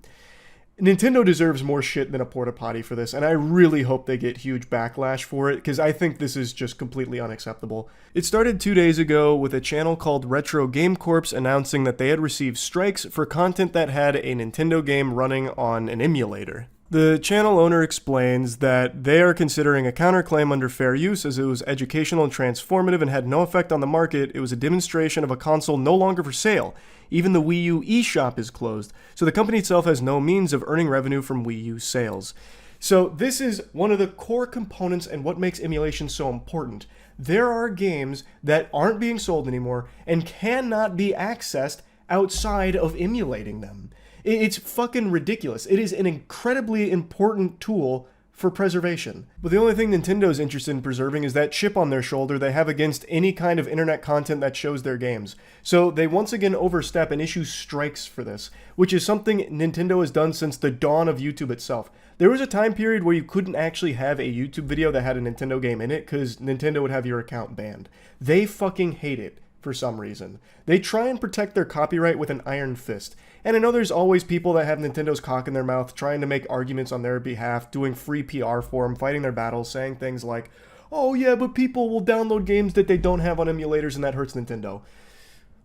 Nintendo deserves more shit than a porta potty for this, and I really hope they get huge backlash for it, because I think this is just completely unacceptable. It started 2 days ago with a channel called Retro Game Corps announcing that they had received strikes for content that had a Nintendo game running on an emulator. The channel owner explains that they are considering a counterclaim under fair use as it was educational and transformative and had no effect on the market. It was a demonstration of a console no longer for sale. Even the Wii U eShop is closed, so the company itself has no means of earning revenue from Wii U sales. So this is one of the core components and what makes emulation so important. There are games that aren't being sold anymore and cannot be accessed outside of emulating them. It's fucking ridiculous. It is an incredibly important tool for preservation. But the only thing Nintendo's interested in preserving is that chip on their shoulder they have against any kind of internet content that shows their games. So they once again overstep and issue strikes for this, which is something Nintendo has done since the dawn of YouTube itself. There was a time period where you couldn't actually have a YouTube video that had a Nintendo game in it because Nintendo would have your account banned. They fucking hate it for some reason. They try and protect their copyright with an iron fist. And I know there's always people that have Nintendo's cock in their mouth trying to make arguments on their behalf, doing free PR for them, fighting their battles, saying things like, oh yeah, but people will download games that they don't have on emulators and that hurts Nintendo.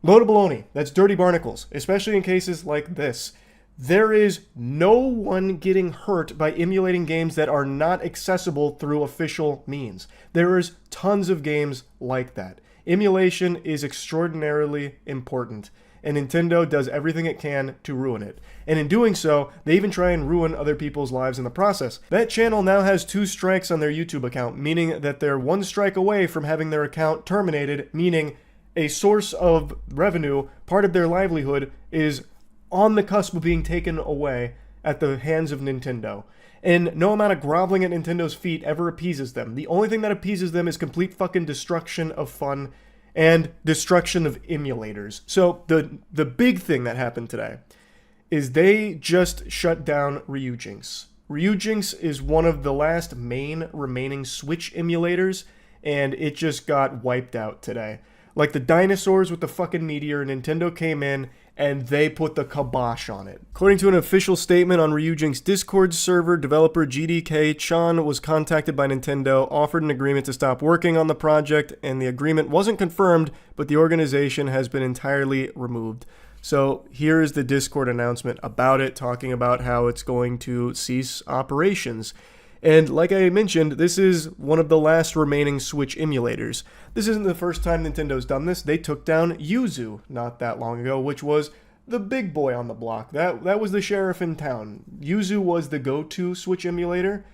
Load of baloney. That's dirty barnacles, especially in cases like this. There is no one getting hurt by emulating games that are not accessible through official means. There is tons of games like that. Emulation is extraordinarily important, and Nintendo does everything it can to ruin it. And in doing so, they even try and ruin other people's lives in the process. That channel now has 2 strikes on their YouTube account, meaning that they're 1 strike away from having their account terminated, meaning a source of revenue, part of their livelihood, is on the cusp of being taken away at the hands of Nintendo. And no amount of groveling at Nintendo's feet ever appeases them. The only thing that appeases them is complete fucking destruction of fun and destruction of emulators. So the big thing that happened today is they just shut down Ryujinx. Ryujinx is one of the last main remaining Switch emulators, and it just got wiped out today. Like the dinosaurs with the fucking meteor, Nintendo came in and they put the kibosh on it. According to an official statement on Ryujinx's Discord server, developer GDK Chan was contacted by Nintendo, offered an agreement to stop working on the project, and the agreement wasn't confirmed, but the organization has been entirely removed. So here is the Discord announcement about it, talking about how it's going to cease operations. And like I mentioned, this is one of the last remaining Switch emulators. This isn't the first time Nintendo's done this. They took down Yuzu not that long ago, which was the big boy on the block. That was the sheriff in town. Yuzu was the go-to Switch emulator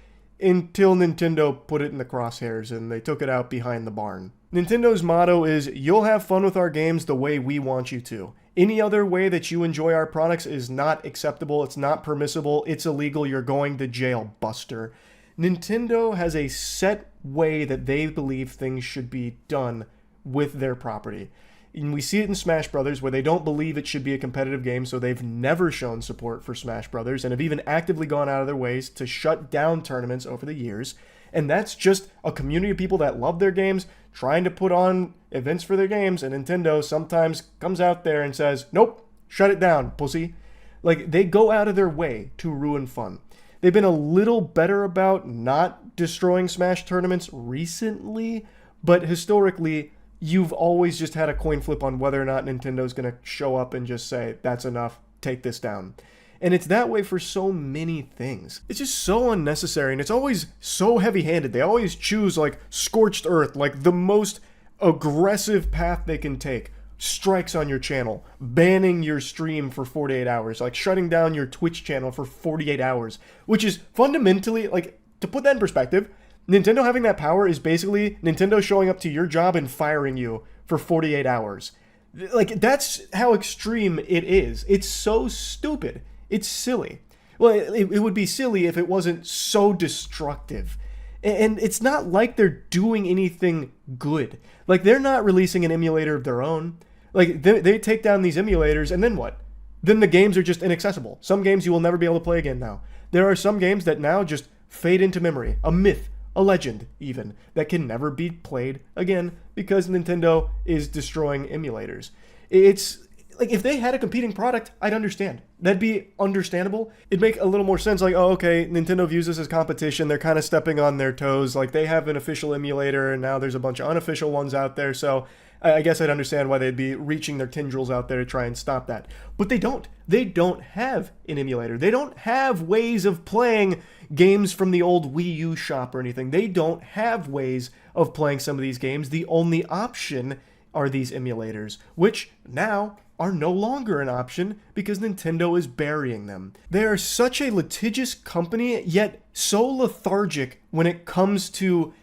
until Nintendo put it in the crosshairs and they took it out behind the barn. Nintendo's motto is, you'll have fun with our games the way we want you to. Any other way that you enjoy our products is not acceptable, it's not permissible, it's illegal, you're going to jail, buster. Nintendo has a set way that they believe things should be done with their property. And we see it in Smash Brothers, where they don't believe it should be a competitive game, so they've never shown support for Smash Brothers and have even actively gone out of their ways to shut down tournaments over the years. And that's just a community of people that love their games, trying to put on events for their games, and Nintendo sometimes comes out there and says, nope, shut it down, pussy. Like, they go out of their way to ruin fun. They've been a little better about not destroying Smash tournaments recently, but historically, you've always just had a coin flip on whether or not Nintendo's going to show up and just say, that's enough, take this down. And it's that way for so many things. It's just so unnecessary, and it's always so heavy-handed. They always choose, like, scorched earth, like the most aggressive path they can take. Strikes on your channel, banning your stream for 48 hours, like shutting down your Twitch channel for 48 hours, which is fundamentally, like, to put that in perspective, Nintendo having that power is basically Nintendo showing up to your job and firing you for 48 hours. Like, that's how extreme it is. It's so stupid. It's silly. Well, it would be silly if it wasn't so destructive. And it's not like they're doing anything good. Like, they're not releasing an emulator of their own. Like, they take down these emulators, and then what? Then the games are just inaccessible. Some games you will never be able to play again now. There are some games that now just fade into memory. A myth, a legend, even, that can never be played again because Nintendo is destroying emulators. It's like, if they had a competing product, I'd understand. That'd be understandable. It'd make a little more sense, like, oh, okay, Nintendo views this as competition. They're kind of stepping on their toes. Like, they have an official emulator, and now there's a bunch of unofficial ones out there, so I guess I'd understand why they'd be reaching their tendrils out there to try and stop that. But they don't. They don't have an emulator. They don't have ways of playing games from the old Wii U shop or anything. They don't have ways of playing some of these games. The only option are these emulators, which now are no longer an option because Nintendo is burying them. They are such a litigious company, yet so lethargic when it comes to,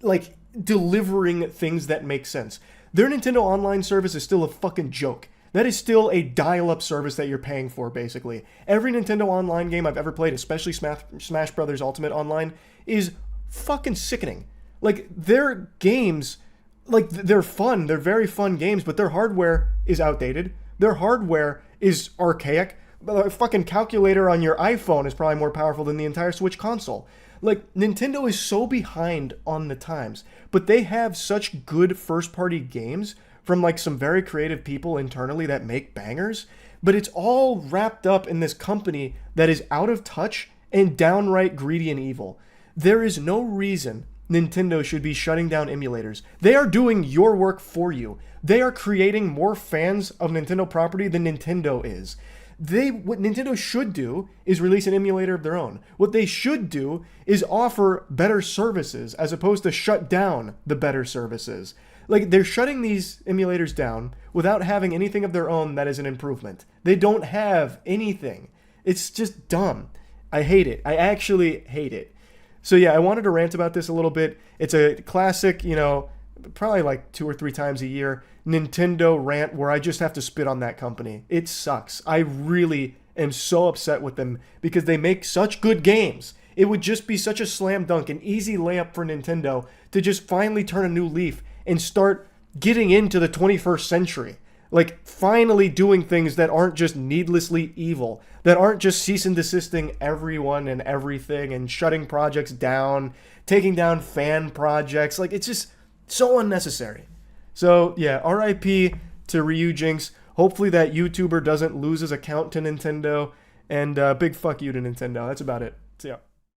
like, delivering things that make sense. Their Nintendo Online service is still a fucking joke. That is still a dial-up service that you're paying for, basically. Every Nintendo Online game I've ever played, especially Smash Bros. Ultimate Online, is fucking sickening. Like, their games, like, they're fun. They're very fun games, but their hardware is outdated. Their hardware is archaic. A fucking calculator on your iPhone is probably more powerful than the entire Switch console. Like, Nintendo is so behind on the times, but they have such good first-party games from, like, some very creative people internally that make bangers, but it's all wrapped up in this company that is out of touch and downright greedy and evil. There is no reason Nintendo should be shutting down emulators. They are doing your work for you. They are creating more fans of Nintendo property than Nintendo is. What Nintendo should do is release an emulator of their own. What they should do is offer better services as opposed to shut down the better services. Like, they're shutting these emulators down without having anything of their own that is an improvement. They don't have anything. It's just dumb. I hate it. I actually hate it. So yeah, I wanted to rant about this a little bit. It's a classic, you know, probably like 2 or 3 times a year Nintendo rant where I just have to spit on that company. It sucks. I really am so upset with them because they make such good games. It would just be such a slam dunk, an easy layup for Nintendo to just finally turn a new leaf and start getting into the 21st century. Like, finally doing things that aren't just needlessly evil, that aren't just cease and desisting everyone and everything and shutting projects down, taking down fan projects. Like, it's just so unnecessary. So, yeah, RIP to Ryu Jinx. Hopefully that YouTuber doesn't lose his account to Nintendo. And big fuck you to Nintendo. That's about it. See ya.